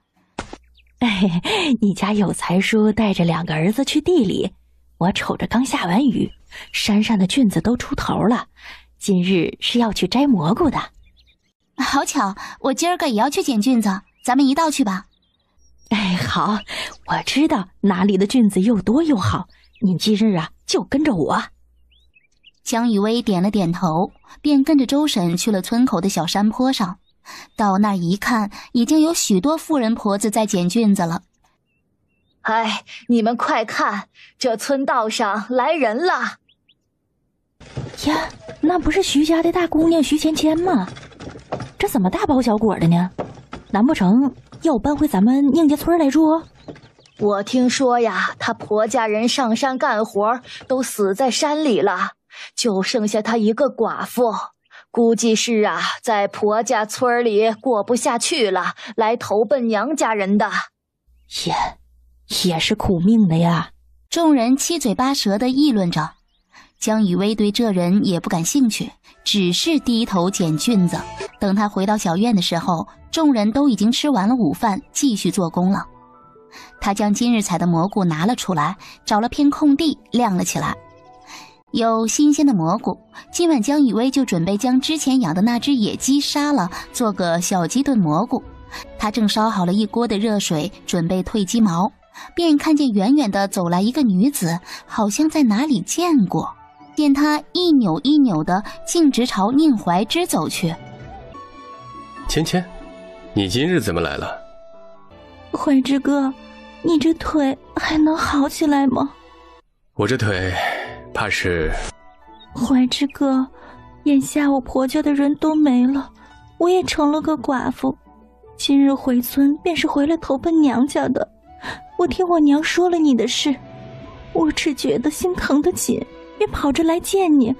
你家有才叔带着2个儿子去地里，我瞅着刚下完雨，山上的菌子都出头了，今日是要去摘蘑菇的。”“好巧，我今儿个也要去捡菌子，咱们一道去吧。”“好，我知道哪里的菌子又多又好，你今日就跟着我。”江雨薇点了点头，便跟着周婶去了村口的小山坡上。到那儿一看，已经有许多妇人婆子在捡菌子了。“你们快看，这村道上来人了！”呀，那不是徐家的大姑娘徐芊芊吗？这怎么大包小裹的呢？难不成要搬回咱们宁家村来住？我听说呀，她婆家人上山干活都死在山里了，就剩下她一个寡妇，估计是在婆家村里过不下去了，来投奔娘家人的。也是苦命的呀。众人七嘴八舌地议论着。江雨薇对这人也不感兴趣，只是低头捡菌子。等他回到小院的时候，众人都已经吃完了午饭，继续做工了。他将今日采的蘑菇拿了出来，找了片空地晾了起来。有新鲜的蘑菇，今晚江雨薇就准备将之前养的那只野鸡杀了，做个小鸡炖蘑菇。他正烧好了一锅的热水，准备褪鸡毛，便看见远远地走来一个女子，好像在哪里见过。见她一扭一扭的，径直朝宁怀之走去。“芊芊，你今日怎么来了？”“怀之哥，你这腿还能好起来吗？”“我这腿怕是……”“怀之哥，眼下我婆家的人都没了，我也成了个寡妇，今日回村便是回来投奔娘家的。我听我娘说了你的事，我只觉得心疼得紧，便跑着来见你。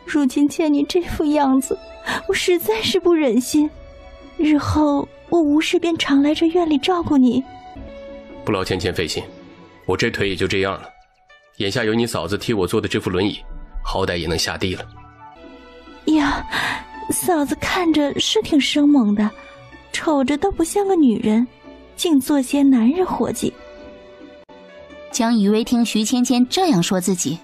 如今见你这副样子，我实在是不忍心。日后我无事便常来这院里照顾你。”“不劳芊芊费心，我这腿也就这样了。眼下有你嫂子替我做的这副轮椅，好歹也能下地了。”“呀，嫂子看着是挺生猛的，瞅着倒不像个女人，净做些男人活计。”江雨薇听徐芊芊这样说自己，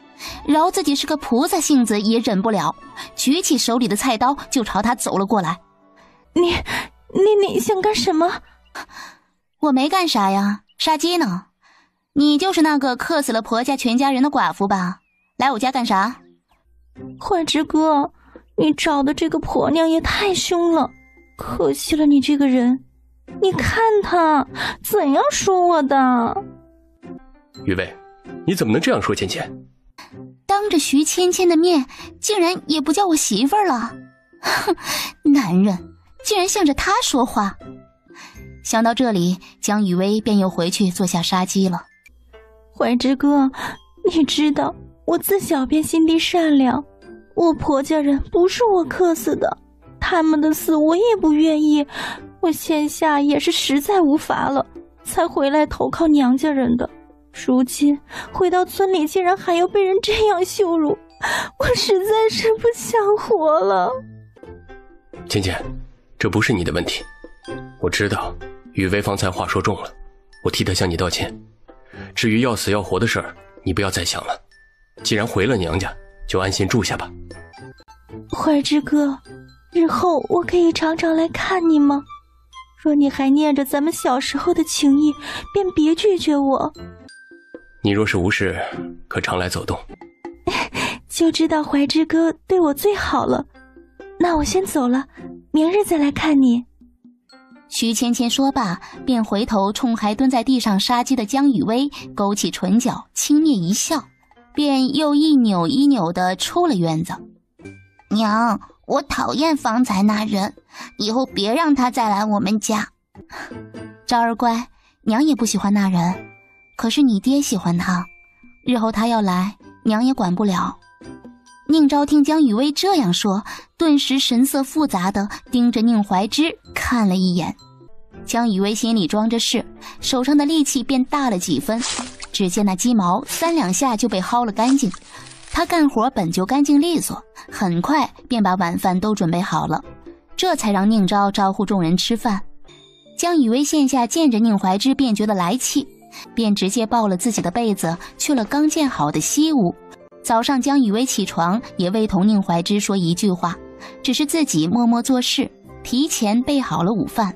饶自己是个菩萨性子也忍不了，举起手里的菜刀就朝他走了过来。“你想干什么？”“我没干啥呀，杀鸡呢。你就是那个克死了婆家全家人的寡妇吧？来我家干啥？”“怀之哥，你找的这个婆娘也太凶了，可惜了你这个人。你看她怎样说我的。”“雨薇，你怎么能这样说芊芊？”“当着徐芊芊的面，竟然也不叫我媳妇儿了。哼，男人竟然向着他说话。”想到这里，江雨薇便又回去做下杀鸡了。“怀之哥，你知道我自小便心地善良，我婆家人不是我克死的，他们的死我也不愿意，我现下也是实在无法了，才回来投靠娘家人的。如今回到村里，竟然还要被人这样羞辱，我实在是不想活了。芊芊，这不是你的问题，我知道雨薇方才话说重了，我替她向你道歉。至于要死要活的事儿，你不要再想了。既然回了娘家，就安心住下吧。怀之哥，日后我可以常常来看你吗？若你还念着咱们小时候的情谊，便别拒绝我。你若是无事，可常来走动。就知道怀之哥对我最好了。那我先走了，明日再来看你。徐芊芊说罢，便回头冲还蹲在地上杀鸡的江雨薇勾起唇角，轻蔑一笑，便又一扭一扭地出了院子。娘，我讨厌方才那人，以后别让他再来我们家。昭儿乖，娘也不喜欢那人，可是你爹喜欢他，日后他要来，娘也管不了。宁昭听江雨薇这样说，顿时神色复杂地盯着宁怀之看了一眼。江雨薇心里装着事，手上的力气便大了几分。只见那鸡毛3两下就被薅了干净，他干活本就干净利索，很快便把晚饭都准备好了，这才让宁昭招呼众人吃饭。江雨薇现下见着宁怀之便觉得来气，便直接抱了自己的被子去了刚建好的西屋。早上江雨薇起床也未同宁怀之说一句话，只是自己默默做事，提前备好了午饭。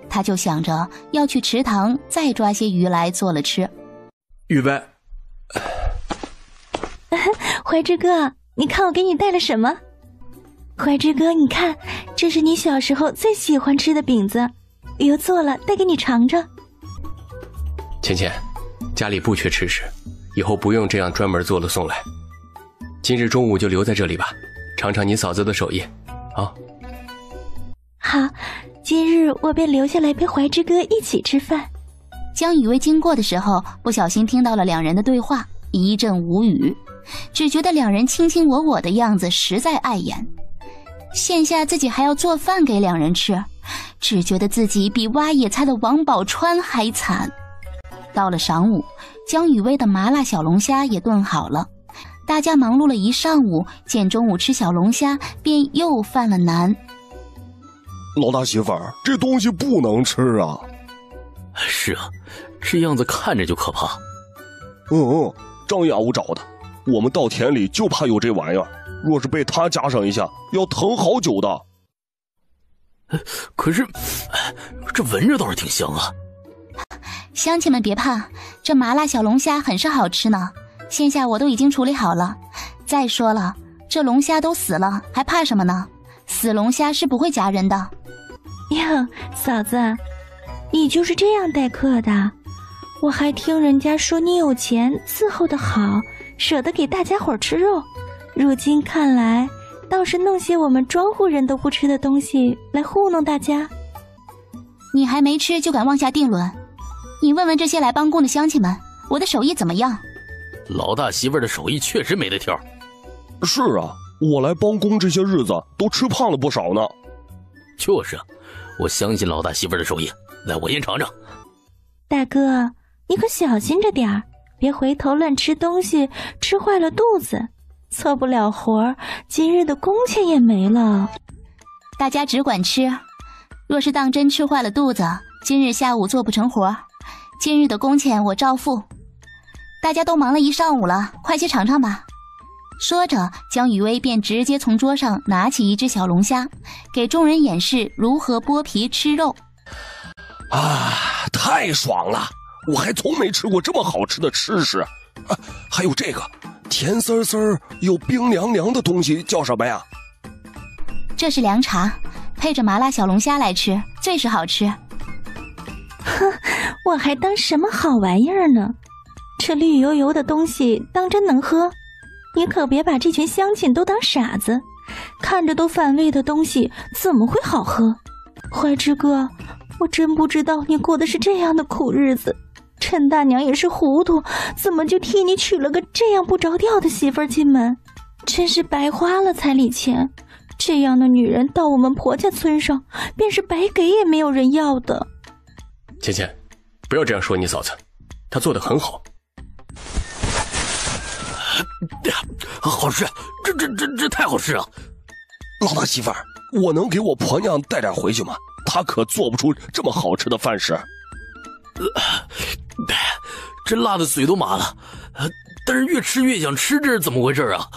他就想着要去池塘再抓些鱼来做了吃。雨薇，怀之哥，你看我给你带了什么？怀之哥，你看，这是你小时候最喜欢吃的饼子，我又做了，带给你尝着。芊芊，家里不缺吃食，以后不用这样专门做了送来。今日中午就留在这里吧，尝尝你嫂子的手艺啊。好，今日我便留下来陪怀之哥一起吃饭。江雨薇经过的时候，不小心听到了两人的对话，一阵无语，只觉得两人卿卿我我的样子实在碍眼。现下自己还要做饭给两人吃，只觉得自己比挖野菜的王宝钏还惨。到了晌午，江雨薇的麻辣小龙虾也炖好了。大家忙碌了一上午，见中午吃小龙虾，便又犯了难。老大媳妇儿，这东西不能吃啊！是啊，这样子看着就可怕。张牙舞爪的，我们到田里就怕有这玩意儿，若是被它夹上一下，要疼好久的。可是，这闻着倒是挺香啊。乡亲们别怕，这麻辣小龙虾很是好吃呢。现下我都已经处理好了。再说了，这龙虾都死了，还怕什么呢？死龙虾是不会夹人的。哟，嫂子，你就是这样待客的？我还听人家说你有钱，伺候得好，舍得给大家伙吃肉。如今看来，倒是弄些我们庄户人都不吃的东西来糊弄大家。你还没吃就敢妄下定论？你问问这些来帮工的乡亲们，我的手艺怎么样？老大媳妇儿的手艺确实没得挑。是啊，我来帮工这些日子都吃胖了不少呢。就是啊，我相信老大媳妇儿的手艺，来，我先尝尝。大哥，你可小心着点儿，别回头乱吃东西，吃坏了肚子，做不了活，今日的工钱也没了。大家只管吃，若是当真吃坏了肚子，今日下午做不成活，今日的工钱我照付。大家都忙了一上午了，快些尝尝吧。说着，江雨薇便直接从桌上拿起一只小龙虾，给众人演示如何剥皮吃肉。啊，太爽了！我还从没吃过这么好吃的吃食。还有这个甜丝丝又冰凉凉的东西叫什么呀？这是凉茶，配着麻辣小龙虾来吃，最是好吃。哼，我还当什么好玩意儿呢？这绿油油的东西当真能喝？你可别把这群乡亲都当傻子，看着都反胃的东西怎么会好喝？怀之哥，我真不知道你过的是这样的苦日子，陈大娘也是糊涂，怎么就替你娶了个这样不着调的媳妇儿进门？真是白花了彩礼钱，这样的女人到我们婆家村上，便是白给也没有人要的。芊芊，不要这样说你嫂子，她做得很好。好事，这太好事了！老大媳妇儿，我能给我婆娘带点回去吗？她可做不出这么好吃的饭食。这辣的嘴都麻了，但是越吃越想吃，这是怎么回事啊？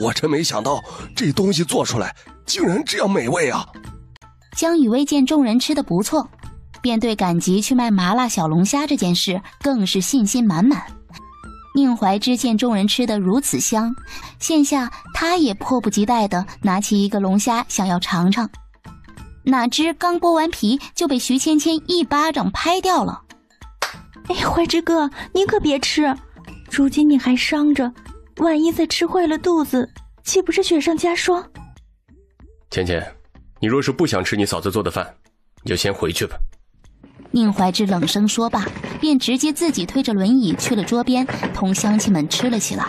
我真没想到这东西做出来竟然这样美味啊！江雨薇见众人吃得不错，便对赶集去卖麻辣小龙虾这件事更是信心满满。宁怀之见众人吃得如此香，现下他也迫不及待地拿起一个龙虾想要尝尝，哪知刚剥完皮就被徐芊芊一巴掌拍掉了。哎，怀之哥，你可别吃，如今你还伤着，万一再吃坏了肚子，岂不是雪上加霜？芊芊，你若是不想吃你嫂子做的饭，你就先回去吧。宁怀之冷声说罢，便直接自己推着轮椅去了桌边，同乡亲们吃了起来。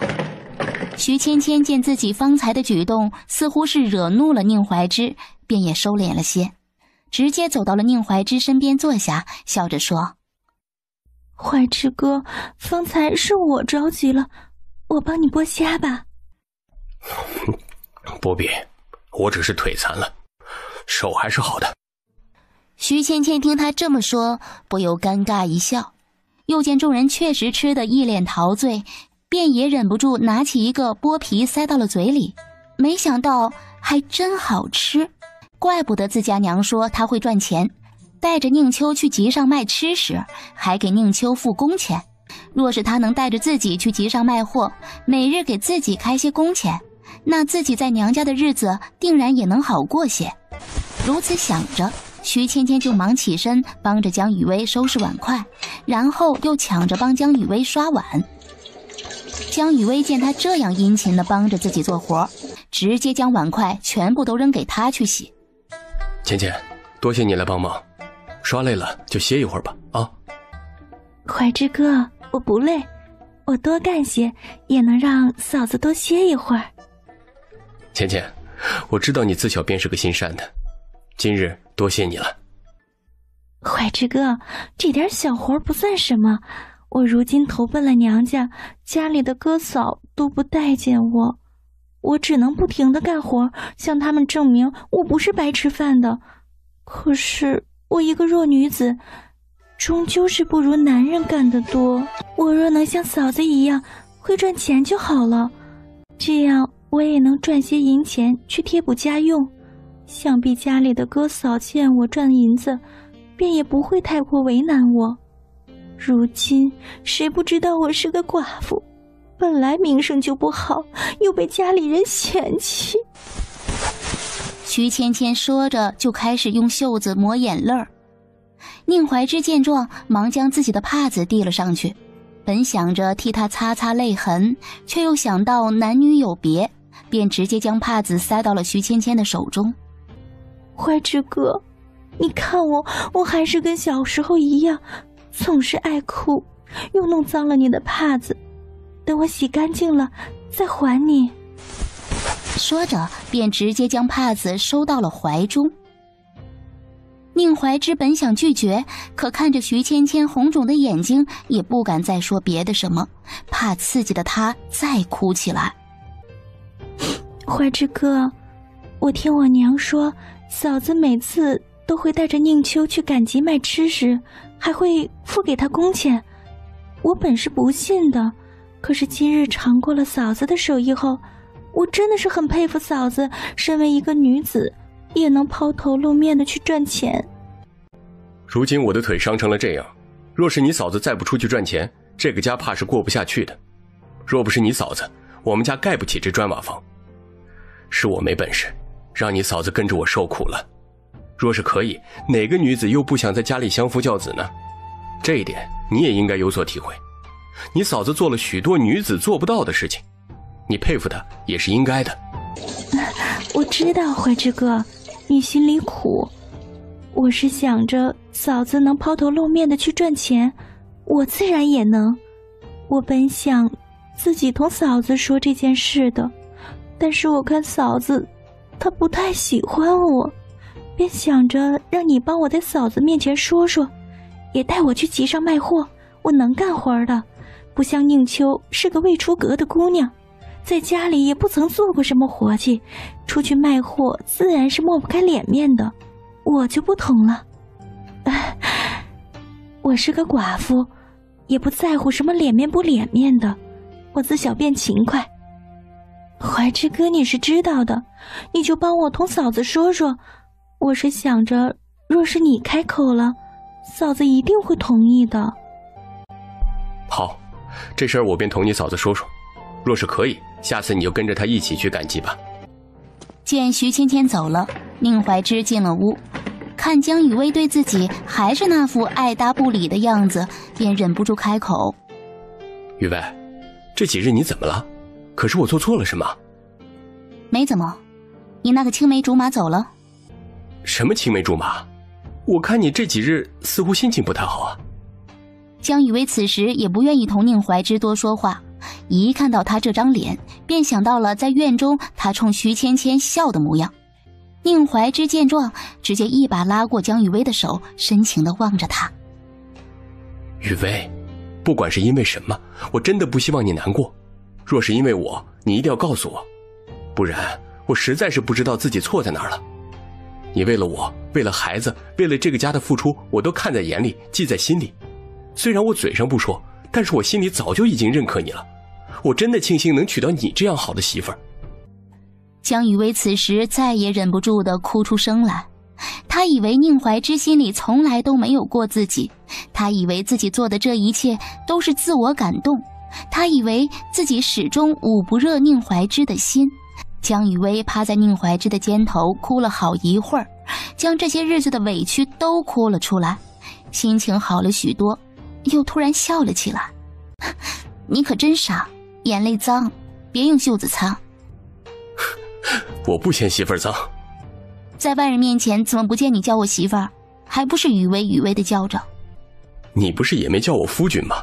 徐芊芊见自己方才的举动似乎是惹怒了宁怀之，便也收敛了些，直接走到了宁怀之身边坐下，笑着说：怀之哥，方才是我着急了，我帮你剥虾吧。不必，我只是腿残了，手还是好的。徐芊芊听他这么说，不由尴尬一笑，又见众人确实吃得一脸陶醉，便也忍不住拿起一个剥皮塞到了嘴里，没想到还真好吃，怪不得自家娘说他会赚钱，带着宁秋去集上卖吃食，还给宁秋付工钱。若是他能带着自己去集上卖货，每日给自己开些工钱，那自己在娘家的日子定然也能好过些。如此想着，徐芊芊就忙起身帮着江雨薇收拾碗筷，然后又抢着帮江雨薇刷碗。江雨薇见他这样殷勤地帮着自己做活，直接将碗筷全部都扔给他去洗。芊芊，多谢你来帮忙，刷累了就歇一会儿吧啊。怀之哥，我不累，我多干些也能让嫂子多歇一会儿。芊芊，我知道你自小便是个心善的，今日多谢你了。怀之哥，这点小活不算什么，我如今投奔了娘家，家里的哥嫂都不待见我，我只能不停地干活，向他们证明我不是白吃饭的。可是我一个弱女子，终究是不如男人干得多。我若能像嫂子一样会赚钱就好了，这样我也能赚些银钱去贴补家用，想必家里的哥嫂见我赚银子，便也不会太过为难我。如今谁不知道我是个寡妇，本来名声就不好，又被家里人嫌弃。徐芊芊说着就开始用袖子抹眼泪儿。宁怀之见状，忙将自己的帕子递了上去，本想着替他擦擦泪痕，却又想到男女有别，便直接将帕子塞到了徐芊芊的手中。怀之哥，你看我还是跟小时候一样，总是爱哭，又弄脏了你的帕子，等我洗干净了再还你。说着便直接将帕子收到了怀中。宁怀之本想拒绝，可看着徐芊芊红肿的眼睛，也不敢再说别的什么，怕刺激的他再哭起来。怀之哥，我听我娘说，嫂子每次都会带着宁秋去赶集卖吃食，还会付给她工钱。我本是不信的，可是今日尝过了嫂子的手艺后，我真的是很佩服嫂子，身为一个女子，也能抛头露面的去赚钱。如今我的腿伤成了这样，若是你嫂子再不出去赚钱，这个家怕是过不下去的。若不是你嫂子，我们家盖不起这砖瓦房。是我没本事，让你嫂子跟着我受苦了。若是可以，哪个女子又不想在家里相夫教子呢？这一点你也应该有所体会。你嫂子做了许多女子做不到的事情，你佩服她也是应该的。我知道，怀之哥，你心里苦。我是想着嫂子能抛头露面的去赚钱，我自然也能。我本想自己同嫂子说这件事的，但是我看嫂子他不太喜欢我，便想着让你帮我在嫂子面前说说，也带我去集上卖货，我能干活的，不像宁秋是个未出阁的姑娘，在家里也不曾做过什么活计，出去卖货自然是抹不开脸面的。我就不同了，我是个寡妇，也不在乎什么脸面不脸面的，我自小便勤快。怀之哥你是知道的，你就帮我同嫂子说说，我是想着若是你开口了，嫂子一定会同意的。好，这事儿我便同你嫂子说说，若是可以，下次你就跟着她一起去赶集吧。见徐芊芊走了，宁怀之进了屋，看江雨薇对自己还是那副爱答不理的样子，便忍不住开口：雨薇，这几日你怎么了？可是我做错了什么？没怎么，你那个青梅竹马走了。什么青梅竹马？我看你这几日似乎心情不太好啊。江雨薇此时也不愿意同宁怀之多说话，一看到他这张脸，便想到了在院中他冲徐芊芊笑的模样。宁怀之见状，直接一把拉过江雨薇的手，深情地望着她。雨薇，不管是因为什么，我真的不希望你难过。若是因为我，你一定要告诉我，不然我实在是不知道自己错在哪儿了。你为了我，为了孩子，为了这个家的付出，我都看在眼里，记在心里。虽然我嘴上不说，但是我心里早就已经认可你了。我真的庆幸能娶到你这样好的媳妇儿。江雨薇此时再也忍不住地哭出声来。她以为宁怀之心里从来都没有过自己，她以为自己做的这一切都是自我感动，她以为自己始终捂不热宁怀之的心。江雨薇趴在宁怀之的肩头哭了好一会儿，将这些日子的委屈都哭了出来，心情好了许多，又突然笑了起来。你可真傻，眼泪脏，别用袖子擦。我不嫌媳妇儿脏，在外人面前怎么不见你叫我媳妇儿，还不是雨薇雨薇的叫着。你不是也没叫我夫君吗？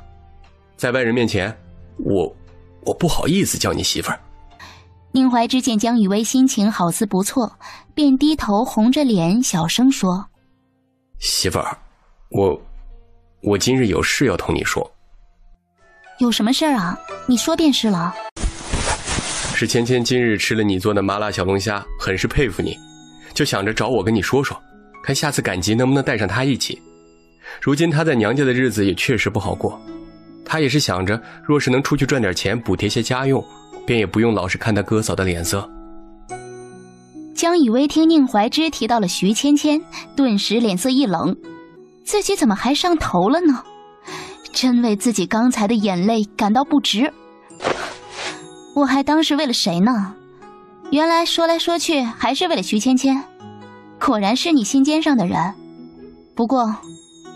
在外人面前，我不好意思叫你媳妇儿。宁怀之见江雨薇心情好似不错，便低头红着脸小声说：媳妇儿，我今日有事要同你说。有什么事儿啊？你说便是了。是芊芊今日吃了你做的麻辣小龙虾，很是佩服你，就想着找我跟你说说，看下次赶集能不能带上她一起。如今她在娘家的日子也确实不好过，她也是想着若是能出去赚点钱补贴些家用，便也不用老是看她哥嫂的脸色。江雨薇听宁怀之提到了徐芊芊，顿时脸色一冷，自己怎么还上头了呢？真为自己刚才的眼泪感到不值。我还当是为了谁呢？原来说来说去还是为了徐芊芊，果然是你心尖上的人。不过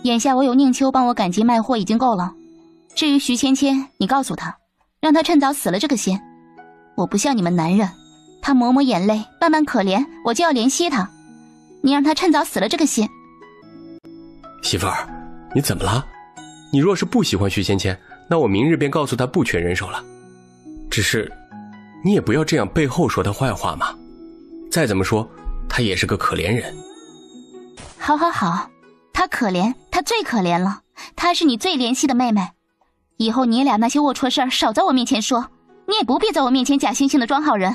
眼下我有宁秋帮我赶集卖货已经够了，至于徐芊芊，你告诉她，让她趁早死了这个心。我不像你们男人，她抹抹眼泪扮扮可怜，我就要怜惜她，你让她趁早死了这个心。媳妇儿，你怎么了？你若是不喜欢徐芊芊，那我明日便告诉她不缺人手了。只是你也不要这样背后说她坏话嘛，再怎么说她也是个可怜人。好好好，她可怜，她最可怜了，她是你最怜惜的妹妹。以后你俩那些龌龊事儿少在我面前说，你也不必在我面前假惺惺的装好人。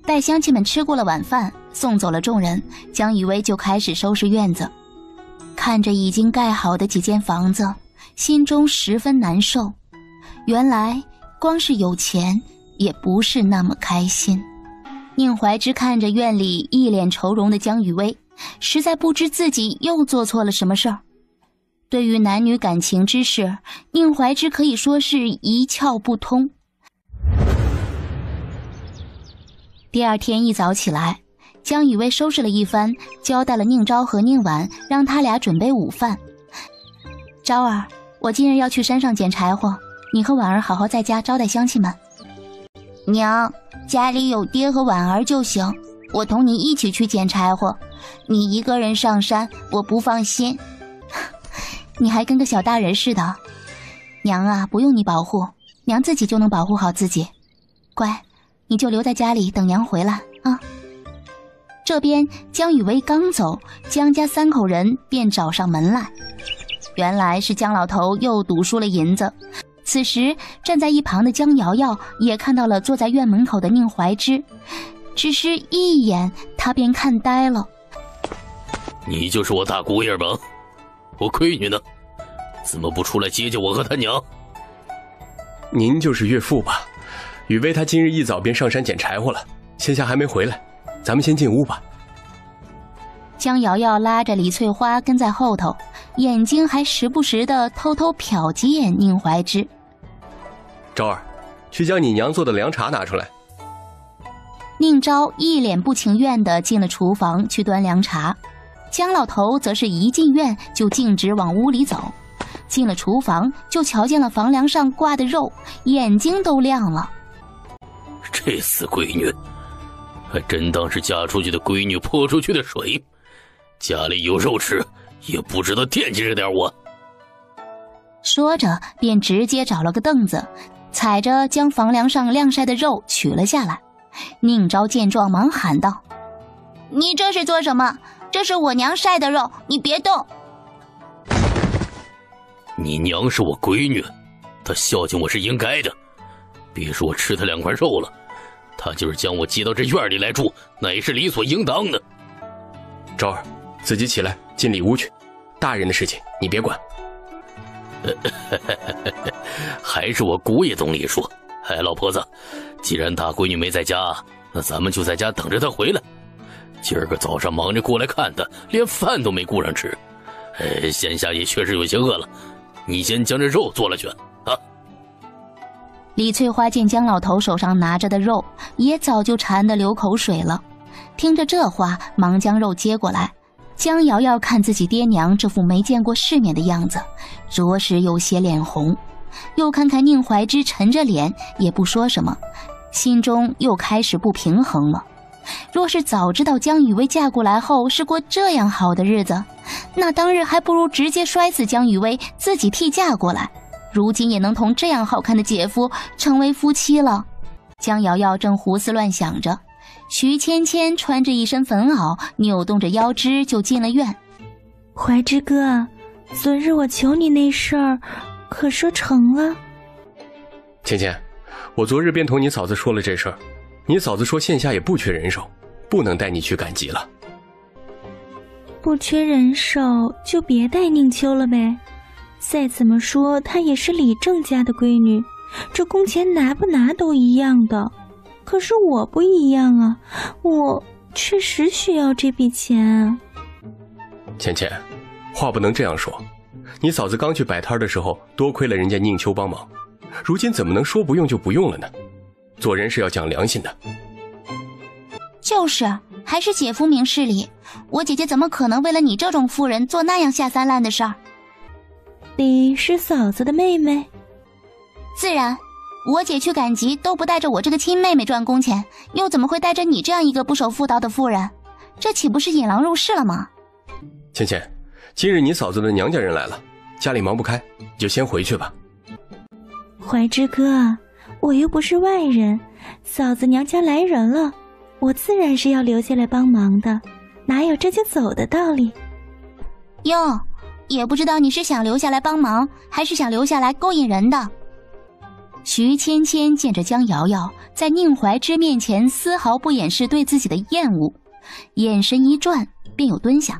待乡亲们吃过了晚饭，送走了众人，江雨薇就开始收拾院子。看着已经盖好的几间房子，心中十分难受。原来光是有钱也不是那么开心。宁怀之看着院里一脸愁容的江雨薇，实在不知自己又做错了什么事儿。对于男女感情之事，宁怀之可以说是一窍不通。第二天一早起来，江雨薇收拾了一番，交代了宁昭和宁婉，让他俩准备午饭。昭儿，我今日要去山上捡柴火，你和婉儿好好在家招待乡亲们。娘，家里有爹和婉儿就行，我同你一起去捡柴火，你一个人上山我不放心。你还跟个小大人似的。娘啊，不用你保护，娘自己就能保护好自己。乖，你就留在家里等娘回来啊。这边江雨薇刚走，江家3口人便找上门来。原来是江老头又赌输了银子。此时站在一旁的江瑶瑶也看到了坐在院门口的宁怀之，只是一眼他便看呆了。你就是我大姑爷吧？我闺女呢？怎么不出来接接我和他娘？您就是岳父吧？雨薇她今日一早便上山捡柴火了，现下还没回来，咱们先进屋吧。江瑶瑶拉着李翠花跟在后头，眼睛还时不时的偷偷瞟几眼宁怀之。昭儿，去将你娘做的凉茶拿出来。宁昭一脸不情愿地进了厨房去端凉茶，江老头则是一进院就径直往屋里走。进了厨房就瞧见了房梁上挂的肉，眼睛都亮了。这死闺女，还真当是嫁出去的闺女泼出去的水，家里有肉吃也不知道惦记着点我。说着便直接找了个凳子，踩着将房梁上晾晒的肉取了下来。宁昭见状忙喊道：你这是做什么？这是我娘晒的肉，你别动。你娘是我闺女，她孝敬我是应该的，别说我吃她2块肉了，她就是将我接到这院里来住，那也是理所应当的。昭儿，自己起来进里屋去，大人的事情你别管。还是我姑爷懂礼数。哎，老婆子，既然大闺女没在家，那咱们就在家等着她回来。今儿个早上忙着过来看她，连饭都没顾上吃。现下也确实有些饿了，你先将这肉做了去啊。李翠花见江老头手上拿着的肉，也早就馋得流口水了。听着这话，忙将肉接过来。江瑶瑶看自己爹娘这副没见过世面的样子，着实有些脸红。又看看宁怀之沉着脸也不说什么，心中又开始不平衡了。若是早知道江雨薇嫁过来后是过这样好的日子，那当日还不如直接摔死江雨薇，自己替嫁过来，如今也能同这样好看的姐夫成为夫妻了。江瑶瑶正胡思乱想着，徐芊芊穿着一身粉袄，扭动着腰肢就进了院。怀之哥，昨日我求你那事儿可说成了？芊芊，我昨日便同你嫂子说了这事儿，你嫂子说线下也不缺人手，不能带你去赶集了。不缺人手就别带宁秋了呗，再怎么说她也是李正家的闺女，这工钱拿不拿都一样的。可是我不一样啊，我确实需要这笔钱啊。芊芊，话不能这样说，你嫂子刚去摆摊的时候多亏了人家宁秋帮忙，如今怎么能说不用就不用了呢？做人是要讲良心的。就是，还是姐夫明事理，我姐姐怎么可能为了你这种妇人做那样下三滥的事儿？你是嫂子的妹妹？自然，我姐去赶集都不带着我这个亲妹妹赚工钱，又怎么会带着你这样一个不守妇道的妇人？这岂不是引狼入室了吗？芊芊，今日你嫂子的娘家人来了，家里忙不开，你就先回去吧。怀之哥，我又不是外人，嫂子娘家来人了，我自然是要留下来帮忙的，哪有这就走的道理？哟，也不知道你是想留下来帮忙，还是想留下来勾引人的。徐芊芊见着江瑶瑶在宁怀之面前丝毫不掩饰对自己的厌恶，眼神一转便又蹲下，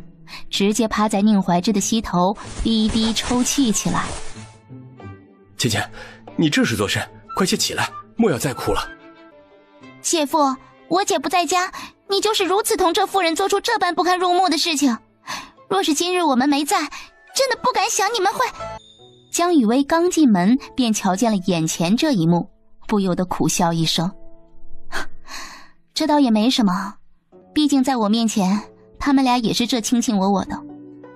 直接趴在宁怀之的膝头低低抽泣起来。芊芊，你这是做甚？快些起来，莫要再哭了。姐夫，我姐不在家，你就是如此同这妇人做出这般不堪入目的事情。若是今日我们没在，真的不敢想你们会……江雨薇刚进门便瞧见了眼前这一幕，不由得苦笑一声。这倒也没什么，毕竟在我面前他们俩也是这卿卿我我的，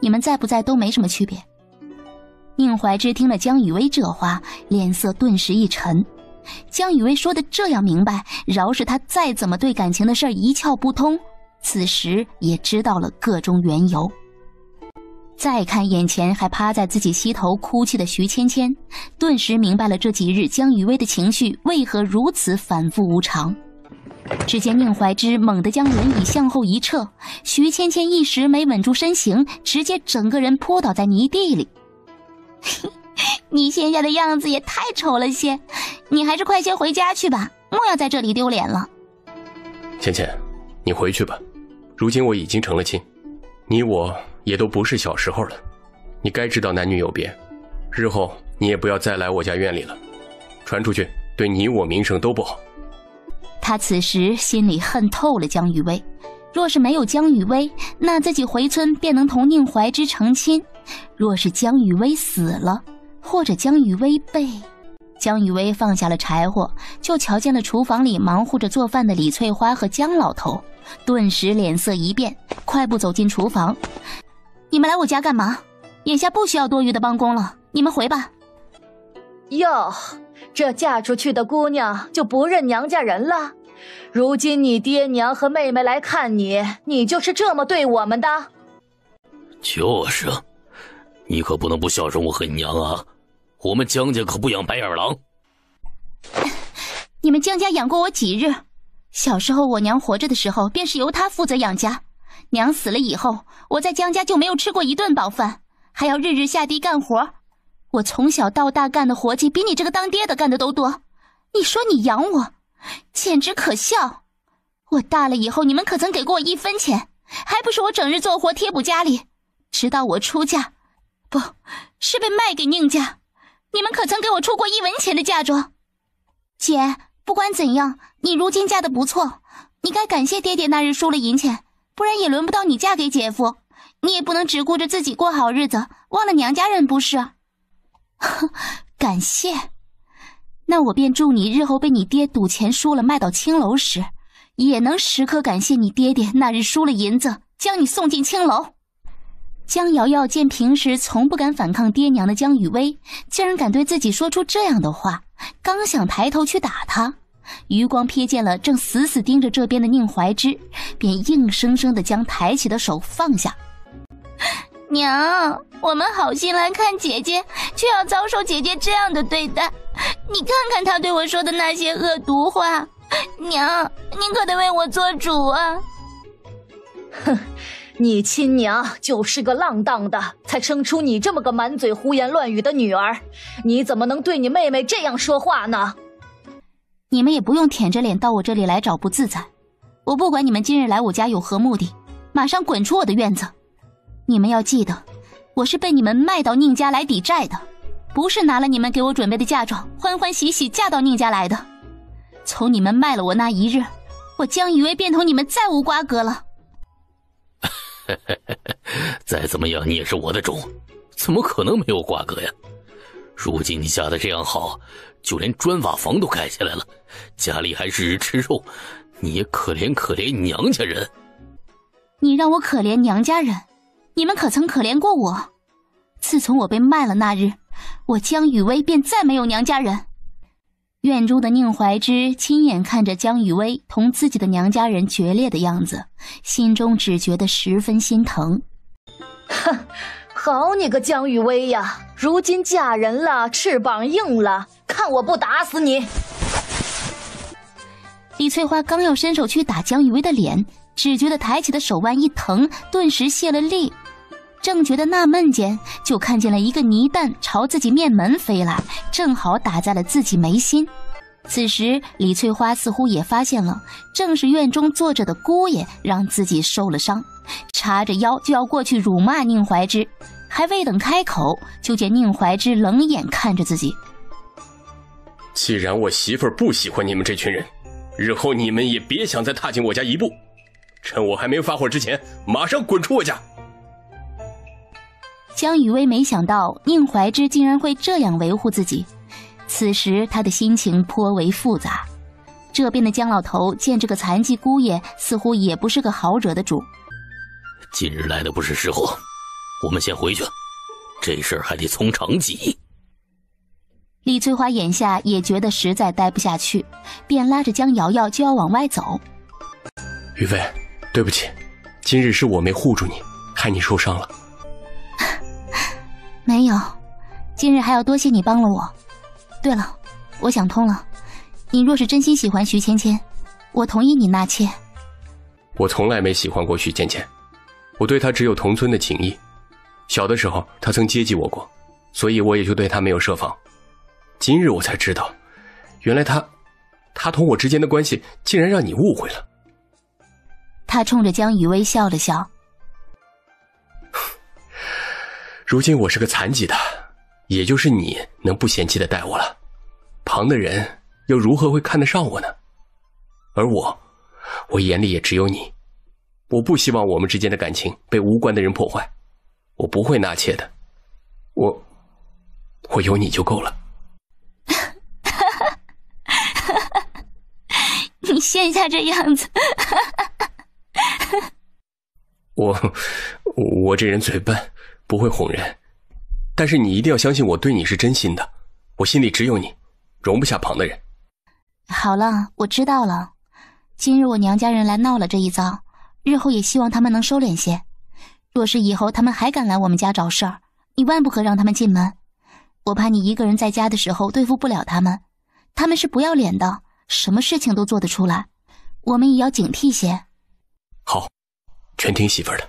你们在不在都没什么区别。宁怀之听了江雨薇这话，脸色顿时一沉。江雨薇说的这样明白，饶是他再怎么对感情的事儿一窍不通，此时也知道了个中缘由。再看眼前还趴在自己膝头哭泣的徐芊芊，顿时明白了这几日江雨薇的情绪为何如此反复无常。只见宁怀之猛地将轮椅向后一撤，徐芊芊一时没稳住身形，直接整个人扑倒在泥地里。你现在的样子也太丑了些，你还是快些回家去吧，莫要在这里丢脸了。芊芊，你回去吧，如今我已经成了亲，你我也都不是小时候了，你该知道男女有别，日后你也不要再来我家院里了，传出去对你我名声都不好。他此时心里恨透了江雨薇，若是没有江雨薇，那自己回村便能同宁怀之成亲，若是江雨薇死了，或者江雨薇被……江雨薇放下了柴火，就瞧见了厨房里忙活着做饭的李翠花和江老头，顿时脸色一变，快步走进厨房。你们来我家干嘛？眼下不需要多余的帮工了，你们回吧。哟，这嫁出去的姑娘就不认娘家人了？如今你爹娘和妹妹来看你，你就是这么对我们的？就是啊，你可不能不孝顺我和你娘啊！我们江家可不养白眼狼。你们江家养过我几日？小时候我娘活着的时候，便是由她负责养家。娘死了以后，我在江家就没有吃过一顿饱饭，还要日日下地干活。我从小到大干的活计比你这个当爹的干的都多。你说你养我，简直可笑。我大了以后，你们可曾给过我1分钱？还不是我整日做活贴补家里，直到我出嫁，不是被卖给宁家，你们可曾给我出过1文钱的嫁妆？姐，不管怎样，你如今嫁得不错，你该感谢爹爹那日输了银钱，不然也轮不到你嫁给姐夫。你也不能只顾着自己过好日子，忘了娘家人不是？感谢？那我便祝你日后被你爹赌钱输了卖到青楼时，也能时刻感谢你爹爹那日输了银子，将你送进青楼。江瑶瑶见平时从不敢反抗爹娘的江雨薇，竟然敢对自己说出这样的话，刚想抬头去打他，余光瞥见了正死死盯着这边的宁怀之，便硬生生地将抬起的手放下。娘，我们好心来看姐姐，却要遭受姐姐这样的对待，你看看她对我说的那些恶毒话，娘，您可得为我做主啊！哼，你亲娘就是个浪荡的，才生出你这么个满嘴胡言乱语的女儿，你怎么能对你妹妹这样说话呢？你们也不用舔着脸到我这里来找不自在，我不管你们今日来我家有何目的，马上滚出我的院子。你们要记得，我是被你们卖到宁家来抵债的，不是拿了你们给我准备的嫁妆欢欢喜喜嫁到宁家来的。从你们卖了我那一日，我江雨薇便同你们再无瓜葛了。再怎么样你也是我的种，怎么可能没有瓜葛呀？如今你嫁得这样好，就连砖瓦房都盖起来了，家里还日日吃肉，你也可怜可怜娘家人。你让我可怜娘家人，你们可曾可怜过我？自从我被卖了那日，我江雨薇便再没有娘家人。院中的宁怀之亲眼看着江雨薇同自己的娘家人决裂的样子，心中只觉得十分心疼。哼，好你个江雨薇呀，如今嫁人了，翅膀硬了，看我不打死你！李翠花刚要伸手去打江雨薇的脸，只觉得抬起的手腕一疼，顿时泄了力。正觉得纳闷间，就看见了一个泥弹朝自己面门飞来，正好打在了自己眉心。此时李翠花似乎也发现了，正是院中坐着的姑爷让自己受了伤，叉着腰就要过去辱骂宁怀之，还未等开口，就见宁怀之冷眼看着自己。既然我媳妇儿不喜欢你们这群人，日后你们也别想再踏进我家一步，趁我还没发火之前，马上滚出我家！江雨薇没想到宁怀之竟然会这样维护自己，此时他的心情颇为复杂。这边的江老头见这个残疾姑爷似乎也不是个好惹的主，今日来的不是时候，我们先回去，这事儿还得从长计议。李翠花眼下也觉得实在待不下去，便拉着江瑶瑶就要往外走。雨薇，对不起，今日是我没护住你，害你受伤了。没有，今日还要多谢你帮了我。对了，我想通了，你若是真心喜欢徐芊芊，我同意你纳妾。我从来没喜欢过许芊芊，我对她只有同村的情谊。小的时候她曾接济我过，所以我也就对她没有设防。今日我才知道，原来她同我之间的关系竟然让你误会了。他冲着江雨薇笑了笑。如今我是个残疾的，也就是你能不嫌弃的待我了，旁的人又如何会看得上我呢？而我眼里也只有你，我不希望我们之间的感情被无关的人破坏，我不会纳妾的，我有你就够了。你现下这样子。我这人嘴笨，不会哄人，但是你一定要相信我对你是真心的，我心里只有你，容不下旁的人。好了，我知道了。今日我娘家人来闹了这一遭，日后也希望他们能收敛些。若是以后他们还敢来我们家找事儿，你万不可让他们进门。我怕你一个人在家的时候对付不了他们，他们是不要脸的，什么事情都做得出来，我们也要警惕些。好，全听媳妇儿的。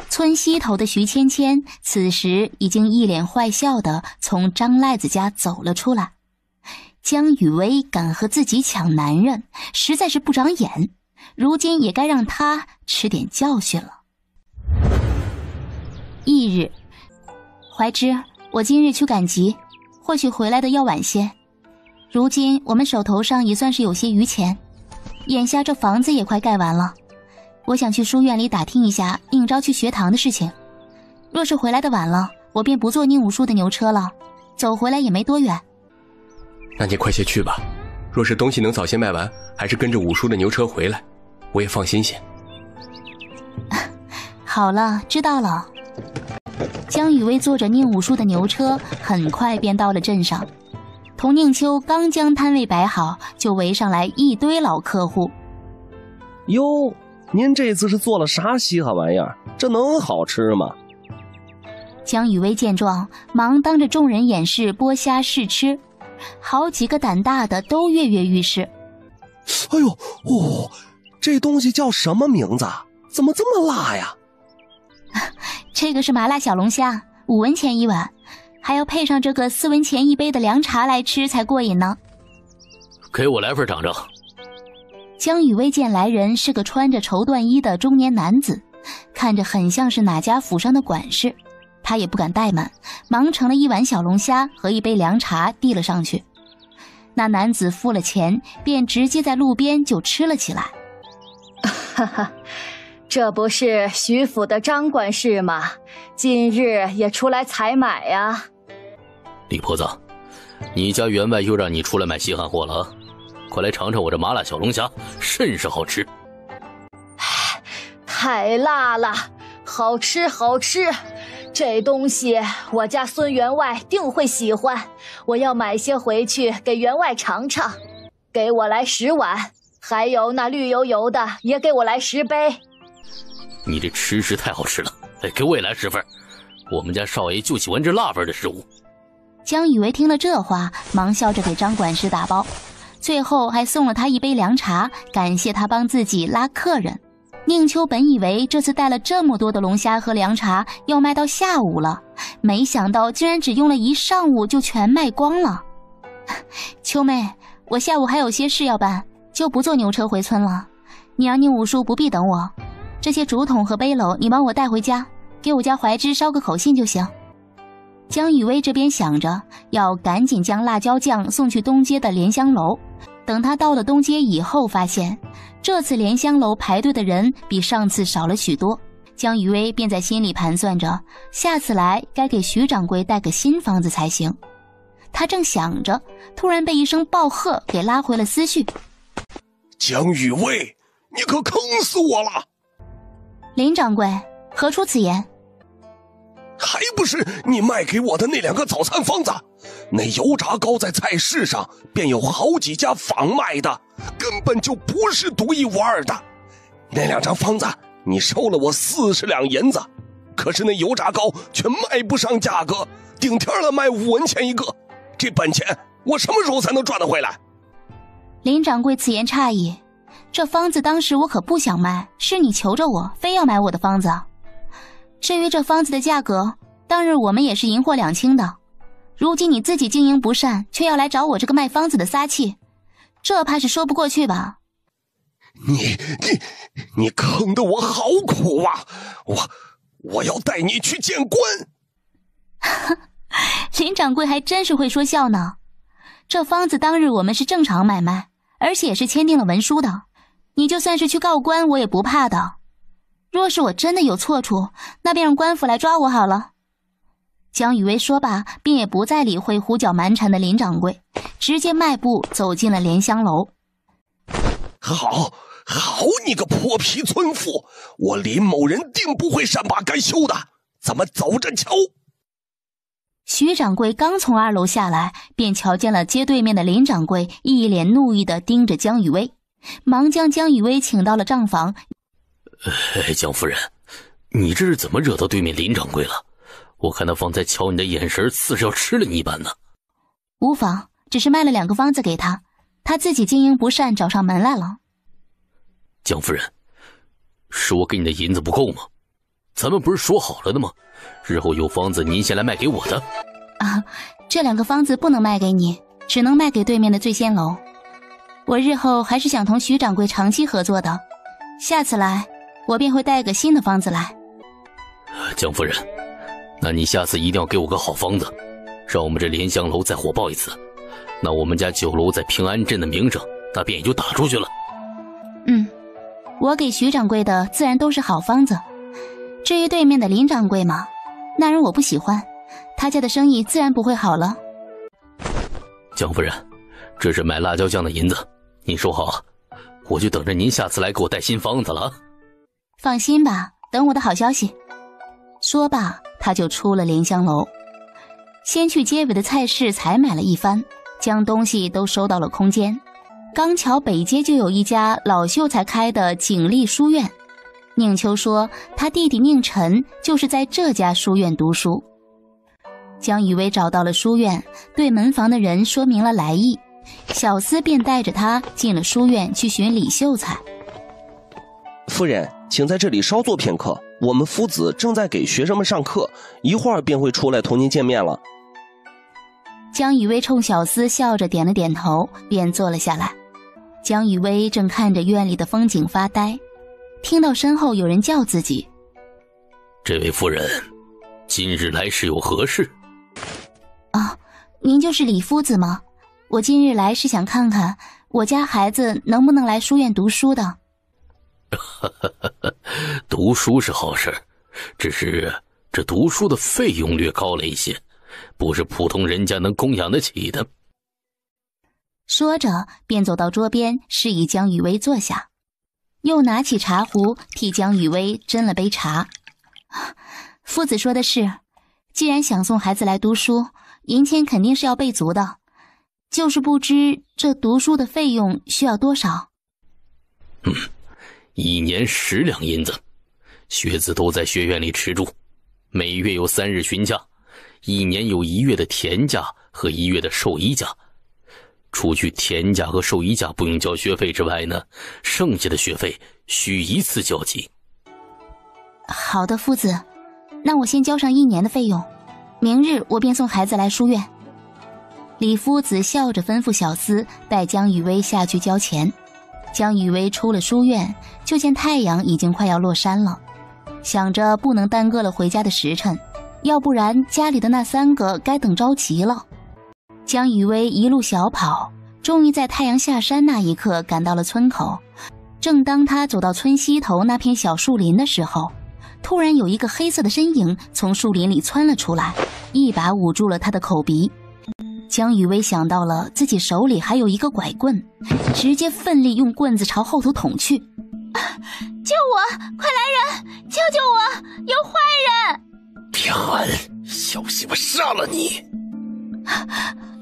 村西头的徐芊芊此时已经一脸坏笑地从张赖子家走了出来。江雨薇敢和自己抢男人，实在是不长眼，如今也该让他吃点教训了。翌日，怀之，我今日去赶集，或许回来的要晚些。如今我们手头上也算是有些余钱，眼下这房子也快盖完了，我想去书院里打听一下应招去学堂的事情。若是回来的晚了，我便不坐宁武叔的牛车了，走回来也没多远。那你快些去吧，若是东西能早些卖完，还是跟着武叔的牛车回来，我也放心些。好了，知道了。江雨薇坐着宁武叔的牛车，很快便到了镇上。童宁秋刚将摊位摆好，就围上来一堆老客户。哟，您这次是做了啥稀罕玩意儿？这能好吃吗？江雨薇见状，忙当着众人眼视剥虾试吃，好几个胆大的都跃跃欲试。哎呦，哦，这东西叫什么名字？怎么这么辣呀？这个是麻辣小龙虾，5文钱一碗，还要配上这个4文钱一杯的凉茶来吃才过瘾呢。给我来份尝尝。江雨薇见来人是个穿着绸缎衣的中年男子，看着很像是哪家府上的管事，他也不敢怠慢，忙盛了一碗小龙虾和一杯凉茶递了上去。那男子付了钱，便直接在路边就吃了起来。哈哈，这不是徐府的张管事吗？今日也出来采买呀。李婆子，你家员外又让你出来买稀罕货了啊！快来尝尝我这麻辣小龙虾，甚是好吃。太辣了，好吃好吃，这东西我家孙员外定会喜欢，我要买些回去给员外尝尝。给我来10碗，还有那绿油油的也给我来10杯。你这吃食太好吃了，给我也来10份。我们家少爷就喜欢这辣味的食物。江雨薇听了这话，忙笑着给张管事打包，最后还送了他一杯凉茶，感谢他帮自己拉客人。宁秋本以为这次带了这么多的龙虾和凉茶要卖到下午了，没想到竟然只用了1上午就全卖光了。秋妹，我下午还有些事要办，就不坐牛车回村了，你让宁武叔不必等我，这些竹筒和背篓你帮我带回家，给我家怀之捎个口信就行。江雨薇这边想着要赶紧将辣椒酱送去东街的莲香楼，等他到了东街以后，发现这次莲香楼排队的人比上次少了许多。江雨薇便在心里盘算着，下次来该给徐掌柜带个新房子才行。他正想着，突然被一声暴喝给拉回了思绪。江雨薇，你可坑死我了！林掌柜，何出此言？还不是你卖给我的那2个早餐方子，那油炸糕在菜市上便有好几家仿卖的，根本就不是独一无二的。那2张方子你收了我40两银子，可是那油炸糕却卖不上价格，顶天了卖5文钱一个，这本钱我什么时候才能赚得回来？林掌柜此言差矣，这方子当时我可不想卖，是你求着我，非要买我的方子。至于这方子的价格，当日我们也是银货两清的。如今你自己经营不善，却要来找我这个卖方子的撒气，这怕是说不过去吧？你坑得我好苦啊！我要带你去见官。林掌柜还真是会说笑呢。这方子当日我们是正常买卖，而且也是签订了文书的，你就算是去告官我也不怕的。若是我真的有错处，那便让官府来抓我好了。江雨薇说罢，便也不再理会胡搅蛮缠的林掌柜，直接迈步走进了莲香楼。好，你个泼皮村妇，我林某人定不会善罢甘休的，咱们走着瞧。徐掌柜刚从2楼下来，便瞧见了街对面的林掌柜一脸怒意地盯着江雨薇，忙将江雨薇请到了账房。江夫人，你这是怎么惹到对面林掌柜了？我看他方才瞧你的眼神，似是要吃了你一般呢。无妨，只是卖了2个方子给他，他自己经营不善，找上门来了。江夫人，是我给你的银子不够吗？咱们不是说好了的吗？日后有方子您先来卖给我的。啊，这2个方子不能卖给你，只能卖给对面的醉仙楼。我日后还是想同徐掌柜长期合作的，下次来我便会带个新的方子来。江夫人，那你下次一定要给我个好方子，让我们这莲香楼再火爆一次，那我们家酒楼在平安镇的名声那便也就打出去了。我给徐掌柜的自然都是好方子，至于对面的林掌柜嘛，那人我不喜欢，他家的生意自然不会好了。江夫人，这是买辣椒酱的银子，您收好，我就等着您下次来给我带新方子了。放心吧，等我的好消息。说罢，他就出了莲香楼，先去街尾的菜市采买了一番，将东西都收到了空间。刚巧北街就有一家老秀才开的景丽书院，宁秋说他弟弟宁晨就是在这家书院读书。江雨薇找到了书院，对门房的人说明了来意，小厮便带着他进了书院去寻李秀才。夫人，请在这里稍坐片刻，我们夫子正在给学生们上课，一会儿便会出来同您见面了。江雨薇冲小厮笑着点了点头，便坐了下来。江雨薇正看着院里的风景发呆，听到身后有人叫自己：“这位夫人，今日来是有何事？”“啊，您就是李夫子吗？我今日来是想看看我家孩子能不能来书院读书的。”“读书是好事，只是这读书的费用略高了一些，不是普通人家能供养得起的。”说着便走到桌边，示意江雨薇坐下，又拿起茶壶替江雨薇斟了杯茶。“夫子说的是，既然想送孩子来读书，银钱肯定是要备足的，就是不知这读书的费用需要多少。1年10两银子，学子都在学院里吃住，每月有3日旬假，1年有1月的田假和1月的授衣假。除去田假和授衣假不用交学费之外呢，剩下的学费需一次交齐。”“好的，夫子，那我先交上1年的费用，明日我便送孩子来书院。”李夫子笑着吩咐小厮带江雨薇下去交钱。江雨薇出了书院，就见太阳已经快要落山了，想着不能耽搁了回家的时辰，要不然家里的那3个该等着急了。江雨薇一路小跑，终于在太阳下山那一刻赶到了村口。正当他走到村西头那片小树林的时候，突然有一个黑色的身影从树林里窜了出来，一把捂住了他的口鼻。江雨薇想到了自己手里还有一个拐棍，直接奋力用棍子朝后头捅去。“救我！快来人！救救我！有坏人！”“天安，小心我杀了你！”“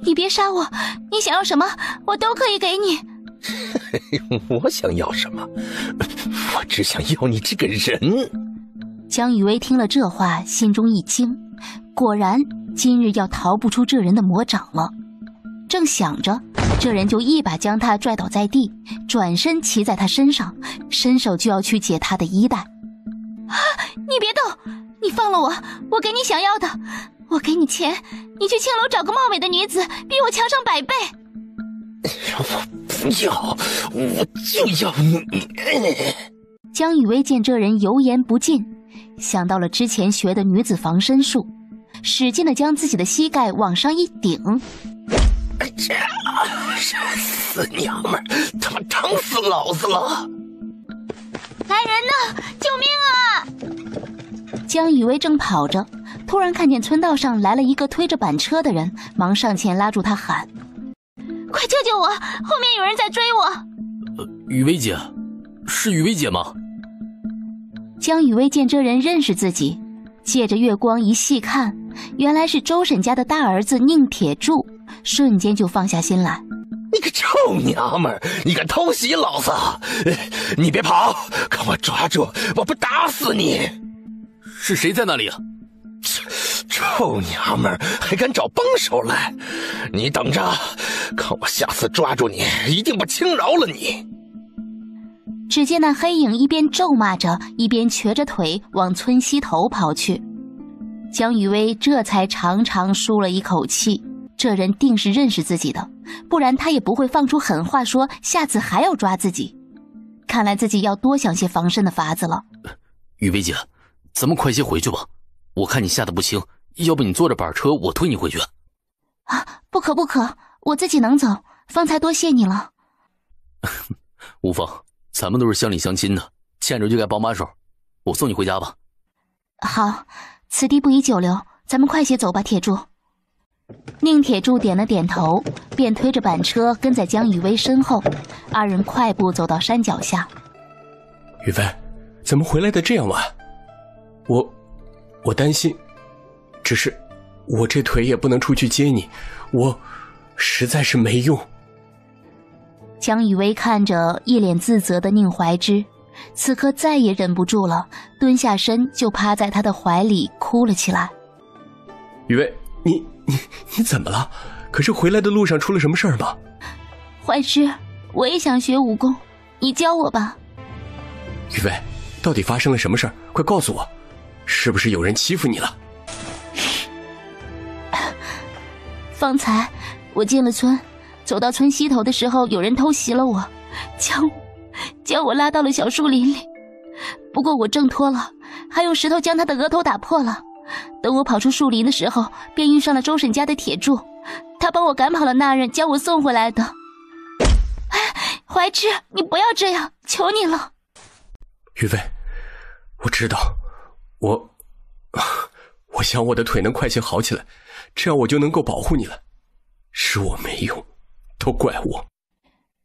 你别杀我，你想要什么我都可以给你。”“我想要什么？我只想要你这个人。”江雨薇听了这话，心中一惊，果然今日要逃不出这人的魔掌了。正想着，这人就一把将他拽倒在地，转身骑在他身上，伸手就要去解他的衣带。啊！你别动！你放了我，我给你想要的，我给你钱，你去青楼找个貌美的女子，比我强上100倍。我不要，我就要你！江雨薇见这人油盐不进，想到了之前学的女子防身术，使劲地将自己的膝盖往上一顶。死娘们儿，他妈疼死老子了！来人呐！救命啊！江雨薇正跑着，突然看见村道上来了一个推着板车的人，忙上前拉住他喊：快救救我，后面有人在追我！雨薇姐，是雨薇姐吗？江雨薇见这人认识自己，借着月光一细看，原来是周婶家的大儿子宁铁柱，瞬间就放下心来。你个臭娘们儿，你敢偷袭老子！你别跑，看我抓住，我不打死你！是谁在那里啊？臭娘们儿，还敢找帮手来！你等着，看我下次抓住你，一定不轻饶了你！只见那黑影一边咒骂着，一边瘸着腿往村西头跑去。江雨薇这才长长舒了一口气，这人定是认识自己的，不然他也不会放出狠话说下次还要抓自己。看来自己要多想些防身的法子了。雨薇姐，咱们快些回去吧，我看你吓得不轻，要不你坐着板车，我推你回去。啊，不可不可，我自己能走，方才多谢你了。无妨，咱们都是乡里乡亲的，见着就该帮把手，我送你回家吧。好，此地不宜久留，咱们快些走吧，铁柱。宁铁柱点了点头，便推着板车跟在江雨薇身后，二人快步走到山脚下。雨薇，怎么回来的这样晚？我担心，只是我这腿也不能出去接你，我实在是没用。江雨薇看着一脸自责的宁怀之，此刻再也忍不住了，蹲下身就趴在他的怀里哭了起来。雨薇，你怎么了？可是回来的路上出了什么事儿吗？怀之，我也想学武功，你教我吧。雨薇，到底发生了什么事儿？快告诉我，是不是有人欺负你了？方才我进了村，走到村西头的时候，有人偷袭了我，将我拉到了小树林里。不过我挣脱了，还用石头将他的额头打破了。等我跑出树林的时候，便遇上了周婶家的铁柱，他帮我赶跑了那人，将我送回来的。怀之，你不要这样，求你了。雨薇，我知道，我想我的腿能快些好起来，这样我就能够保护你了。是我没用，都怪我。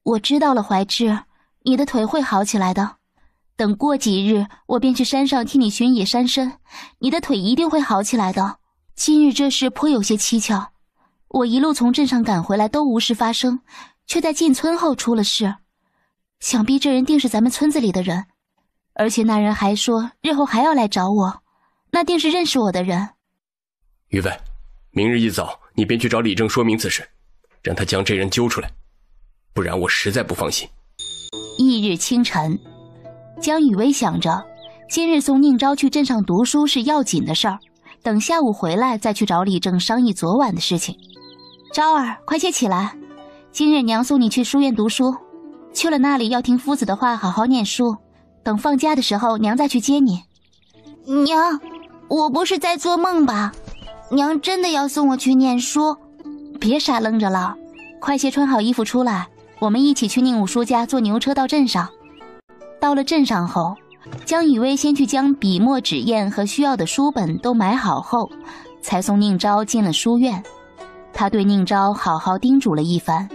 我知道了，怀之，你的腿会好起来的。等过几日，我便去山上替你寻野山参，你的腿一定会好起来的。今日这事颇有些蹊跷，我一路从镇上赶回来都无事发生，却在进村后出了事。想必这人定是咱们村子里的人，而且那人还说日后还要来找我，那定是认识我的人。雨薇，明日一早你便去找李正说明此事，让他将这人揪出来，不然我实在不放心。翌日清晨，江雨薇想着今日送宁昭去镇上读书是要紧的事儿，等下午回来再去找李正商议昨晚的事情。昭儿，快些起来，今日娘送你去书院读书，去了那里要听夫子的话，好好念书，等放假的时候娘再去接你。娘，我不是在做梦吧？娘真的要送我去念书？别傻愣着了，快些穿好衣服出来，我们一起去宁武叔家坐牛车到镇上。到了镇上后，江雨薇先去将笔墨纸砚和需要的书本都买好后，才送宁昭进了书院。他对宁昭好好叮嘱了一番，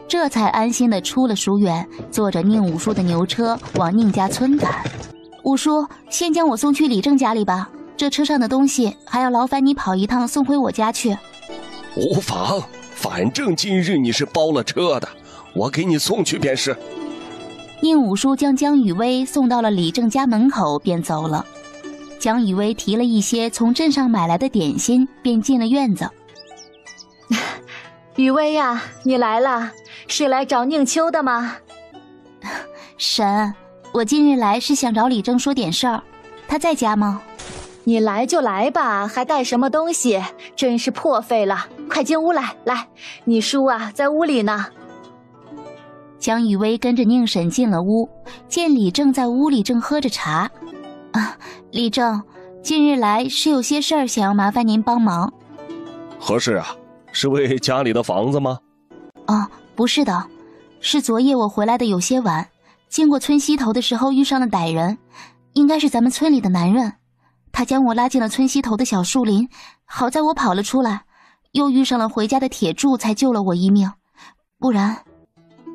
这才安心地出了书院，坐着宁武叔的牛车往宁家村赶。武叔，先将我送去李正家里吧，这车上的东西还要劳烦你跑一趟送回我家去。无妨，反正今日你是包了车的，我给你送去便是。宁武叔将江雨薇送到了李正家门口便走了。江雨薇提了一些从镇上买来的点心便进了院子。雨薇呀，你来了，是来找宁秋的吗？婶，我今日来是想找李正说点事儿，他在家吗？你来就来吧，还带什么东西？真是破费了！快进屋来，来，你叔啊在屋里呢。江雨薇跟着宁婶进了屋，见李正在屋里正喝着茶。啊，李正，近日来是有些事儿想要麻烦您帮忙。何事啊？是为家里的房子吗？哦，不是的，是昨夜我回来的有些晚，经过村西头的时候遇上了歹人，应该是咱们村里的男人。他将我拉进了村西头的小树林，好在我跑了出来，又遇上了回家的铁柱，才救了我一命。不然，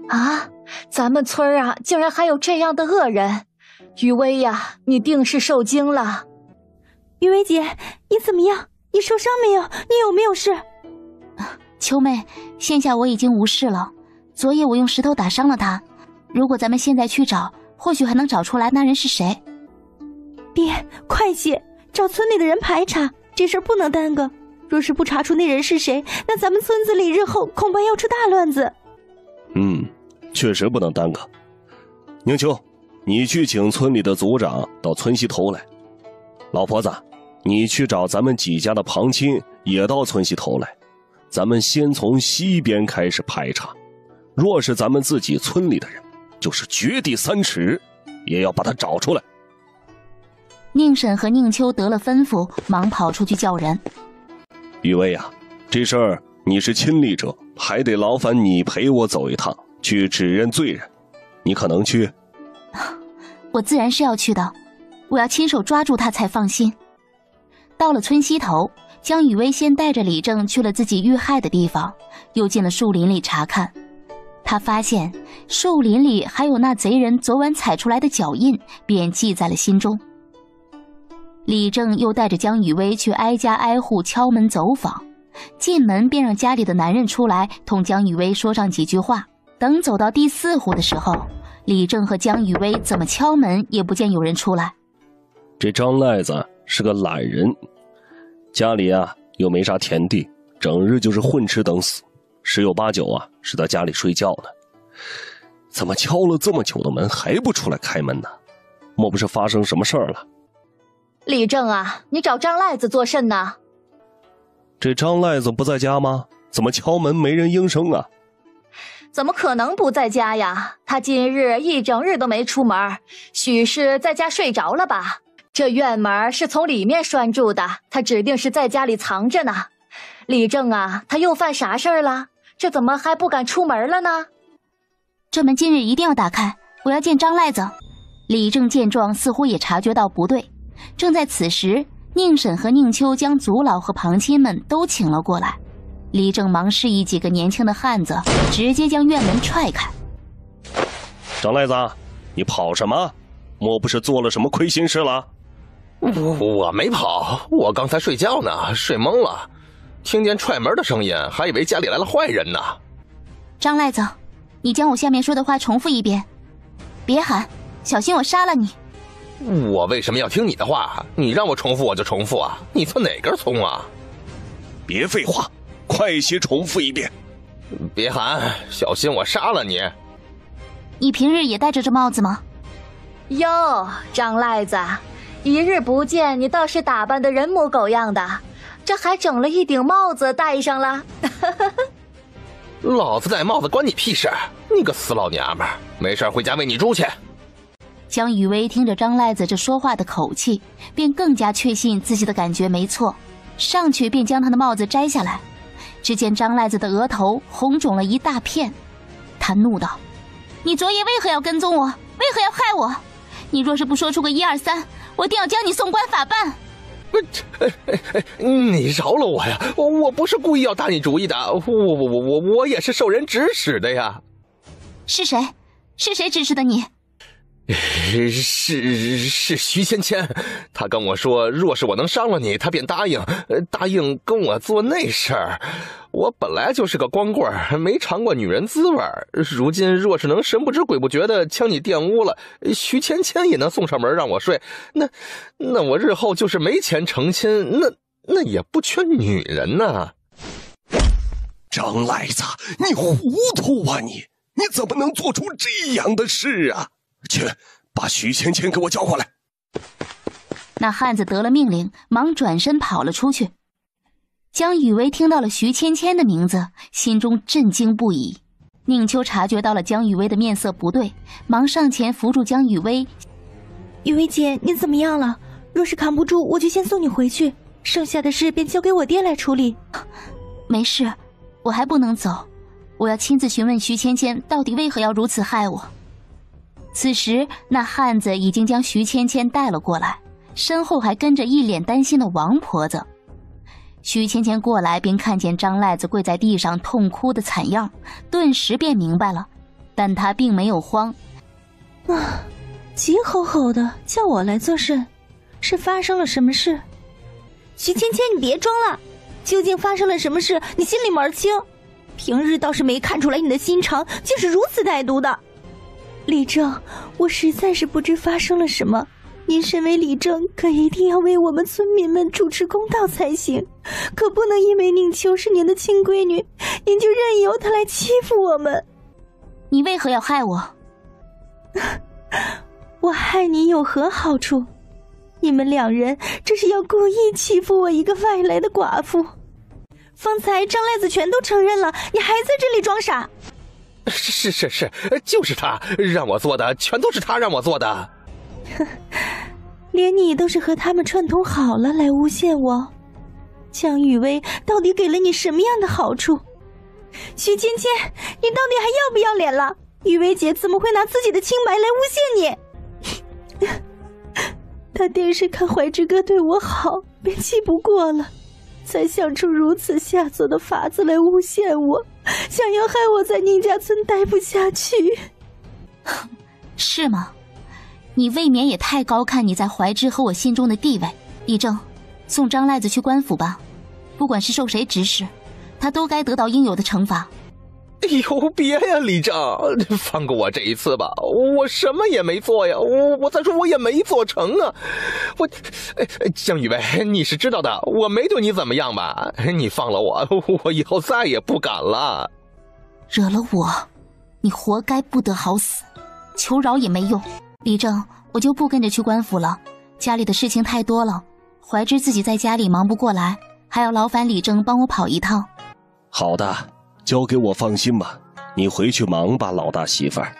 啊，咱们村啊，竟然还有这样的恶人！雨薇呀，你定是受惊了。雨薇姐，你怎么样？你受伤没有？你有没有事？秋妹，现下我已经无事了。昨夜我用石头打伤了他，如果咱们现在去找，或许还能找出来那人是谁。爹，快些！找村里的人排查，这事儿不能耽搁。若是不查出那人是谁，那咱们村子里日后恐怕要出大乱子。确实不能耽搁。宁秋，你去请村里的族长到村西头来。老婆子，你去找咱们几家的旁亲也到村西头来。咱们先从西边开始排查，若是咱们自己村里的人，就是掘地3尺，也要把他找出来。宁婶和宁秋得了吩咐，忙跑出去叫人。雨薇啊，这事儿你是亲历者，还得劳烦你陪我走一趟，去指认罪人。你可能去？我自然是要去的，我要亲手抓住他才放心。到了村西头，江雨薇先带着李正去了自己遇害的地方，又进了树林里查看。他发现树林里还有那贼人昨晚踩出来的脚印，便记在了心中。李正又带着江雨薇去挨家挨户敲门走访，进门便让家里的男人出来同江雨薇说上几句话。等走到第4户的时候，李正和江雨薇怎么敲门也不见有人出来。这张赖子是个懒人，家里啊又没啥田地，整日就是混吃等死，十有八九啊是在家里睡觉呢。怎么敲了这么久的门还不出来开门呢？莫不是发生什么事儿了？李正啊，你找张赖子做甚呢？这张赖子不在家吗？怎么敲门没人应声啊？怎么可能不在家呀？他今日一整日都没出门，许是在家睡着了吧？这院门是从里面拴住的，他指定是在家里藏着呢。李正啊，他又犯啥事儿了？这怎么还不敢出门了呢？这门今日一定要打开，我要见张赖子。李正见状，似乎也察觉到不对。正在此时，宁婶和宁秋将族老和旁亲们都请了过来。李正忙示意几个年轻的汉子，直接将院门踹开。张赖子，你跑什么？莫不是做了什么亏心事了？我没跑，我刚才睡觉呢，睡懵了，听见踹门的声音，还以为家里来了坏人呢。张赖子，你将我下面说的话重复一遍，别喊，小心我杀了你。我为什么要听你的话？你让我重复我就重复啊！你算哪根葱啊？别废话，快些重复一遍。别喊，小心我杀了你。你平日也戴着这帽子吗？哟，张赖子，一日不见，你倒是打扮得人模狗样的，这还整了一顶帽子戴上了。老子戴帽子关你屁事！你个死老娘们儿，没事回家喂你猪去。江雨薇听着张赖子这说话的口气，便更加确信自己的感觉没错，上去便将他的帽子摘下来。只见张赖子的额头红肿了一大片，他怒道：你昨夜为何要跟踪我？为何要害我？你若是不说出个1、2、3，我定要将你送官法办。你饶了我呀！我不是故意要打你主意的，我也是受人指使的呀。是谁？是谁指使的你？是徐芊芊，他跟我说，若是我能伤了你，他便答应跟我做那事儿。我本来就是个光棍，没尝过女人滋味，如今若是能神不知鬼不觉的将你玷污了，徐芊芊也能送上门让我睡，那我日后就是没钱成亲，那也不缺女人呐。张赖子，你糊涂啊你怎么能做出这样的事啊？去，把徐芊芊给我叫过来。那汉子得了命令，忙转身跑了出去。江雨薇听到了徐芊芊的名字，心中震惊不已。宁秋察觉到了江雨薇的面色不对，忙上前扶住江雨薇。雨薇姐，你怎么样了？若是扛不住，我就先送你回去，剩下的事便交给我爹来处理。没事，我还不能走，我要亲自询问徐芊芊到底为何要如此害我。此时那汉子已经将徐芊芊带了过来，身后还跟着一脸担心的王婆子。徐芊芊过来便看见张赖子跪在地上痛哭的惨样，顿时便明白了，但他并没有慌。急吼吼的叫我来做甚？是发生了什么事？徐芊芊，你别装了，究竟发生了什么事？你心里门清。平日倒是没看出来你的心肠竟是如此歹毒的。李正，我实在是不知发生了什么。您身为李正，可一定要为我们村民们主持公道才行，可不能因为宁秋是您的亲闺女，您就任由她来欺负我们。你为何要害我？我害你有何好处？你们两人这是要故意欺负我一个外来的寡妇。方才张赖子全都承认了，你还在这里装傻。是，就是他让我做的，全都是他让我做的。连你都是和他们串通好了来诬陷我。江雨薇到底给了你什么样的好处？徐芊芊，你到底还要不要脸了？雨薇姐怎么会拿自己的清白来诬陷你？他定是看怀之哥对我好，便气不过了，才想出如此下作的法子来诬陷我，想要害我在宁家村待不下去。是吗？你未免也太高看你在怀之和我心中的地位。李正，送张赖子去官府吧，不管是受谁指使，他都该得到应有的惩罚。哎呦，别呀，李正，放过我这一次吧，我什么也没做呀，我再说我也没做成啊，江雨薇，你是知道的，我没对你怎么样吧？你放了我，我以后再也不敢了。惹了我，你活该不得好死，求饶也没用。李正，我就不跟着去官府了，家里的事情太多了，怀之自己在家里忙不过来，还要劳烦李正帮我跑一趟。好的，交给我放心吧，你回去忙吧，老大媳妇儿。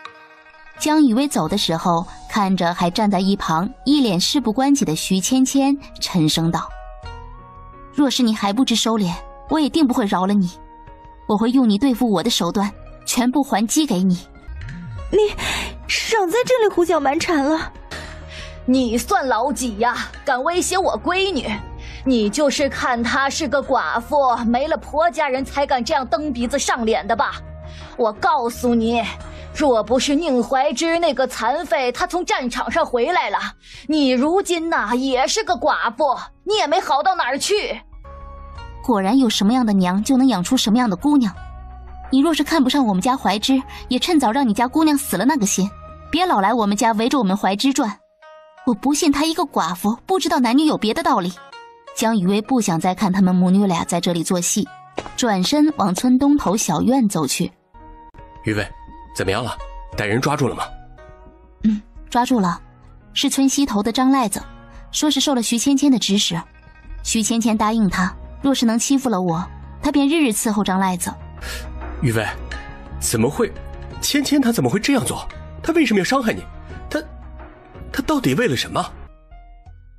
江雨薇走的时候，看着还站在一旁一脸事不关己的徐芊芊，沉声道：若是你还不知收敛，我也定不会饶了你，我会用你对付我的手段全部还击给你。你少在这里胡搅蛮缠了。你算老几呀，敢威胁我闺女？你就是看她是个寡妇，没了婆家人才敢这样蹬鼻子上脸的吧？我告诉你，若不是宁怀之那个残废他从战场上回来了，你如今也是个寡妇，你也没好到哪儿去。果然有什么样的娘就能养出什么样的姑娘。你若是看不上我们家怀之，也趁早让你家姑娘死了那个心，别老来我们家围着我们怀之转。我不信她一个寡妇不知道男女有别的道理。江雨薇不想再看他们母女俩在这里做戏，转身往村东头小院走去。雨薇，怎么样了？带人抓住了吗？抓住了，是村西头的张赖子，说是受了徐芊芊的指使。徐芊芊答应他，若是能欺负了我，他便日日伺候张赖子。雨薇，怎么会？芊芊她怎么会这样做？她为什么要伤害你？她到底为了什么？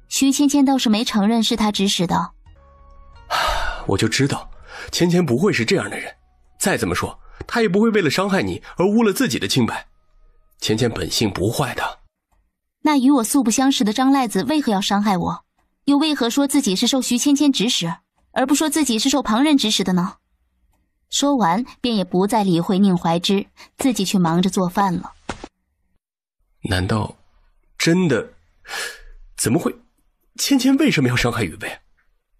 徐芊芊倒是没承认是他指使的。我就知道芊芊不会是这样的人，再怎么说她也不会为了伤害你而污了自己的清白。芊芊本性不坏的。那与我素不相识的张赖子为何要伤害我？又为何说自己是受徐芊芊指使，而不说自己是受旁人指使的呢？说完便也不再理会宁怀之，自己去忙着做饭了。难道真的？怎么会？芊芊为什么要伤害雨薇？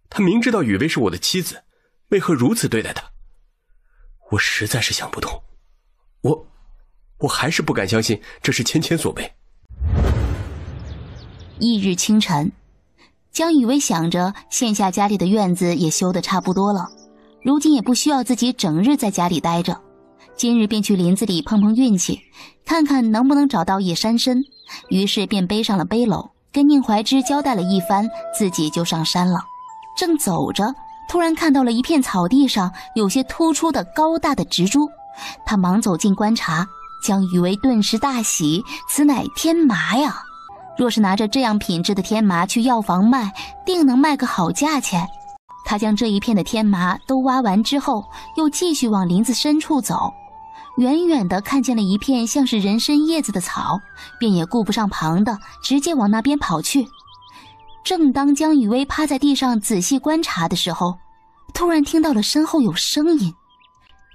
她明知道雨薇是我的妻子，为何如此对待她？我实在是想不通。我还是不敢相信这是芊芊所为。翌日清晨，江雨薇想着线下家里的院子也修得差不多了，如今也不需要自己整日在家里待着，今日便去林子里碰碰运气，看看能不能找到野山参。于是便背上了背篓，跟宁怀之交代了一番，自己就上山了。正走着，突然看到了一片草地上有些突出的高大的植株，他忙走近观察，江雨薇顿时大喜，此乃天麻呀！若是拿着这样品质的天麻去药房卖，定能卖个好价钱。他将这一片的天麻都挖完之后，又继续往林子深处走。远远地看见了一片像是人参叶子的草，便也顾不上旁的，直接往那边跑去。正当江雨薇趴在地上仔细观察的时候，突然听到了身后有声音，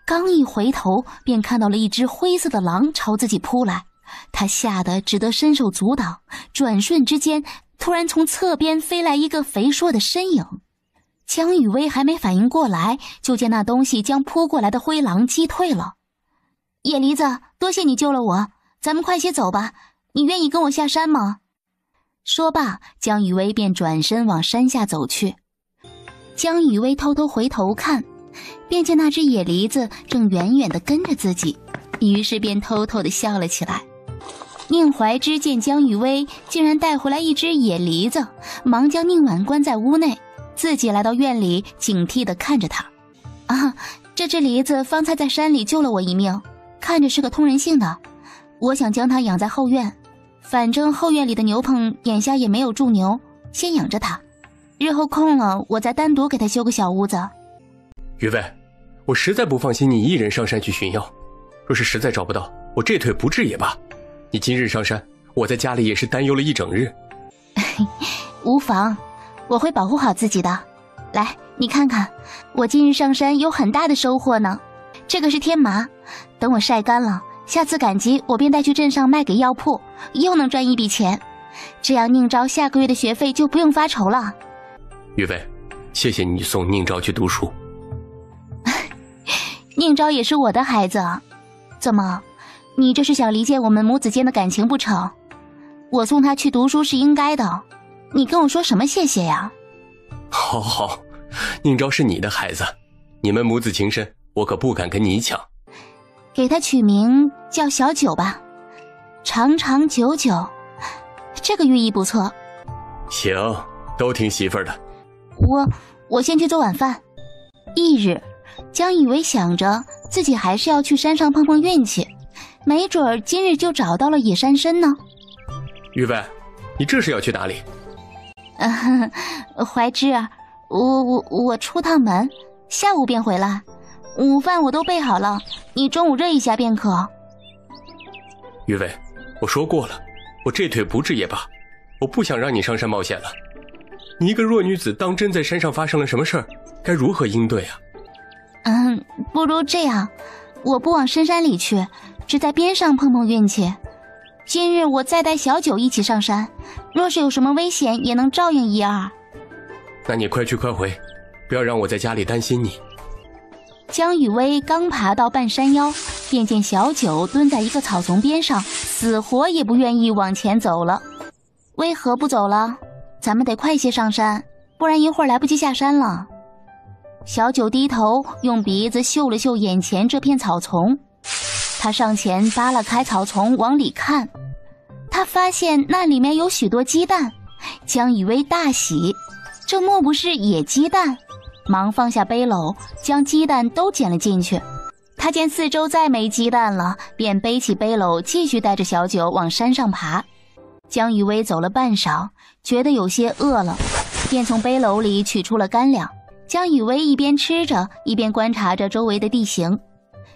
刚一回头便看到了一只灰色的狼朝自己扑来，他吓得只得伸手阻挡，转瞬之间突然从侧边飞来一个肥硕的身影。江雨薇还没反应过来，就见那东西将扑过来的灰狼击退了。野梨子，多谢你救了我，咱们快些走吧，你愿意跟我下山吗？说罢，江雨薇便转身往山下走去。江雨薇偷偷回头看，便见那只野梨子正远远地跟着自己，于是便偷偷地笑了起来。宁怀之见江雨薇竟然带回来一只野梨子，忙将宁婉关在屋内，自己来到院里警惕地看着他。这只梨子方才在山里救了我一命，看着是个通人性的，我想将它养在后院，反正后院里的牛棚眼下也没有住牛，先养着它，日后空了我再单独给它修个小屋子。雨薇，我实在不放心你一人上山去寻药，若是实在找不到，我这腿不治也罢。你今日上山，我在家里也是担忧了一整日。无妨，我会保护好自己的。来，你看看，我今日上山有很大的收获呢。这个是天麻，等我晒干了，下次赶集我便带去镇上卖给药铺，又能赚一笔钱。这样宁昭下个月的学费就不用发愁了。雨薇，谢谢你送宁昭去读书。宁昭也是我的孩子，怎么，你这是想离间我们母子间的感情不成？我送他去读书是应该的，你跟我说什么谢谢呀？好好，宁昭是你的孩子，你们母子情深，我可不敢跟你抢。给他取名叫小九吧，长长久久，这个寓意不错。行，都听媳妇儿的。我先去做晚饭。翌日，江雨薇想着自己还是要去山上碰碰运气，没准儿今日就找到了野山参呢。雨薇，你这是要去哪里？怀之，我出趟门，下午便回来。午饭我都备好了，你中午热一下便可。雨薇，我说过了，我这腿不治也罢，我不想让你上山冒险了。你一个弱女子，当真在山上发生了什么事儿，该如何应对啊？不如这样，我不往深山里去，只在边上碰碰运气。今日我再带小九一起上山，若是有什么危险，也能照应一二。那你快去快回，不要让我在家里担心你。江雨薇刚爬到半山腰，便见小九蹲在一个草丛边上，死活也不愿意往前走了。为何不走了？咱们得快些上山，不然一会儿来不及下山了。小九低头用鼻子嗅了嗅眼前这片草丛，他上前扒拉开草丛往里看，他发现那里面有许多鸡蛋。江雨薇大喜，这莫不是野鸡蛋？忙放下背篓，将鸡蛋都捡了进去。他见四周再没鸡蛋了，便背起背篓继续带着小九往山上爬。江雨薇走了半晌，觉得有些饿了，便从背篓里取出了干粮。江雨薇一边吃着，一边观察着周围的地形。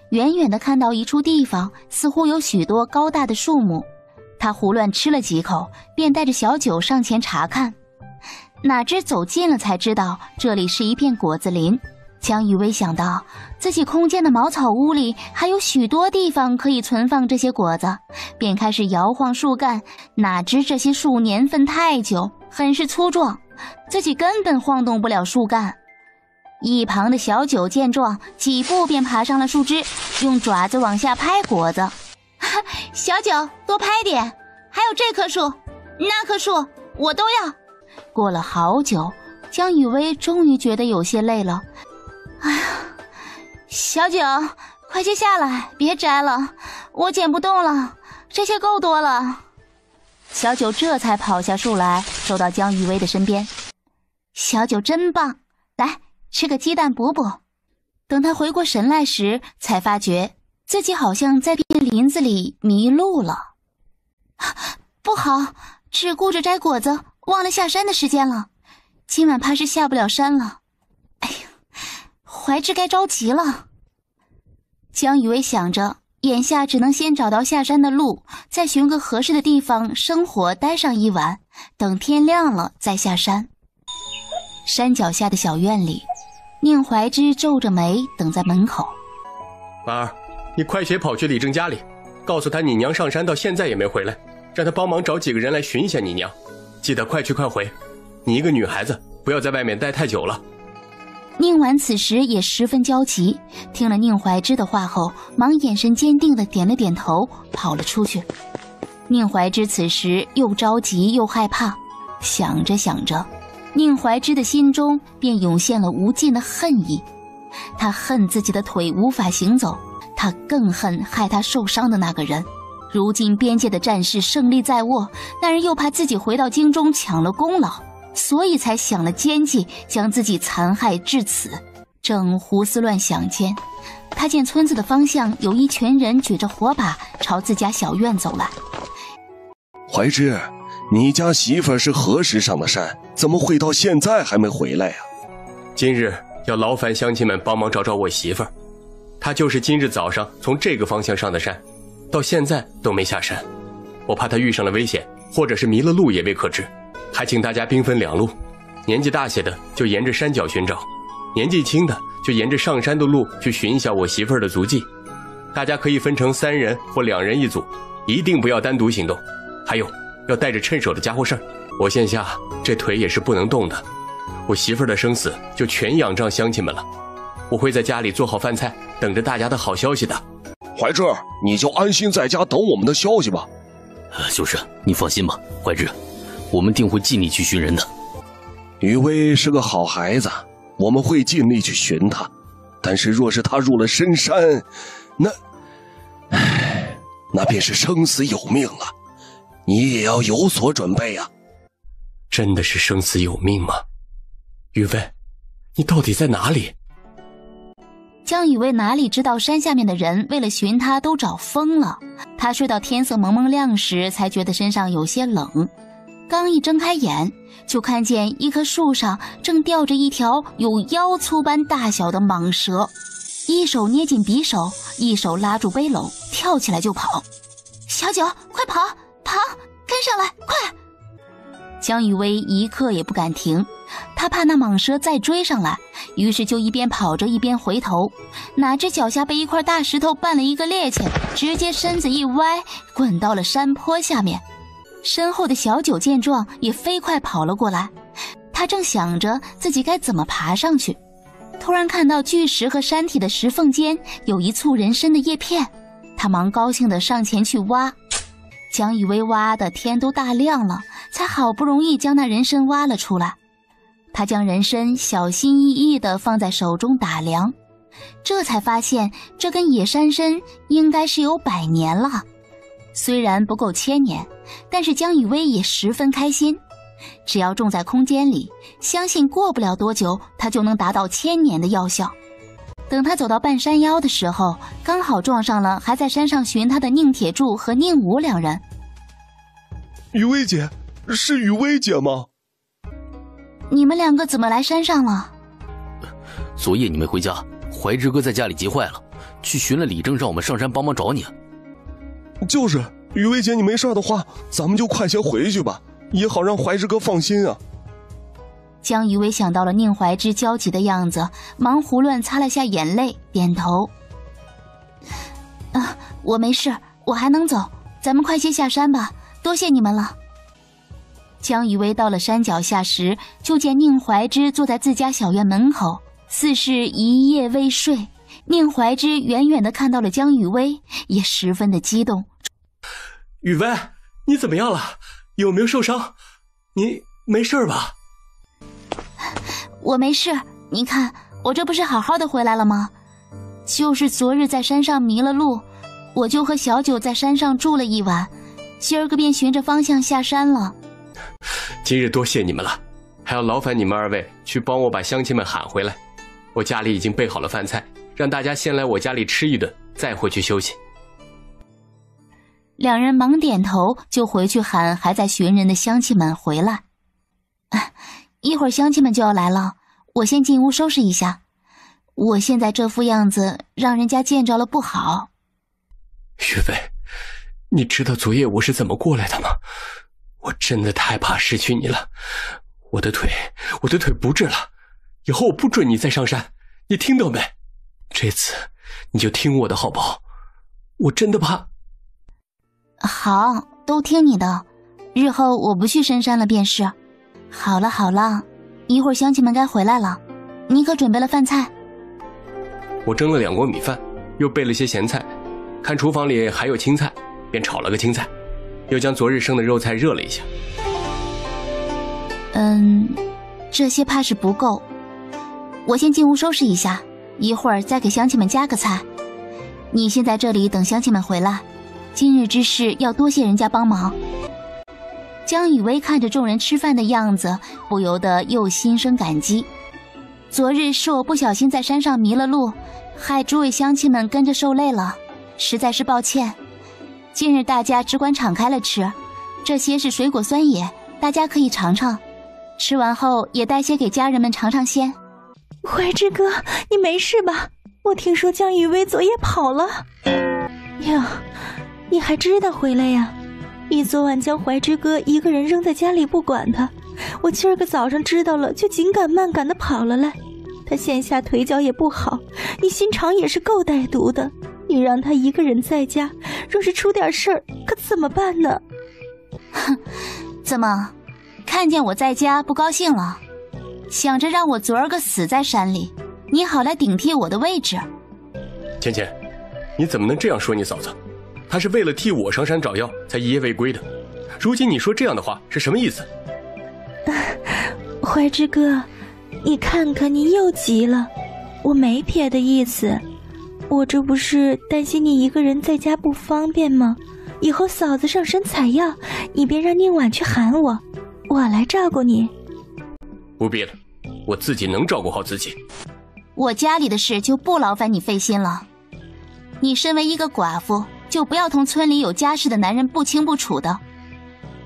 远远地看到一处地方，似乎有许多高大的树木。他胡乱吃了几口，便带着小九上前查看。哪知走近了才知道，这里是一片果子林。江雨薇想到自己空间的茅草屋里还有许多地方可以存放这些果子，便开始摇晃树干。哪知这些树年份太久，很是粗壮，自己根本晃动不了树干。一旁的小九见状，几步便爬上了树枝，用爪子往下拍果子。小九，多拍点，还有这棵树，那棵树，我都要。过了好久，江雨薇终于觉得有些累了。哎呀，小九，快些下来，别摘了，我捡不动了，这些够多了。小九这才跑下树来，走到江雨薇的身边。小九真棒，来吃个鸡蛋补补。等他回过神来时，才发觉自己好像在片林子里迷路了。不好，只顾着摘果子，忘了下山的时间了。今晚怕是下不了山了。哎呀，怀志该着急了。江雨薇想着，眼下只能先找到下山的路，再寻个合适的地方生活待上一晚，等天亮了再下山。山脚下的小院里，宁怀之皱着眉等在门口。婉儿，你快些跑去李正家里，告诉他你娘上山到现在也没回来，让他帮忙找几个人来寻一下你娘，记得快去快回。你一个女孩子，不要在外面待太久了。宁婉此时也十分焦急，听了宁怀之的话后，忙眼神坚定地点了点头，跑了出去。宁怀之此时又着急又害怕，想着想着，宁怀之的心中便涌现了无尽的恨意。他恨自己的腿无法行走，他更恨害他受伤的那个人。如今边界的战事胜利在握，那人又怕自己回到京中抢了功劳，所以才想了奸计，将自己残害至此。正胡思乱想间，他见村子的方向有一群人举着火把朝自家小院走来。怀之，你家媳妇是何时上的山？怎么会到现在还没回来呀？今日要劳烦乡亲们帮忙找找我媳妇儿，她就是今日早上从这个方向上的山，到现在都没下山。我怕她遇上了危险，或者是迷了路也未可知，还请大家兵分两路，年纪大些的就沿着山脚寻找，年纪轻的就沿着上山的路去寻一下我媳妇儿的足迹。大家可以分成3人或2人一组，一定不要单独行动。还有，要带着趁手的家伙事儿。我现下这腿也是不能动的，我媳妇儿的生死就全仰仗乡亲们了。我会在家里做好饭菜，等着大家的好消息的。怀志，你就安心在家等我们的消息吧。就是，你放心吧，怀志，我们定会尽力去寻人的。雨薇是个好孩子，我们会尽力去寻他。但是若是他入了深山，那便是生死有命了。你也要有所准备啊。真的是生死有命吗？雨薇，你到底在哪里？江雨薇哪里知道山下面的人为了寻他都找疯了。他睡到天色蒙蒙亮时才觉得身上有些冷，刚一睁开眼，就看见一棵树上正吊着一条有腰粗般大小的蟒蛇，一手捏紧匕首，一手拉住背篓，跳起来就跑。小九，快跑，跟上来，快！江雨薇一刻也不敢停，他怕那蟒蛇再追上来，于是就一边跑着一边回头，哪知脚下被一块大石头绊了一个趔趄，直接身子一歪，滚到了山坡下面。身后的小九见状也飞快跑了过来，他正想着自己该怎么爬上去，突然看到巨石和山体的石缝间有一簇人参的叶片，他忙高兴地上前去挖。江雨薇挖的天都大亮了，才好不容易将那人参挖了出来。他将人参小心翼翼地放在手中打量，这才发现这根野山参应该是有100年了。虽然不够1000年，但是江雨薇也十分开心。只要种在空间里，相信过不了多久，它就能达到1000年的药效。等他走到半山腰的时候，刚好撞上了还在山上寻他的宁铁柱和宁武2人。雨薇姐，是雨薇姐吗？你们2个怎么来山上了？昨夜你没回家，怀之哥在家里急坏了，去寻了李正，让我们上山帮忙找你。就是，雨薇姐，你没事的话，咱们就快些回去吧，也好让怀之哥放心啊。江雨薇想到了宁怀之焦急的样子，忙胡乱擦了下眼泪，点头。我没事，我还能走，咱们快些下山吧，多谢你们了。江雨薇到了山脚下时，就见宁怀之坐在自家小院门口，似是一夜未睡。宁怀之远远地看到了江雨薇，也十分的激动。雨薇，你怎么样了？有没有受伤？你没事吧？我没事，你看我这不是好好的回来了吗？就是昨日在山上迷了路，我就和小九在山上住了一晚，今儿个便循着方向下山了。今日多谢你们了，还要劳烦你们2位去帮我把乡亲们喊回来。我家里已经备好了饭菜，让大家先来我家里吃一顿，再回去休息。两人忙点头，就回去喊还在寻人的乡亲们回来。一会儿乡亲们就要来了，我先进屋收拾一下。我现在这副样子，让人家见着了不好。岳飞，你知道昨夜我是怎么过来的吗？我真的太怕失去你了，我的腿不治了，以后我不准你再上山，你听到没？这次你就听我的好不好？我真的怕。好，都听你的，日后我不去深山了便是。好了好了，一会儿乡亲们该回来了，你可准备了饭菜？我蒸了2锅米饭，又备了些咸菜，看厨房里还有青菜，便炒了个青菜，又将昨日剩的肉菜热了一下。这些怕是不够，我先进屋收拾一下，一会儿再给乡亲们加个菜。你先在这里等乡亲们回来，今日之事要多谢人家帮忙。江雨薇看着众人吃饭的样子，不由得又心生感激。昨日是我不小心在山上迷了路，害诸位乡亲们跟着受累了，实在是抱歉。今日大家只管敞开了吃，这些是水果酸野，大家可以尝尝，吃完后也带些给家人们尝尝鲜。怀之哥，你没事吧？我听说江雨薇昨夜跑了。呀，你还知道回来呀？你昨晚将怀之哥一个人扔在家里不管他，我今儿个早上知道了，就紧赶慢赶的跑了来。他现下腿脚也不好，你心肠也是够歹毒的。你让他一个人在家，若是出点事儿，可怎么办呢？哼，怎么，看见我在家不高兴了？想着让我昨儿个死在山里，你好来顶替我的位置。芊芊，你怎么能这样说你嫂子？她是为了替我上山找药才一夜未归的，如今你说这样的话是什么意思？怀之哥，你看看你又急了，我没别的意思，我这不是担心你一个人在家不方便吗？以后嫂子上山采药，你别让宁婉去喊我，我来照顾你。不必了，我自己能照顾好自己。我家里的事就不劳烦你费心了。你身为一个寡妇，就不要同村里有家室的男人不清不楚的。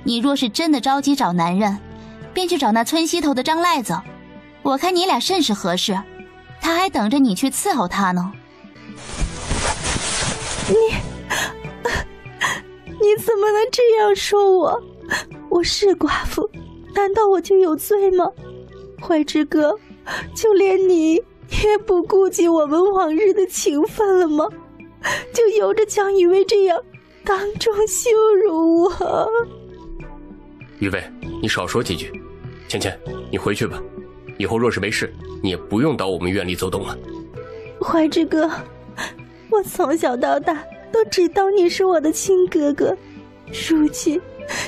你若是真的着急找男人，便去找那村西头的张赖子，我看你俩甚是合适，他还等着你去伺候他呢。你怎么能这样说我？我是寡妇，难道我就有罪吗？怀之哥，就连你也不顾及我们往日的情分了吗？就由着江雨薇这样当众羞辱我。雨薇，你少说几句。芊芊，你回去吧，以后若是没事，你也不用到我们院里走动了。怀之哥，我从小到大都只当你是我的亲哥哥，如今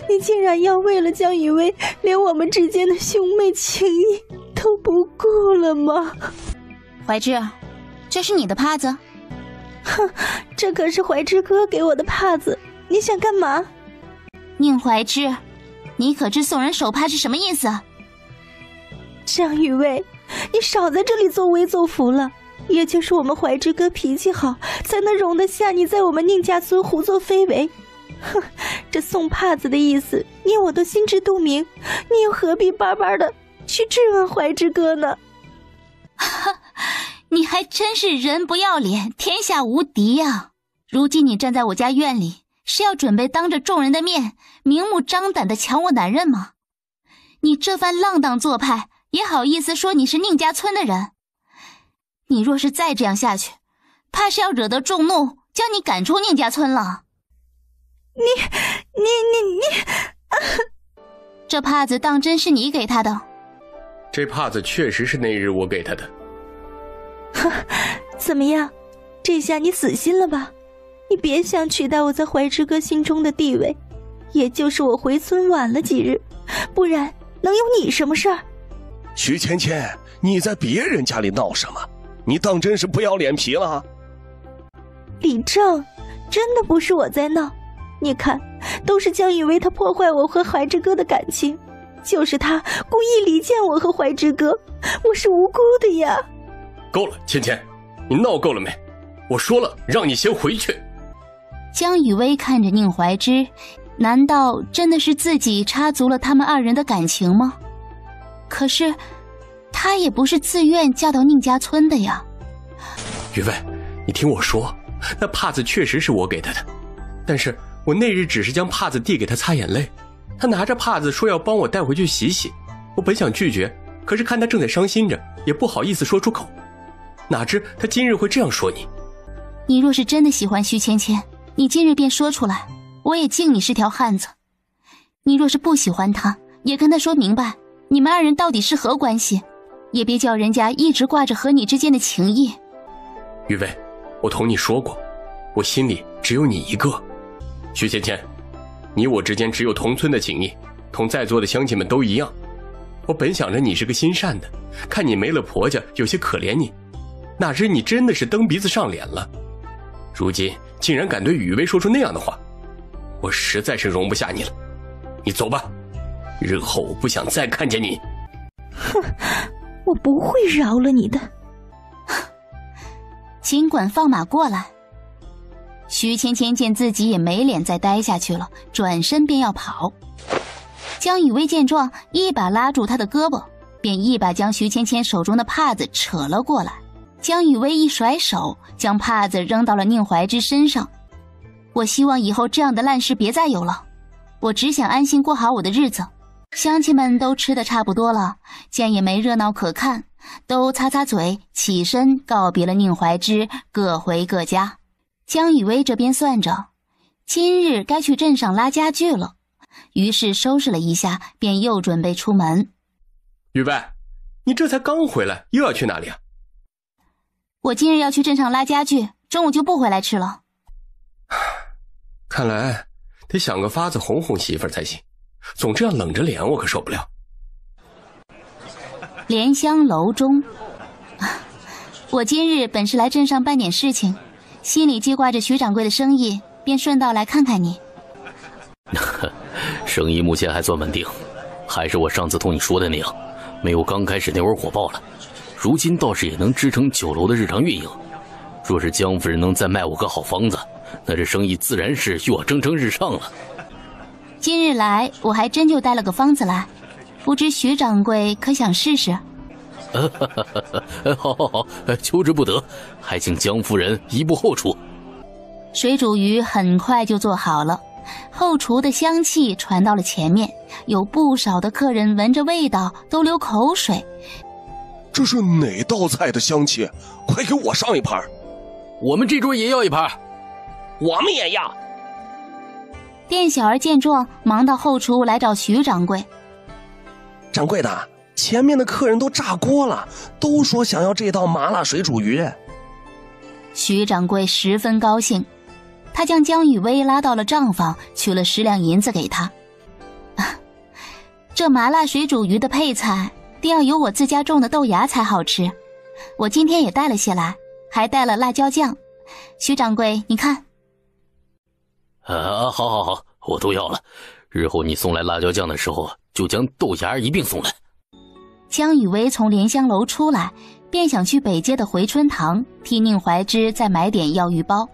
你竟然要为了江雨薇，连我们之间的兄妹情谊都不顾了吗？怀之，这是你的帕子？哼，这可是怀之哥给我的帕子，你想干嘛？宁怀之，你可知送人手帕是什么意思？江雨薇，你少在这里作威作福了。也就是我们怀之哥脾气好，才能容得下你在我们宁家村胡作非为。哼，这送帕子的意思，你我都心知肚明，你又何必巴巴的去质问怀之哥呢？哈，你还真是人不要脸，天下无敌呀！如今你站在我家院里，是要准备当着众人的面，明目张胆的抢我男人吗？你这番浪荡做派，也好意思说你是宁家村的人？你若是再这样下去，怕是要惹得众怒，将你赶出宁家村了。你，这帕子当真是你给他的？这帕子确实是那日我给他的。怎么样，这下你死心了吧？你别想取代我在怀之哥心中的地位，也就是我回村晚了几日，不然能有你什么事儿？徐芊芊，你在别人家里闹什么？你当真是不要脸皮了？李正，真的不是我在闹，你看，都是江雨薇他破坏我和怀之哥的感情，就是他故意离间我和怀之哥，我是无辜的呀。够了，芊芊，你闹够了没？我说了，让你先回去。江雨薇看着宁怀之，难道真的是自己插足了他们二人的感情吗？可是她也不是自愿嫁到宁家村的呀。雨薇，你听我说，那帕子确实是我给他的，但是我那日只是将帕子递给他擦眼泪，他拿着帕子说要帮我带回去洗洗，我本想拒绝，可是看他正在伤心着，也不好意思说出口，哪知他今日会这样说你。你若是真的喜欢徐芊芊，你今日便说出来，我也敬你是条汉子。你若是不喜欢他，也跟他说明白，你们二人到底是何关系，也别叫人家一直挂着和你之间的情谊。雨薇，我同你说过，我心里只有你一个。徐芊芊，你我之间只有同村的情谊，同在座的乡亲们都一样。我本想着你是个心善的，看你没了婆家，有些可怜你，哪知你真的是蹬鼻子上脸了。如今竟然敢对雨薇说出那样的话，我实在是容不下你了。你走吧，日后我不想再看见你。哼，我不会饶了你的。尽管放马过来。徐芊芊见自己也没脸再待下去了，转身便要跑。江雨薇见状，一把拉住她的胳膊，便一把将徐芊芊手中的帕子扯了过来。江雨薇一甩手，将帕子扔到了宁怀之身上。我希望以后这样的烂事别再有了，我只想安心过好我的日子。乡亲们都吃得差不多了，见也没热闹可看，都擦擦嘴，起身告别了宁怀之，各回各家。江雨薇这边算着，今日该去镇上拉家具了，于是收拾了一下，便又准备出门。雨薇，你这才刚回来，又要去哪里啊？我今日要去镇上拉家具，中午就不回来吃了。看来得想个法子哄哄媳妇儿才行，总这样冷着脸我可受不了。莲香楼中，我今日本是来镇上办点事情，心里记挂着徐掌柜的生意，便顺道来看看你。生意目前还算稳定，还是我上次同你说的那样，没有刚开始那会儿火爆了，如今倒是也能支撑酒楼的日常运营。若是江夫人能再卖我个好房子，那这生意自然是又要蒸蒸日上了。今日来我还真就带了个方子来，不知徐掌柜可想试试？好好好，求之不得，还请江夫人移步后厨。水煮鱼很快就做好了，后厨的香气传到了前面，有不少的客人闻着味道都流口水。这是哪道菜的香气？快给我上一盘！我们这桌也要一盘。我们也要。店小儿见状，忙到后厨来找徐掌柜。掌柜的，前面的客人都炸锅了，都说想要这道麻辣水煮鱼。徐掌柜十分高兴，他将江雨薇拉到了账房，取了10两银子给他。这麻辣水煮鱼的配菜定要有我自家种的豆芽才好吃，我今天也带了些来，还带了辣椒酱。徐掌柜，你看。好好好，我都要了。日后你送来辣椒酱的时候，就将豆芽一并送来。江雨薇从莲香楼出来，便想去北街的回春堂替宁怀之再买点药浴包。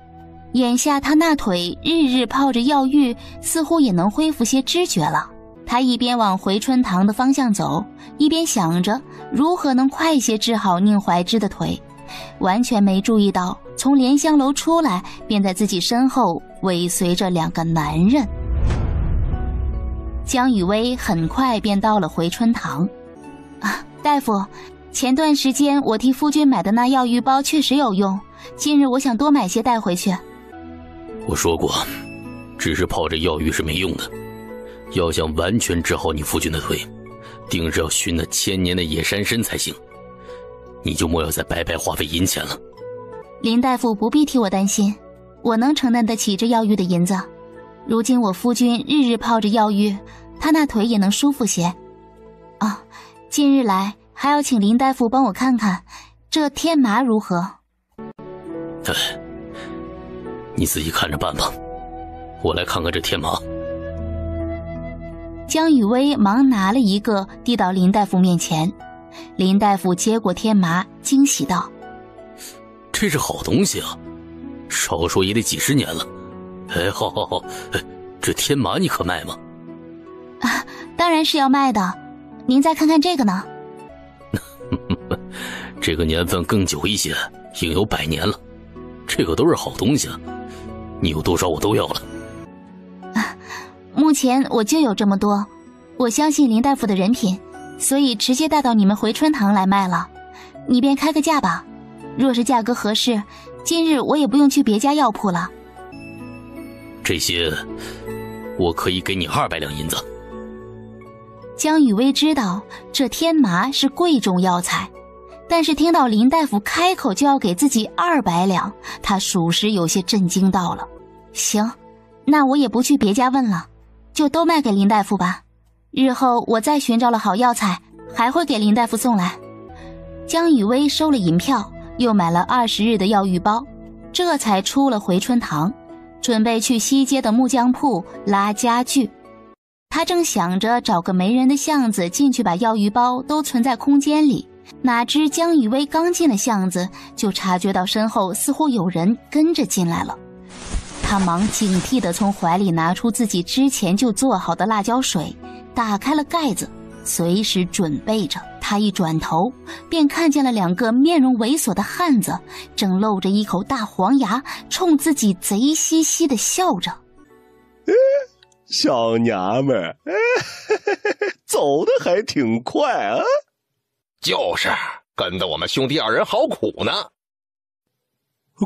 眼下他那腿日日泡着药浴，似乎也能恢复些知觉了。他一边往回春堂的方向走，一边想着如何能快些治好宁怀之的腿，完全没注意到从莲香楼出来，便在自己身后尾随着2个男人。江雨薇很快便到了回春堂。大夫，前段时间我替夫君买的那药浴包确实有用，今日我想多买些带回去。我说过，只是泡着药浴是没用的，要想完全治好你夫君的腿，定是要寻那1000年的野山参才行。你就莫要再白白花费银钱了。林大夫不必替我担心，我能承担得起这药浴的银子。如今我夫君日日泡着药浴，他那腿也能舒服些。今日来还要请林大夫帮我看看这天麻如何。你自己看着办吧，我来看看这天麻。江雨薇忙拿了一个递到林大夫面前，林大夫接过天麻，惊喜道：这是好东西啊，少说也得几十年了。哎，好，这天麻你可卖吗？啊，当然是要卖的。您再看看这个呢？这个年份更久一些，应有100年了。这个都是好东西啊，你有多少我都要了。啊，目前我就有这么多，我相信林大夫的人品，所以直接带到你们回春堂来卖了。你便开个价吧，若是价格合适，今日我也不用去别家药铺了。这些我可以给你200两银子。江雨薇知道这天麻是贵重药材，但是听到林大夫开口就要给自己200两，他属实有些震惊到了。行，那我也不去别家问了，就都卖给林大夫吧。日后我再寻找了好药材，还会给林大夫送来。江雨薇收了银票，又买了20日的药浴包，这才出了回春堂，准备去西街的木匠铺拉家具。他正想着找个没人的巷子进去把药浴包都存在空间里，哪知江雨薇刚进了巷子，就察觉到身后似乎有人跟着进来了。他忙警惕地从怀里拿出自己之前就做好的辣椒水，打开了盖子，随时准备着。他一转头，便看见了2个面容猥琐的汉子，正露着一口大黄牙，冲自己贼兮兮地笑着。小娘们儿，走得还挺快啊！就是跟得我们兄弟2人好苦呢。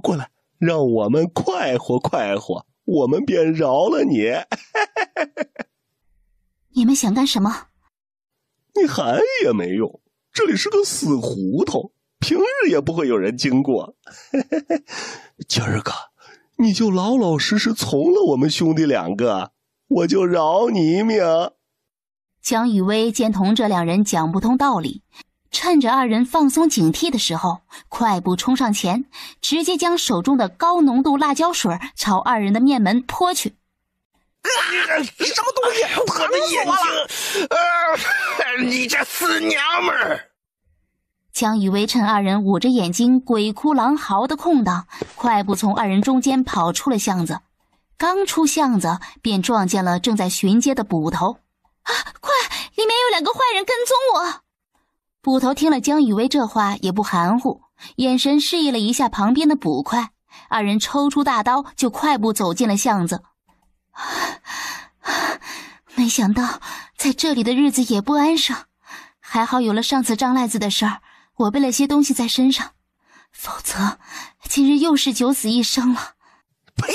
过来，让我们快活快活，我们便饶了你。你们想干什么？你喊也没用，这里是个死胡同，平日也不会有人经过。今儿个你就老老实实从了我们兄弟2个，我就饶你一命。江雨薇见同这2人讲不通道理，趁着2人放松警惕的时候，快步冲上前，直接将手中的高浓度辣椒水朝2人的面门泼去。什么东西？我的眼睛！你这死娘们儿！江雨薇趁2人捂着眼睛鬼哭狼嚎的空档，快步从2人中间跑出了巷子。刚出巷子，便撞见了正在巡街的捕头。啊，快！里面有2个坏人跟踪我！捕头听了江雨薇这话也不含糊，眼神示意了一下旁边的捕快，2人抽出大刀就快步走进了巷子。没想到在这里的日子也不安生，还好有了上次张赖子的事儿，我背了些东西在身上，否则今日又是9死1生了。呸！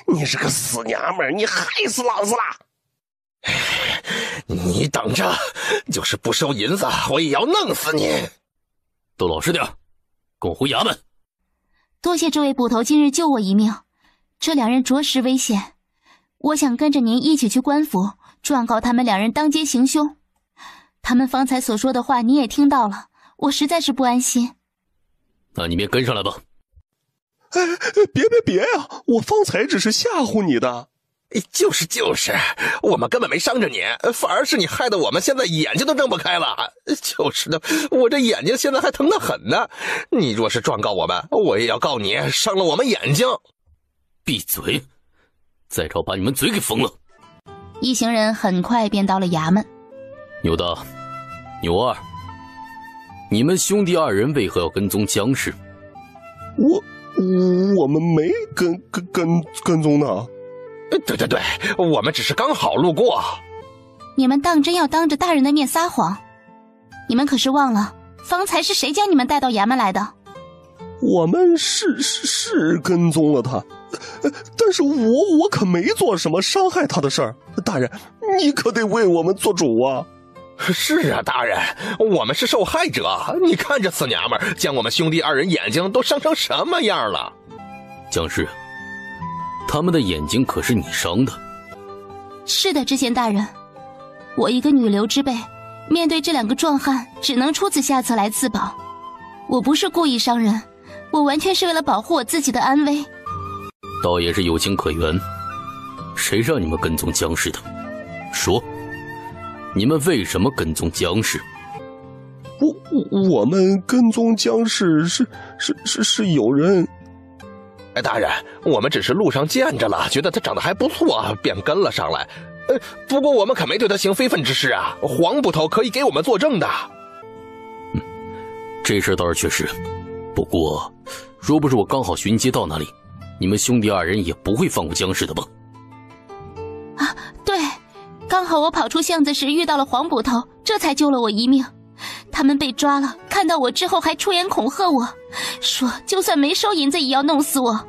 你是个死娘们儿，你害死老子了！你等着，就是不收银子，我也要弄死你！都老实点，跟我回衙门。多谢这位捕头今日救我一命，这2人着实危险，我想跟着您一起去官府，状告他们2人当街行凶。他们方才所说的话你也听到了，我实在是不安心。那你便跟上来吧。别呀！我方才只是吓唬你的。就是，我们根本没伤着你，反而是你害得我们现在眼睛都睁不开了。就是的，我这眼睛现在还疼得很呢。你若是状告我们，我也要告你伤了我们眼睛。闭嘴！再吵把你们嘴给封了。一行人很快便到了衙门。牛大、牛二，你们兄弟2人为何要跟踪江氏？我们没跟踪呢。对，我们只是刚好路过。你们当真要当着大人的面撒谎？你们可是忘了方才是谁将你们带到衙门来的？我们是跟踪了他，但是我可没做什么伤害他的事儿。大人，你可得为我们做主啊！是啊，大人，我们是受害者。你看这死娘们儿将我们兄弟2人眼睛都伤成什么样了？江氏，他们的眼睛可是你伤的。是的，知县大人，我一个女流之辈，面对这2个壮汉，只能出此下策来自保。我不是故意伤人，我完全是为了保护我自己的安危。倒也是有情可原。谁让你们跟踪僵尸的？说，你们为什么跟踪僵尸？我们跟踪僵尸是有人。大人，我们只是路上见着了，觉得他长得还不错，便跟了上来。不过我们可没对他行非分之事啊，黄捕头可以给我们作证的。这事倒是确实，不过若不是我刚好巡街到那里，你们兄弟二人也不会放过僵尸的吧？啊，对，刚好我跑出巷子时遇到了黄捕头，这才救了我一命。他们被抓了，看到我之后还出言恐吓我，说就算没收银子也要弄死我。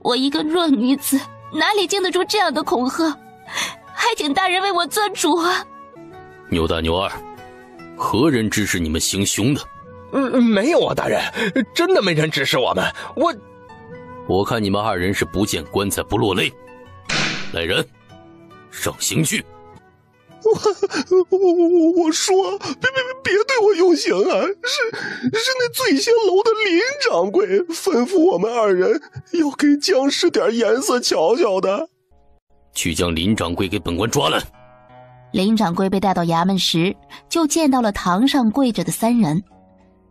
我一个弱女子，哪里经得住这样的恐吓？还请大人为我做主啊！牛大牛二，何人指使你们行凶的？没有啊，大人，真的没人指使我们。我看你们二人是不见棺材不落泪。来人，上刑去！我说，别对我用刑啊！是那醉仙楼的林掌柜吩咐我们二人要给僵尸点颜色瞧瞧的。去将林掌柜给本官抓来。林掌柜被带到衙门时，就见到了堂上跪着的三人。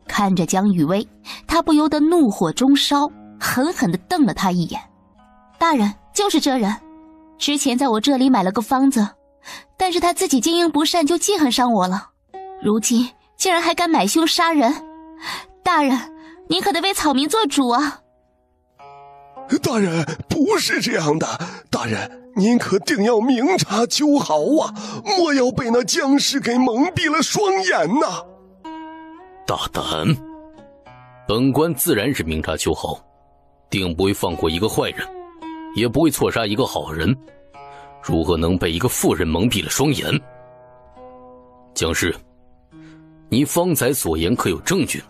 看着江雨薇，他不由得怒火中烧，狠狠地瞪了他一眼。大人，就是这人，之前在我这里买了个方子，但是他自己经营不善，就记恨上我了，如今竟然还敢买凶杀人。大人，您可得为草民做主啊！大人，不是这样的，大人，您可定要明察秋毫啊，莫要被那僵尸给蒙蔽了双眼呐！大胆！本官自然是明察秋毫，定不会放过一个坏人，也不会错杀一个好人。如何能被一个妇人蒙蔽了双眼？僵尸，你方才所言可有证据？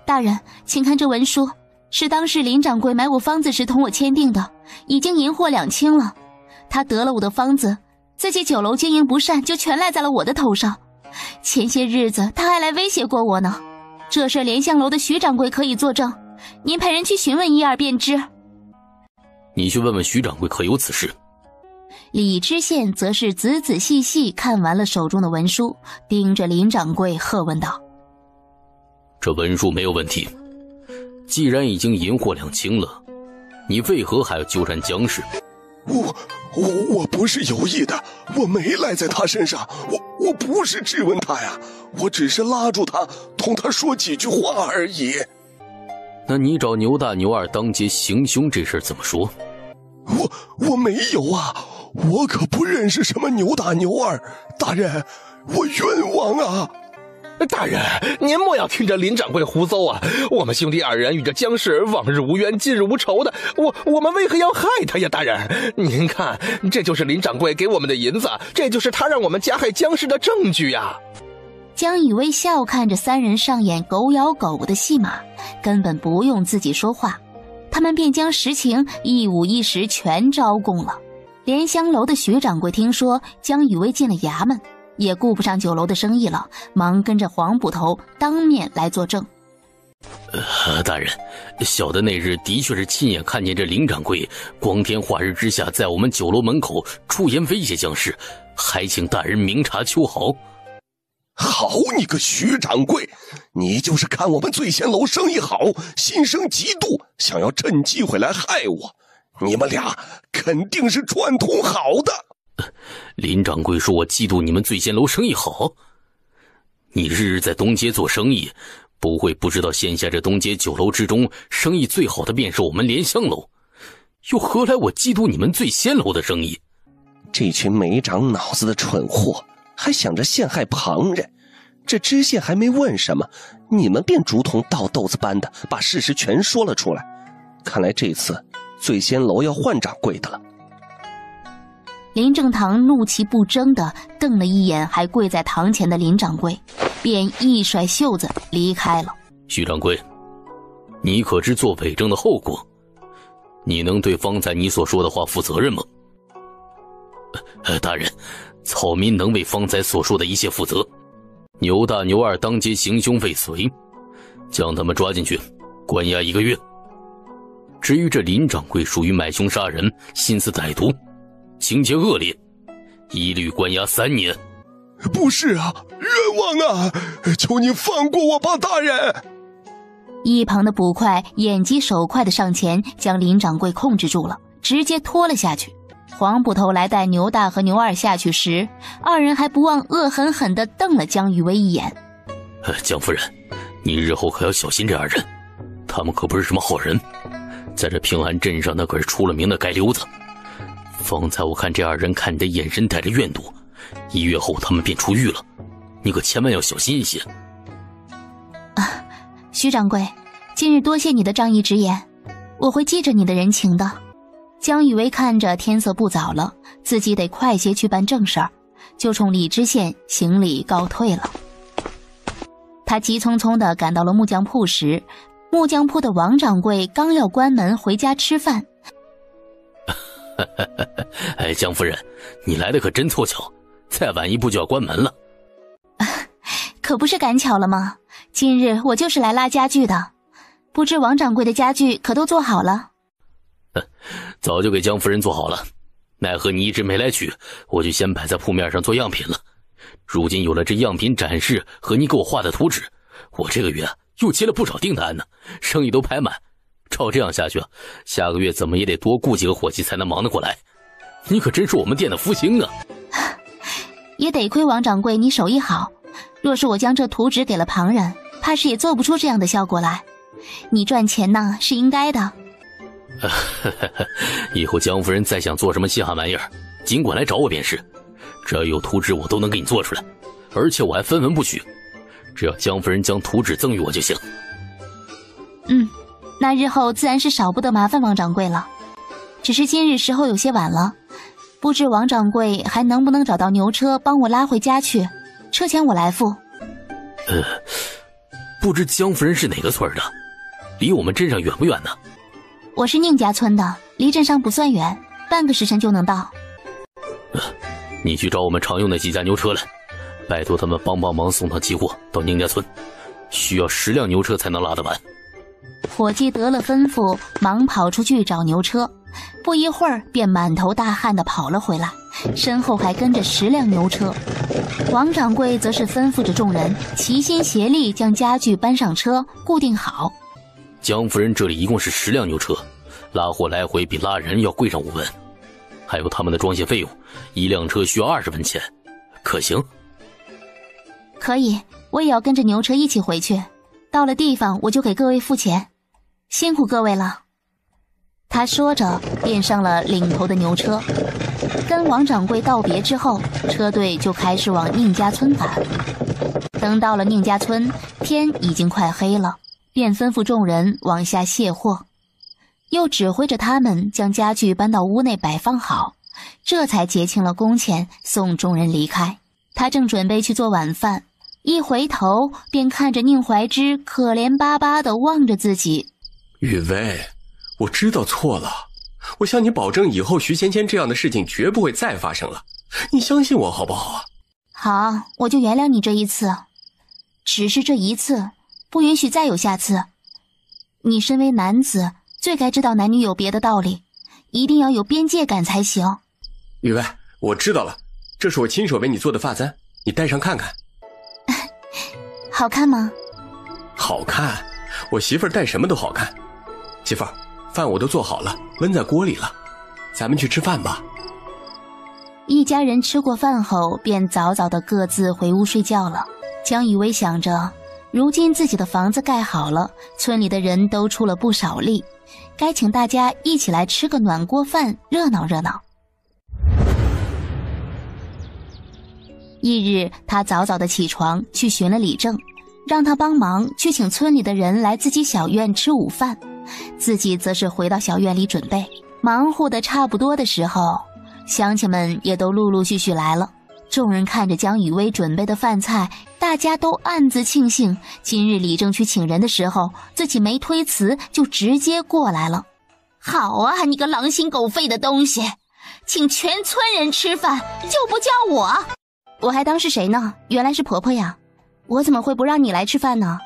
大人，请看这文书，是当时林掌柜买我方子时同我签订的，已经银货两清了。他得了我的方子，自己酒楼经营不善，就全赖在了我的头上。前些日子他还来威胁过我呢，这事莲香楼的徐掌柜可以作证，您派人去询问一二便知。你去问问徐掌柜可有此事。李知县则是仔仔细细看完了手中的文书，盯着林掌柜喝问道：这文书没有问题，既然已经银货两清了，你为何还要纠缠僵尸？我不是有意的，我没赖在他身上，我不是质问他呀，我只是拉住他，同他说几句话而已。那你找牛大牛二当街行凶这事怎么说？我没有啊，我可不认识什么牛大牛二，大人，我冤枉啊！大人，您莫要听着林掌柜胡诌啊！我们兄弟二人与这僵尸往日无冤，近日无仇的，我们为何要害他呀？大人，您看，这就是林掌柜给我们的银子，这就是他让我们加害僵尸的证据呀！江雨薇笑看着三人上演狗咬狗的戏码，根本不用自己说话，他们便将实情一五一十全招供了。莲香楼的徐掌柜听说江雨薇进了衙门，也顾不上酒楼的生意了，忙跟着黄捕头当面来作证。大人，小的那日的确是亲眼看见这林掌柜光天化日之下在我们酒楼门口出言威胁僵尸，还请大人明察秋毫。好你个徐掌柜，你就是看我们醉仙楼生意好，心生嫉妒，想要趁机会来害我，你们俩肯定是串通好的。林掌柜说我嫉妒你们醉仙楼生意好？你日日在东街做生意，不会不知道现下这东街酒楼之中生意最好的便是我们莲香楼，又何来我嫉妒你们醉仙楼的生意？这群没长脑子的蠢货，还想着陷害旁人，这知县还没问什么，你们便如同倒豆子般的把事实全说了出来。看来这次醉仙楼要换掌柜的了。林正堂怒其不争地瞪了一眼还跪在堂前的林掌柜，便一甩袖子离开了。徐掌柜，你可知做伪证的后果？你能对方才你所说的话负责任吗？大人，草民能为方才所说的一切负责。牛大牛二当街行凶未遂，将他们抓进去关押1个月。至于这林掌柜属于买凶杀人，心思歹毒，情节恶劣，一律关押3年。不是啊，冤枉啊！求你放过我吧，大人！一旁的捕快眼疾手快的上前将林掌柜控制住了，直接拖了下去。黄捕头来带牛大和牛二下去时，二人还不忘恶狠狠地瞪了江雨薇一眼。江夫人，你日后可要小心这2人，他们可不是什么好人，在这平安镇上那可是出了名的街溜子。方才我看这2人看你的眼神带着怨毒，1月后他们便出狱了，你可千万要小心一些。徐掌柜，今日多谢你的仗义直言，我会记着你的人情的。江雨薇看着天色不早了，自己得快些去办正事儿，就冲李知县行礼告退了。他急匆匆地赶到了木匠铺时，木匠铺的王掌柜刚要关门回家吃饭。哎，江夫人，你来的可真凑巧，再晚一步就要关门了。可不是赶巧了吗？今日我就是来拉家具的，不知王掌柜的家具可都做好了？早就给江夫人做好了，奈何你一直没来取，我就先摆在铺面上做样品了。如今有了这样品展示和你给我画的图纸，我这个月又接了不少订单呢，生意都排满。照这样下去，下个月怎么也得多雇几个伙计才能忙得过来。你可真是我们店的福星啊！也得亏王掌柜你手艺好，若是我将这图纸给了旁人，怕是也做不出这样的效果来。你赚钱呢是应该的。以后江夫人再想做什么稀罕玩意儿，尽管来找我便是，只要有图纸我都能给你做出来，而且我还分文不取，只要江夫人将图纸赠予我就行。那日后自然是少不得麻烦王掌柜了。只是今日时候有些晚了，不知王掌柜还能不能找到牛车帮我拉回家去，车钱我来付。不知江夫人是哪个村的，离我们镇上远不远呢？我是宁家村的，离镇上不算远，半个时辰就能到。你去找我们常用的几家牛车来，拜托他们帮忙送趟期货到宁家村，需要10辆牛车才能拉得完。伙计得了吩咐，忙跑出去找牛车，不一会儿便满头大汗地跑了回来，身后还跟着10辆牛车。王掌柜则是吩咐着众人齐心协力将家具搬上车固定好。江夫人这里一共是10辆牛车，拉货来回比拉人要贵上5文，还有他们的装卸费用，1辆车需要20文钱，可行？可以，我也要跟着牛车一起回去，到了地方我就给各位付钱，辛苦各位了。他说着便上了领头的牛车，跟王掌柜道别之后，车队就开始往宁家村赶。等到了宁家村，天已经快黑了，便吩咐众人往下卸货，又指挥着他们将家具搬到屋内摆放好，这才结清了工钱，送众人离开。他正准备去做晚饭，一回头便看着宁怀之可怜巴巴地望着自己。雨薇，我知道错了，我向你保证以后徐芊芊这样的事情绝不会再发生了，你相信我好不好啊？好，我就原谅你这一次，只是这一次不允许再有下次。你身为男子，最该知道男女有别的道理，一定要有边界感才行。雨薇，我知道了，这是我亲手为你做的发簪，你戴上看看。好看吗？好看，我媳妇儿戴什么都好看。媳妇儿，饭我都做好了，焖在锅里了，咱们去吃饭吧。一家人吃过饭后便早早的各自回屋睡觉了。江雨薇想着，如今自己的房子盖好了，村里的人都出了不少力，该请大家一起来吃个暖锅饭，热闹热闹。翌日，他早早的起床去寻了李正，让他帮忙去请村里的人来自己小院吃午饭，自己则是回到小院里准备。忙活的差不多的时候，乡亲们也都陆陆续续来了。众人看着江雨薇准备的饭菜，大家都暗自庆幸，今日李正去请人的时候，自己没推辞就直接过来了。好啊，你个狼心狗肺的东西，请全村人吃饭就不叫我？我还当是谁呢？原来是婆婆呀！我怎么会不让你来吃饭呢？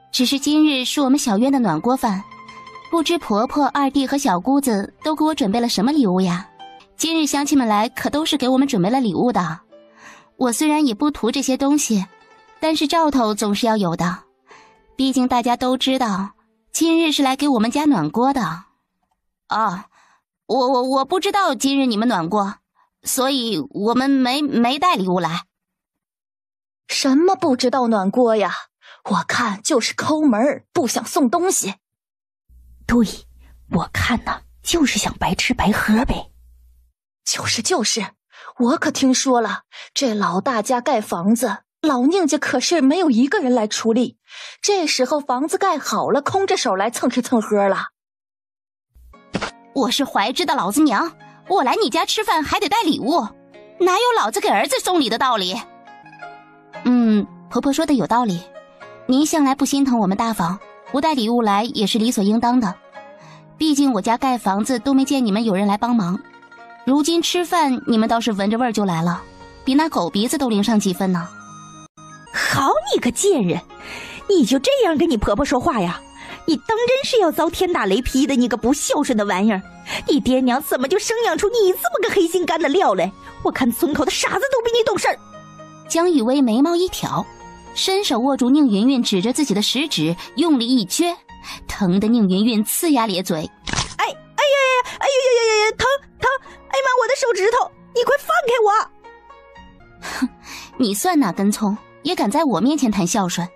只是今日是我们小院的暖锅饭，不知婆婆、二弟和小姑子都给我准备了什么礼物呀？今日乡亲们来可都是给我们准备了礼物的。我虽然也不图这些东西，但是兆头总是要有的。毕竟大家都知道，今日是来给我们家暖锅的。哦，我不知道今日你们暖锅，所以我们没带礼物来。什么不知道暖锅呀？我看就是抠门儿，不想送东西。对，我看呢，就是想白吃白喝呗。就是，我可听说了，这老大家盖房子，老宁家可是没有一个人来出力。这时候房子盖好了，空着手来蹭吃蹭喝了。我是怀知的老子娘，我来你家吃饭还得带礼物，哪有老子给儿子送礼的道理？婆婆说的有道理，您向来不心疼我们大房，不带礼物来也是理所应当的。毕竟我家盖房子都没见你们有人来帮忙，如今吃饭你们倒是闻着味儿就来了，比那狗鼻子都灵上几分呢。好你个贱人，你就这样跟你婆婆说话呀？你当真是要遭天打雷劈的，你个不孝顺的玩意儿！你爹娘怎么就生养出你这么个黑心肝的料来？我看村口的傻子都比你懂事儿。江雨薇眉毛一挑，伸手握住宁云云指着自己的食指，用力一撅，疼得宁云云呲牙咧嘴。哎呀，疼！哎妈，我的手指头！你快放开我！哼，你算哪根葱，也敢在我面前谈孝顺？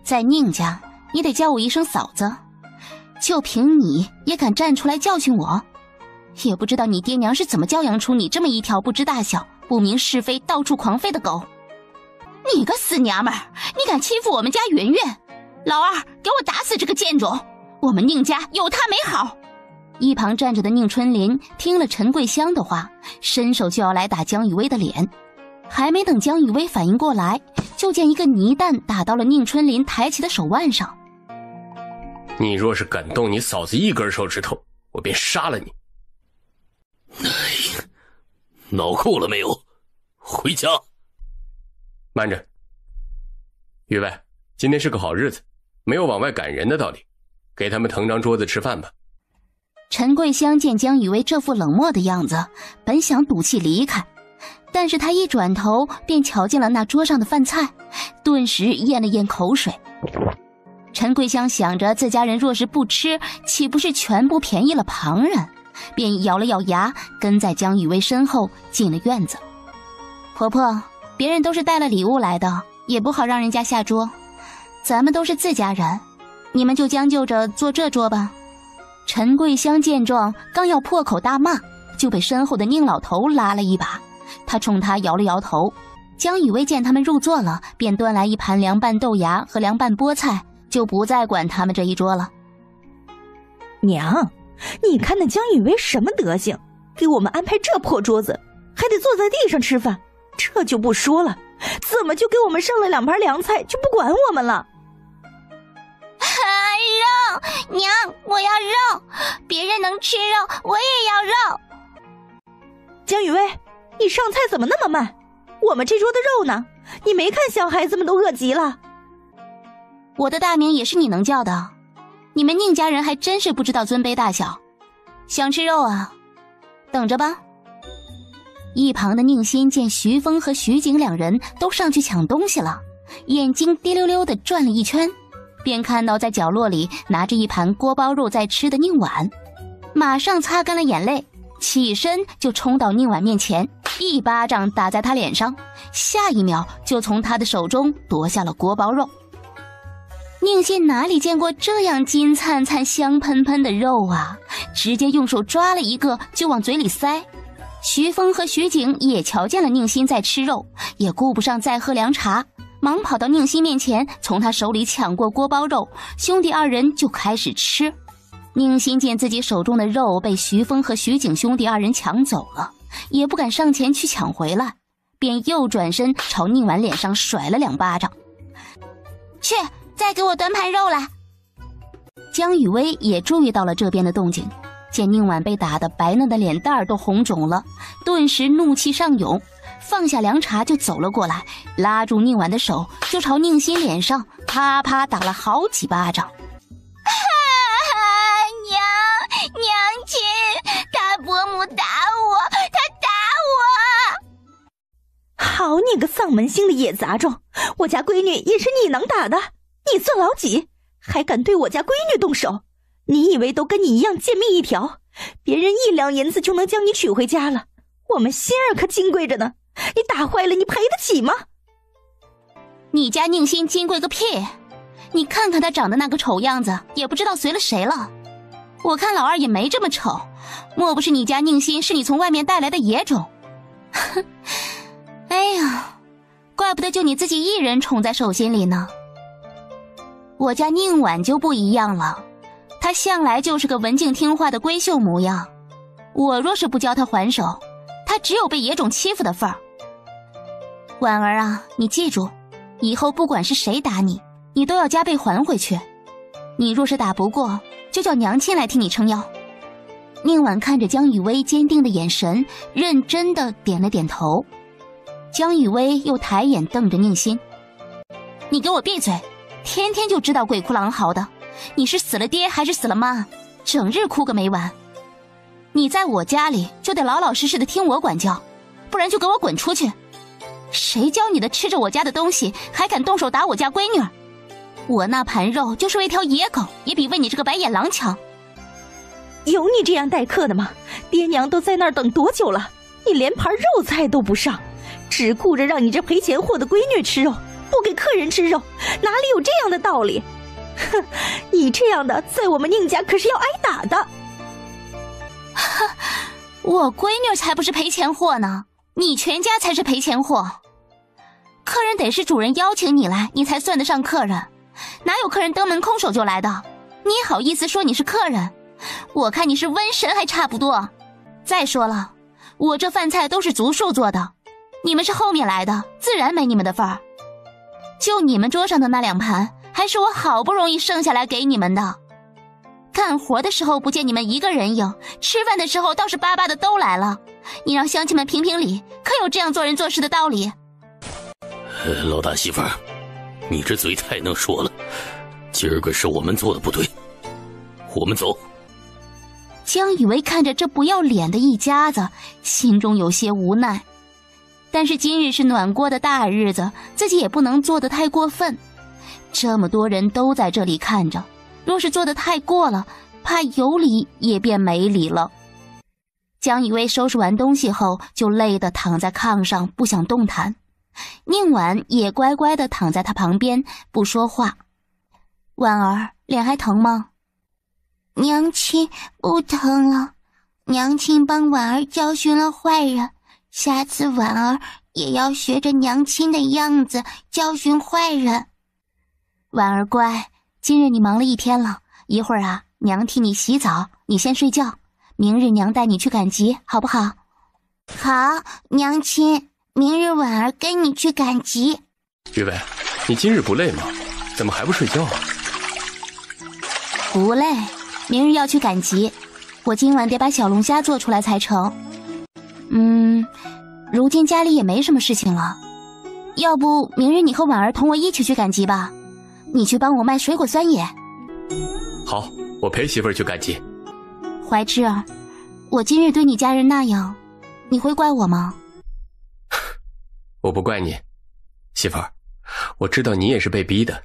在宁家，你得叫我一声嫂子。就凭你也敢站出来教训我？也不知道你爹娘是怎么教养出你这么一条不知大小、不明是非、到处狂吠的狗。你个死娘们儿，你敢欺负我们家圆圆！老二，给我打死这个贱种！我们宁家有他没好！一旁站着的宁春林听了陈桂香的话，伸手就要来打江雨薇的脸。还没等江雨薇反应过来，就见一个泥弹打到了宁春林抬起的手腕上。你若是敢动你嫂子一根手指头，我便杀了你！哎呀，闹够了没有？回家！慢着，员外，今天是个好日子，没有往外赶人的道理，给他们腾张桌子吃饭吧。陈桂香见江雨薇这副冷漠的样子，本想赌气离开，但是他一转头便瞧见了那桌上的饭菜，顿时咽了咽口水。陈桂香想着自家人若是不吃，岂不是全部便宜了旁人，便咬了咬牙，跟在江雨薇身后进了院子。婆婆，别人都是带了礼物来的，也不好让人家下桌，咱们都是自家人，你们就将就着坐这桌吧。陈桂香见状，刚要破口大骂，就被身后的宁老头拉了一把，他冲他摇了摇头。江雨薇见他们入座了，便端来一盘凉拌豆芽和凉拌菠菜，就不再管他们这一桌了。娘，你看那江雨薇什么德行，给我们安排这破桌子，还得坐在地上吃饭，这就不说了，怎么就给我们上了2盘凉菜就不管我们了？肉，娘，我要肉，别人能吃肉，我也要肉。江雨薇，你上菜怎么那么慢？我们这桌的肉呢？你没看小孩子们都饿极了？我的大名也是你能叫的，你们宁家人还真是不知道尊卑大小。想吃肉啊？等着吧。一旁的宁心见徐峰和徐景两人都上去抢东西了，眼睛滴溜溜地转了一圈，便看到在角落里拿着一盘锅包肉在吃的宁婉，马上擦干了眼泪，起身就冲到宁婉面前，一巴掌打在她脸上，下一秒就从她的手中夺下了锅包肉。宁心哪里见过这样金灿灿香喷喷的肉啊，直接用手抓了一个就往嘴里塞。徐峰和徐景也瞧见了宁心在吃肉，也顾不上再喝凉茶，忙跑到宁心面前，从他手里抢过锅包肉，兄弟二人就开始吃。宁心见自己手中的肉被徐峰和徐景兄弟二人抢走了，也不敢上前去抢回来，便又转身朝宁婉脸上甩了2巴掌。去，再给我端盘肉来。江雨薇也注意到了这边的动静，见宁婉被打得白嫩的脸蛋都红肿了，顿时怒气上涌，放下凉茶就走了过来，拉住宁婉的手就朝宁心脸上啪啪打了好几巴掌。娘，好你个丧门星的野杂种，我家闺女也是你能打的，你算老几？还敢对我家闺女动手？你以为都跟你一样贱命一条，别人1两银子就能将你娶回家了，我们心儿可金贵着呢，你打坏了你赔得起吗？你家宁心金贵个屁，你看看她长得那个丑样子，也不知道随了谁了。我看老二也没这么丑，莫不是你家宁心是你从外面带来的野种？哎呀，怪不得就你自己一人宠在手心里呢。我家宁婉就不一样了，她向来就是个文静听话的闺秀模样，我若是不教她还手，她只有被野种欺负的份儿。婉儿啊，你记住，以后不管是谁打你，你都要加倍还回去。你若是打不过，就叫娘亲来替你撑腰。宁婉看着江雨薇坚定的眼神，认真的点了点头。江雨薇又抬眼瞪着宁心，你给我闭嘴，天天就知道鬼哭狼嚎的，你是死了爹还是死了妈？整日哭个没完。你在我家里就得老老实实的听我管教，不然就给我滚出去。谁教你的吃着我家的东西还敢动手打我家闺女儿？我那盘肉就是喂条野狗也比喂你这个白眼狼强。有你这样待客的吗？爹娘都在那儿等多久了，你连盘肉菜都不上，只顾着让你这赔钱货的闺女吃肉，不给客人吃肉，哪里有这样的道理？哼，你这样的在我们宁家可是要挨打的。我闺女才不是赔钱货呢，你全家才是赔钱货。客人得是主人邀请你来，你才算得上客人，哪有客人登门空手就来的？你好意思说你是客人？我看你是瘟神还差不多。再说了，我这饭菜都是足数做的，你们是后面来的，自然没你们的份儿。就你们桌上的那2盘，还是我好不容易剩下来给你们的。干活的时候不见你们一个人应，吃饭的时候倒是巴巴的都来了。你让乡亲们评评理，可有这样做人做事的道理？老大媳妇儿，你这嘴太能说了，今儿个是我们做的不对，我们走。江雨薇看着这不要脸的一家子，心中有些无奈，但是今日是暖锅的大日子，自己也不能做得太过分。这么多人都在这里看着，若是做得太过了，怕有理也变没理了。江雨薇收拾完东西后，就累得躺在炕上不想动弹。宁婉也乖乖地躺在他旁边不说话。婉儿，脸还疼吗？娘亲不疼了，娘亲帮婉儿教训了坏人，下次婉儿也要学着娘亲的样子教训坏人。婉儿乖，今日你忙了一天了，一会儿啊，娘替你洗澡，你先睡觉，明日娘带你去赶集，好不好？好，娘亲，明日婉儿跟你去赶集。雨薇，你今日不累吗？怎么还不睡觉啊？不累，明日要去赶集，我今晚得把小龙虾做出来才成。如今家里也没什么事情了，要不明日你和婉儿同我一起去赶集吧，你去帮我卖水果酸野。好，我陪媳妇儿去赶集。怀之儿，我今日对你家人那样，你会怪我吗？我不怪你，媳妇儿，我知道你也是被逼的，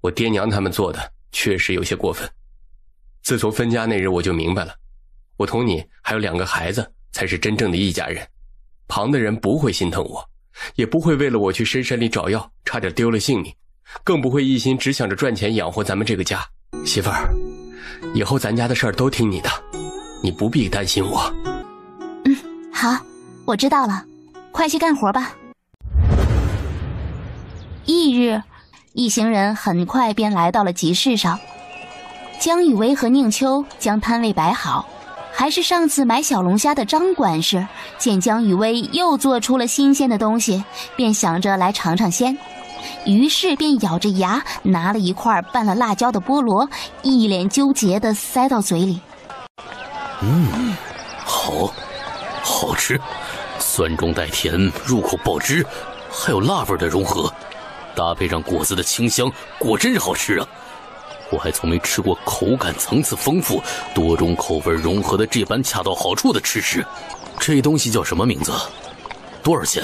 我爹娘他们做的确实有些过分。自从分家那日我就明白了，我同你还有2个孩子才是真正的一家人，旁的人不会心疼我，也不会为了我去深山里找药差点丢了性命，更不会一心只想着赚钱养活咱们这个家。媳妇儿，以后咱家的事儿都听你的，你不必担心我。好，我知道了，快去干活吧。翌日，一行人很快便来到了集市上。江雨薇和宁秋将摊位摆好，还是上次买小龙虾的张管事见江雨薇又做出了新鲜的东西，便想着来尝尝鲜，于是便咬着牙拿了一块拌了辣椒的菠萝，一脸纠结地塞到嘴里。好吃，酸中带甜，入口爆汁，还有辣味的融合，搭配上果子的清香，果真是好吃啊！我还从没吃过口感层次丰富、多种口味融合的这般恰到好处的吃食。这东西叫什么名字？多少钱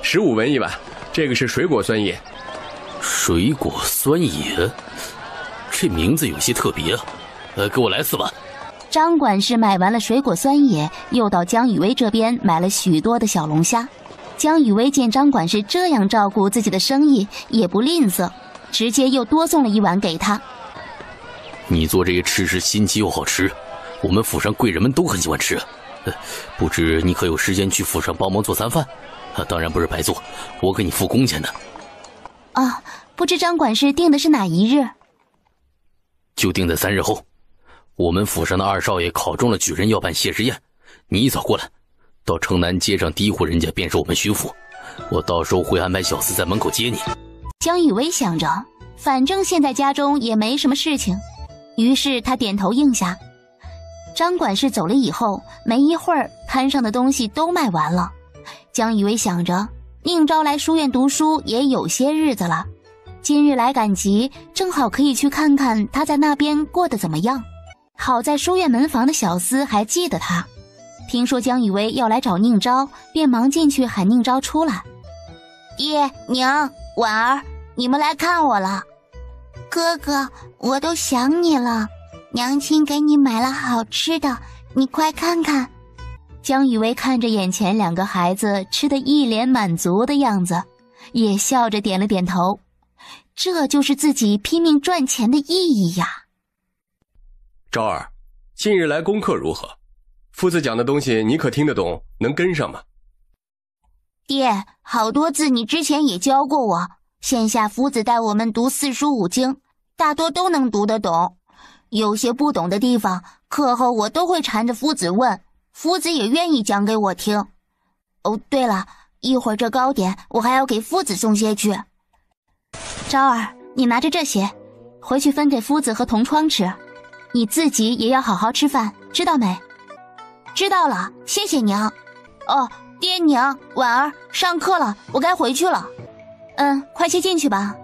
15文一碗，这个是水果酸野。水果酸野，这名字有些特别啊。给我来4碗。张管事买完了水果酸野，又到江雨薇这边买了许多的小龙虾。江雨薇见张管事这样照顾自己的生意，也不吝啬，直接又多送了1碗给他。你做这些吃食新奇又好吃，我们府上贵人们都很喜欢吃。不知你可有时间去府上帮忙做餐饭？当然不是白做，我给你付工钱的。啊，不知张管事定的是哪一日？就定在3日后。我们府上的2少爷考中了举人，要办谢师宴，你一早过来，到城南街上第1户人家便是我们徐府，我到时候会安排小厮在门口接你。江雨薇想着，反正现在家中也没什么事情，于是他点头应下。张管事走了以后，没一会儿摊上的东西都卖完了。江雨薇想着，宁昭来书院读书也有些日子了，今日来赶集，正好可以去看看他在那边过得怎么样。好在书院门房的小厮还记得他，听说江雨薇要来找宁昭，便忙进去喊宁昭出来。爹娘婉儿，你们来看我了。哥哥，我都想你了，娘亲给你买了好吃的，你快看看。江雨薇看着眼前2个孩子吃得一脸满足的样子，也笑着点了点头。这就是自己拼命赚钱的意义呀。昭儿，近日来功课如何？夫子讲的东西你可听得懂，能跟上吗？爹，好多字你之前也教过我，线下夫子带我们读4书5经，大多都能读得懂。有些不懂的地方，课后我都会缠着夫子问，夫子也愿意讲给我听。哦，对了，一会儿这糕点我还要给夫子送些去。昭儿，你拿着这些，回去分给夫子和同窗吃，你自己也要好好吃饭，知道没？知道了，谢谢娘。哦，爹娘，婉儿，上课了，我该回去了。快些进去吧。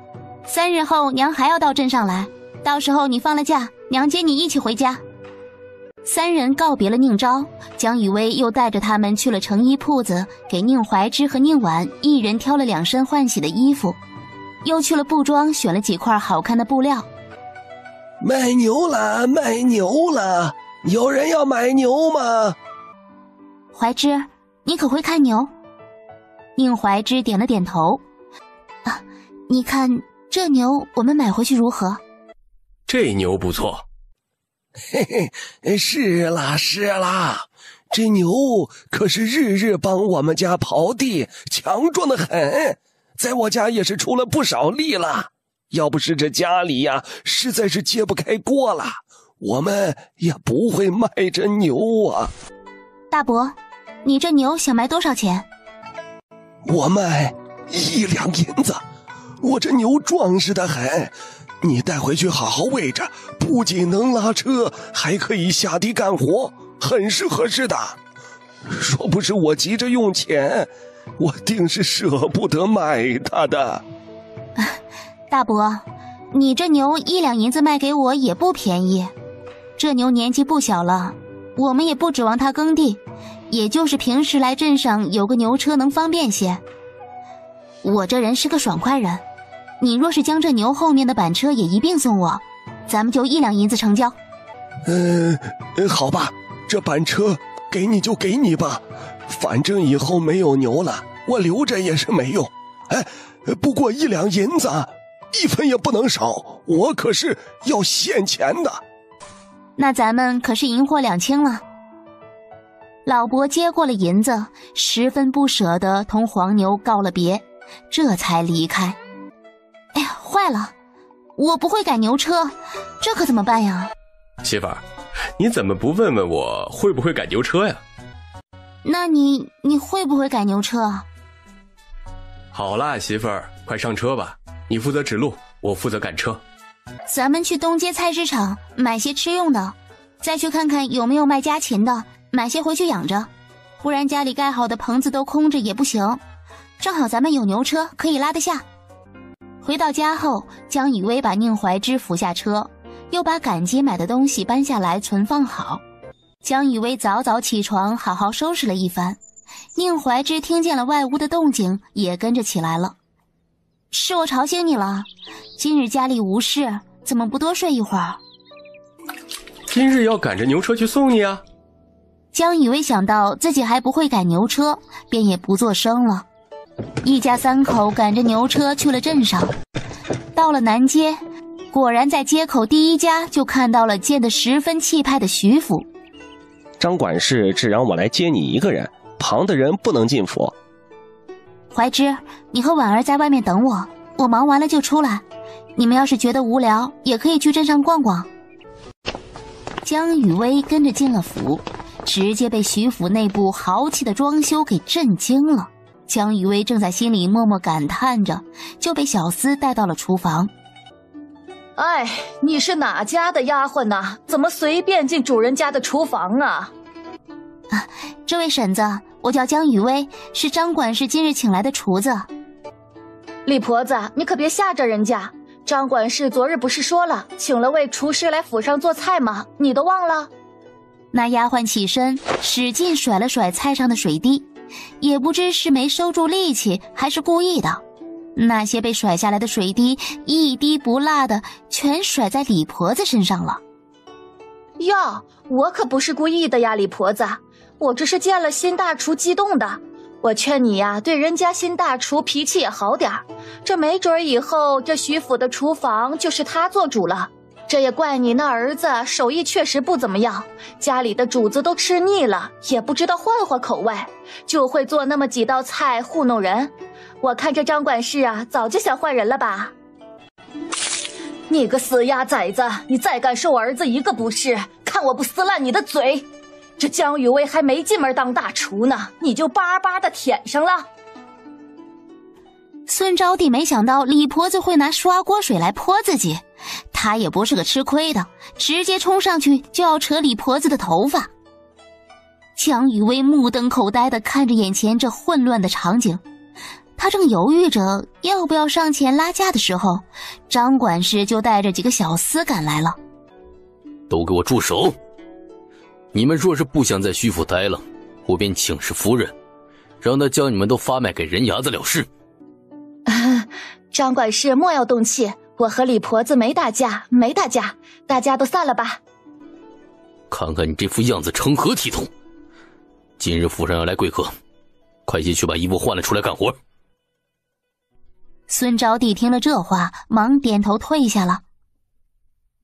3日后娘还要到镇上来，到时候你放了假，娘接你一起回家。3人告别了宁昭，江雨薇又带着他们去了成衣铺子，给宁怀之和宁婉一人挑了2身换洗的衣服，又去了布庄选了几块好看的布料。卖牛了，卖牛了！有人要买牛吗？怀之，你可会看牛？宁怀之点了点头。啊，你看这牛我们买回去如何？这牛不错。嘿嘿，是啦是啦，这牛可是日日帮我们家刨地，强壮得很，在我家也是出了不少力了。要不是这家里呀，实在是揭不开锅了，我们也不会卖这牛啊。大伯，你这牛想卖多少钱？我卖1两银子，我这牛壮实得很，你带回去好好喂着，不仅能拉车，还可以下地干活，很是合适的。若不是我急着用钱，我定是舍不得卖它的。大伯，你这牛1两银子卖给我也不便宜，这牛年纪不小了，我们也不指望它耕地，也就是平时来镇上有个牛车能方便些。我这人是个爽快人，你若是将这牛后面的板车也一并送我，咱们就1两银子成交。好吧，这板车给你就给你吧，反正以后没有牛了，我留着也是没用。不过1两银子1分也不能少，我可是要现钱的。那咱们可是银货两清了。老伯接过了银子，十分不舍地同黄牛告了别，这才离开。哎呀，坏了，我不会赶牛车，这可怎么办呀？媳妇儿，你怎么不问问我会不会赶牛车呀？那你会不会赶牛车啊？好啦，媳妇儿，快上车吧，你负责指路，我负责赶车。咱们去东街菜市场买些吃用的，再去看看有没有卖家禽的，买些回去养着，不然家里盖好的棚子都空着也不行。正好咱们有牛车可以拉得下。回到家后，江以薇把宁怀之扶下车，又把赶集买的东西搬下来存放好。江以薇早早起床，好好收拾了一番，宁怀之听见了外屋的动静，也跟着起来了。是我吵醒你了？今日家里无事，怎么不多睡一会儿？今日要赶着牛车去送你啊？江雨薇想到自己还不会赶牛车，便也不作声了。一家三口赶着牛车去了镇上，到了南街，果然在街口第一家就看到了见得十分气派的徐府。张管事只让我来接你一个人，旁的人不能进府。怀之，你和婉儿在外面等我，我忙完了就出来。你们要是觉得无聊，也可以去镇上逛逛。江雨薇跟着进了府，直接被徐府内部豪气的装修给震惊了。江雨薇正在心里默默感叹着，就被小厮带到了厨房。哎，你是哪家的丫鬟呢？怎么随便进主人家的厨房啊？这位婶子，我叫江雨薇，是张管事今日请来的厨子。李婆子，你可别吓着人家。张管事昨日不是说了，请了位厨师来府上做菜吗？你都忘了？那丫鬟起身，使劲甩了甩菜上的水滴，也不知是没收住力气，还是故意的。那些被甩下来的水滴，一滴不落的全甩在李婆子身上了。哟，我可不是故意的呀，李婆子，我这是见了新大厨激动的。我劝你呀，对人家新大厨脾气也好点儿，这没准以后这徐府的厨房就是他做主了。这也怪你那儿子手艺确实不怎么样，家里的主子都吃腻了，也不知道换换口味，就会做那么几道菜糊弄人。我看这张管事啊，早就想换人了吧。你个死鸭崽子，你再敢受我儿子一个不是，看我不撕烂你的嘴！这江雨薇还没进门当大厨呢，你就巴巴的舔上了。孙招娣没想到李婆子会拿刷锅水来泼自己，他也不是个吃亏的，直接冲上去就要扯李婆子的头发。江雨薇目瞪口呆地看着眼前这混乱的场景，他正犹豫着要不要上前拉架的时候，张管事就带着几个小厮赶来了。都给我住手！你们若是不想在徐府待了，我便请示夫人，让她将你们都发卖给人牙子了事。张管事莫要动气，我和李婆子没打架，大家都散了吧。看看你这副样子成何体统！今日府上要来贵客，快些去把衣服换了出来干活。孙招娣听了这话，忙点头退下了。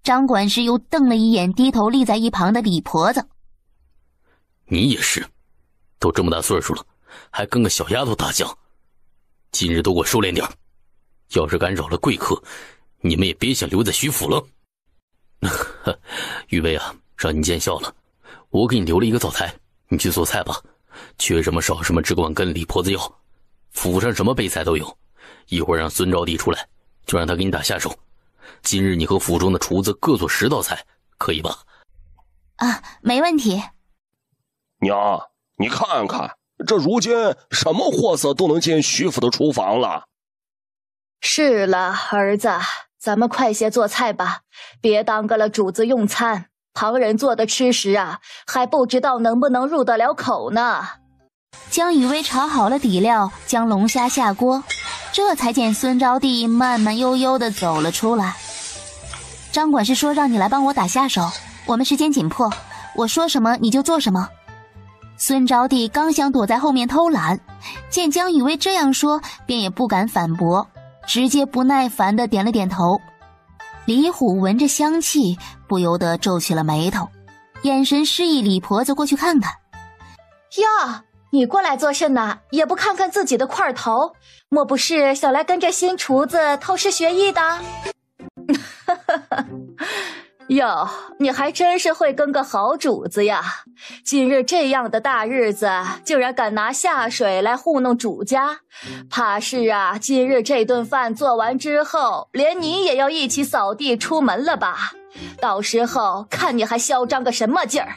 张管事又瞪了一眼低头立在一旁的李婆子。你也是，都这么大岁数了，还跟个小丫头打架，今日都给我收敛点，要是敢扰了贵客，你们也别想留在徐府了。雨薇啊，让你见笑了，我给你留了一个灶台，你去做菜吧，缺什么少什么只管跟李婆子要，府上什么备菜都有，一会儿让孙招娣出来，就让他给你打下手。今日你和府中的厨子各做10道菜，可以吧？啊，没问题。娘，你看看，这如今什么货色都能进徐府的厨房了。是了，儿子，咱们快些做菜吧，别耽搁了主子用餐，旁人做的吃食啊，还不知道能不能入得了口呢。江雨薇炒好了底料，将龙虾下锅，这才见孙招娣慢慢悠悠地走了出来。张管事说让你来帮我打下手，我们时间紧迫，我说什么你就做什么。孙招娣刚想躲在后面偷懒，见江雨薇这样说，便也不敢反驳，直接不耐烦地点了点头。李虎闻着香气，不由得皱起了眉头，眼神示意李婆子过去看看。呀，你过来做甚呢？也不看看自己的块头，莫不是想来跟这新厨子偷师学艺的？哟，你还真是会跟个好主子呀！今日这样的大日子，竟然敢拿下水来糊弄主家，怕是啊，今日这顿饭做完之后，连你也要一起扫地出门了吧？到时候看你还嚣张个什么劲儿！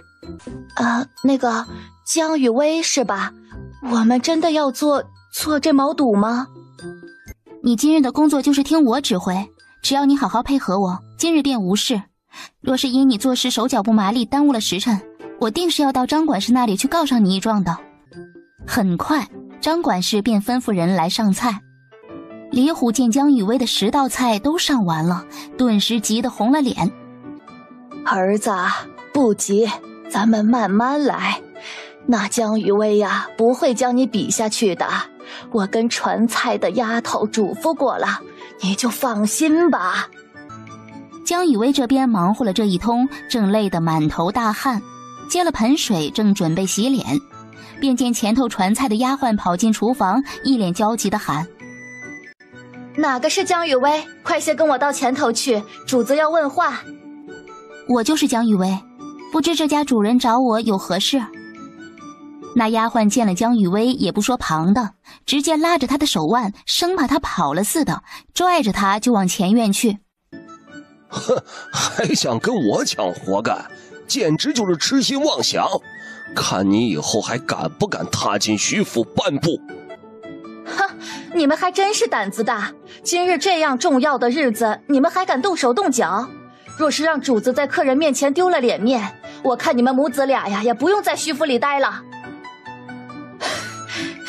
那个江雨薇是吧？我们真的要做这毛肚吗？你今日的工作就是听我指挥，只要你好好配合我，今日便无事。若是因你做事手脚不麻利，耽误了时辰，我定是要到张管事那里去告上你一状的。很快，张管事便吩咐人来上菜。李虎见江雨薇的10道菜都上完了，顿时急得红了脸。儿子，不急，咱们慢慢来。那江雨薇呀，不会将你比下去的。我跟传菜的丫头嘱咐过了，你就放心吧。江雨薇这边忙活了这一通，正累得满头大汗，接了盆水正准备洗脸，便见前头传菜的丫鬟跑进厨房，一脸焦急地喊：哪个是江雨薇？快些跟我到前头去，主子要问话。我就是江雨薇，不知这家主人找我有何事？那丫鬟见了江雨薇也不说旁的，直接拉着她的手腕，生怕她跑了似的，拽着她就往前院去。哼，还想跟我抢活干，简直就是痴心妄想！看你以后还敢不敢踏进徐府半步！哼，你们还真是胆子大！今日这样重要的日子，你们还敢动手动脚？若是让主子在客人面前丢了脸面，我看你们母子俩呀，也不用在徐府里待了。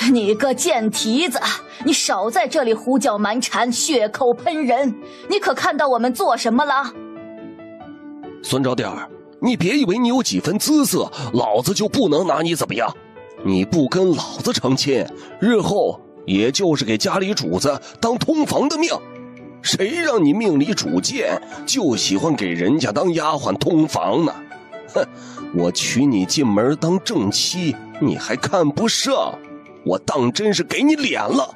你个贱蹄子，你少在这里胡搅蛮缠，血口喷人！你可看到我们做什么了？孙着点儿，你别以为你有几分姿色，老子就不能拿你怎么样。你不跟老子成亲，日后也就是给家里主子当通房的命。谁让你命里主贱，就喜欢给人家当丫鬟通房呢？哼，我娶你进门当正妻，你还看不上？我当真是给你脸了。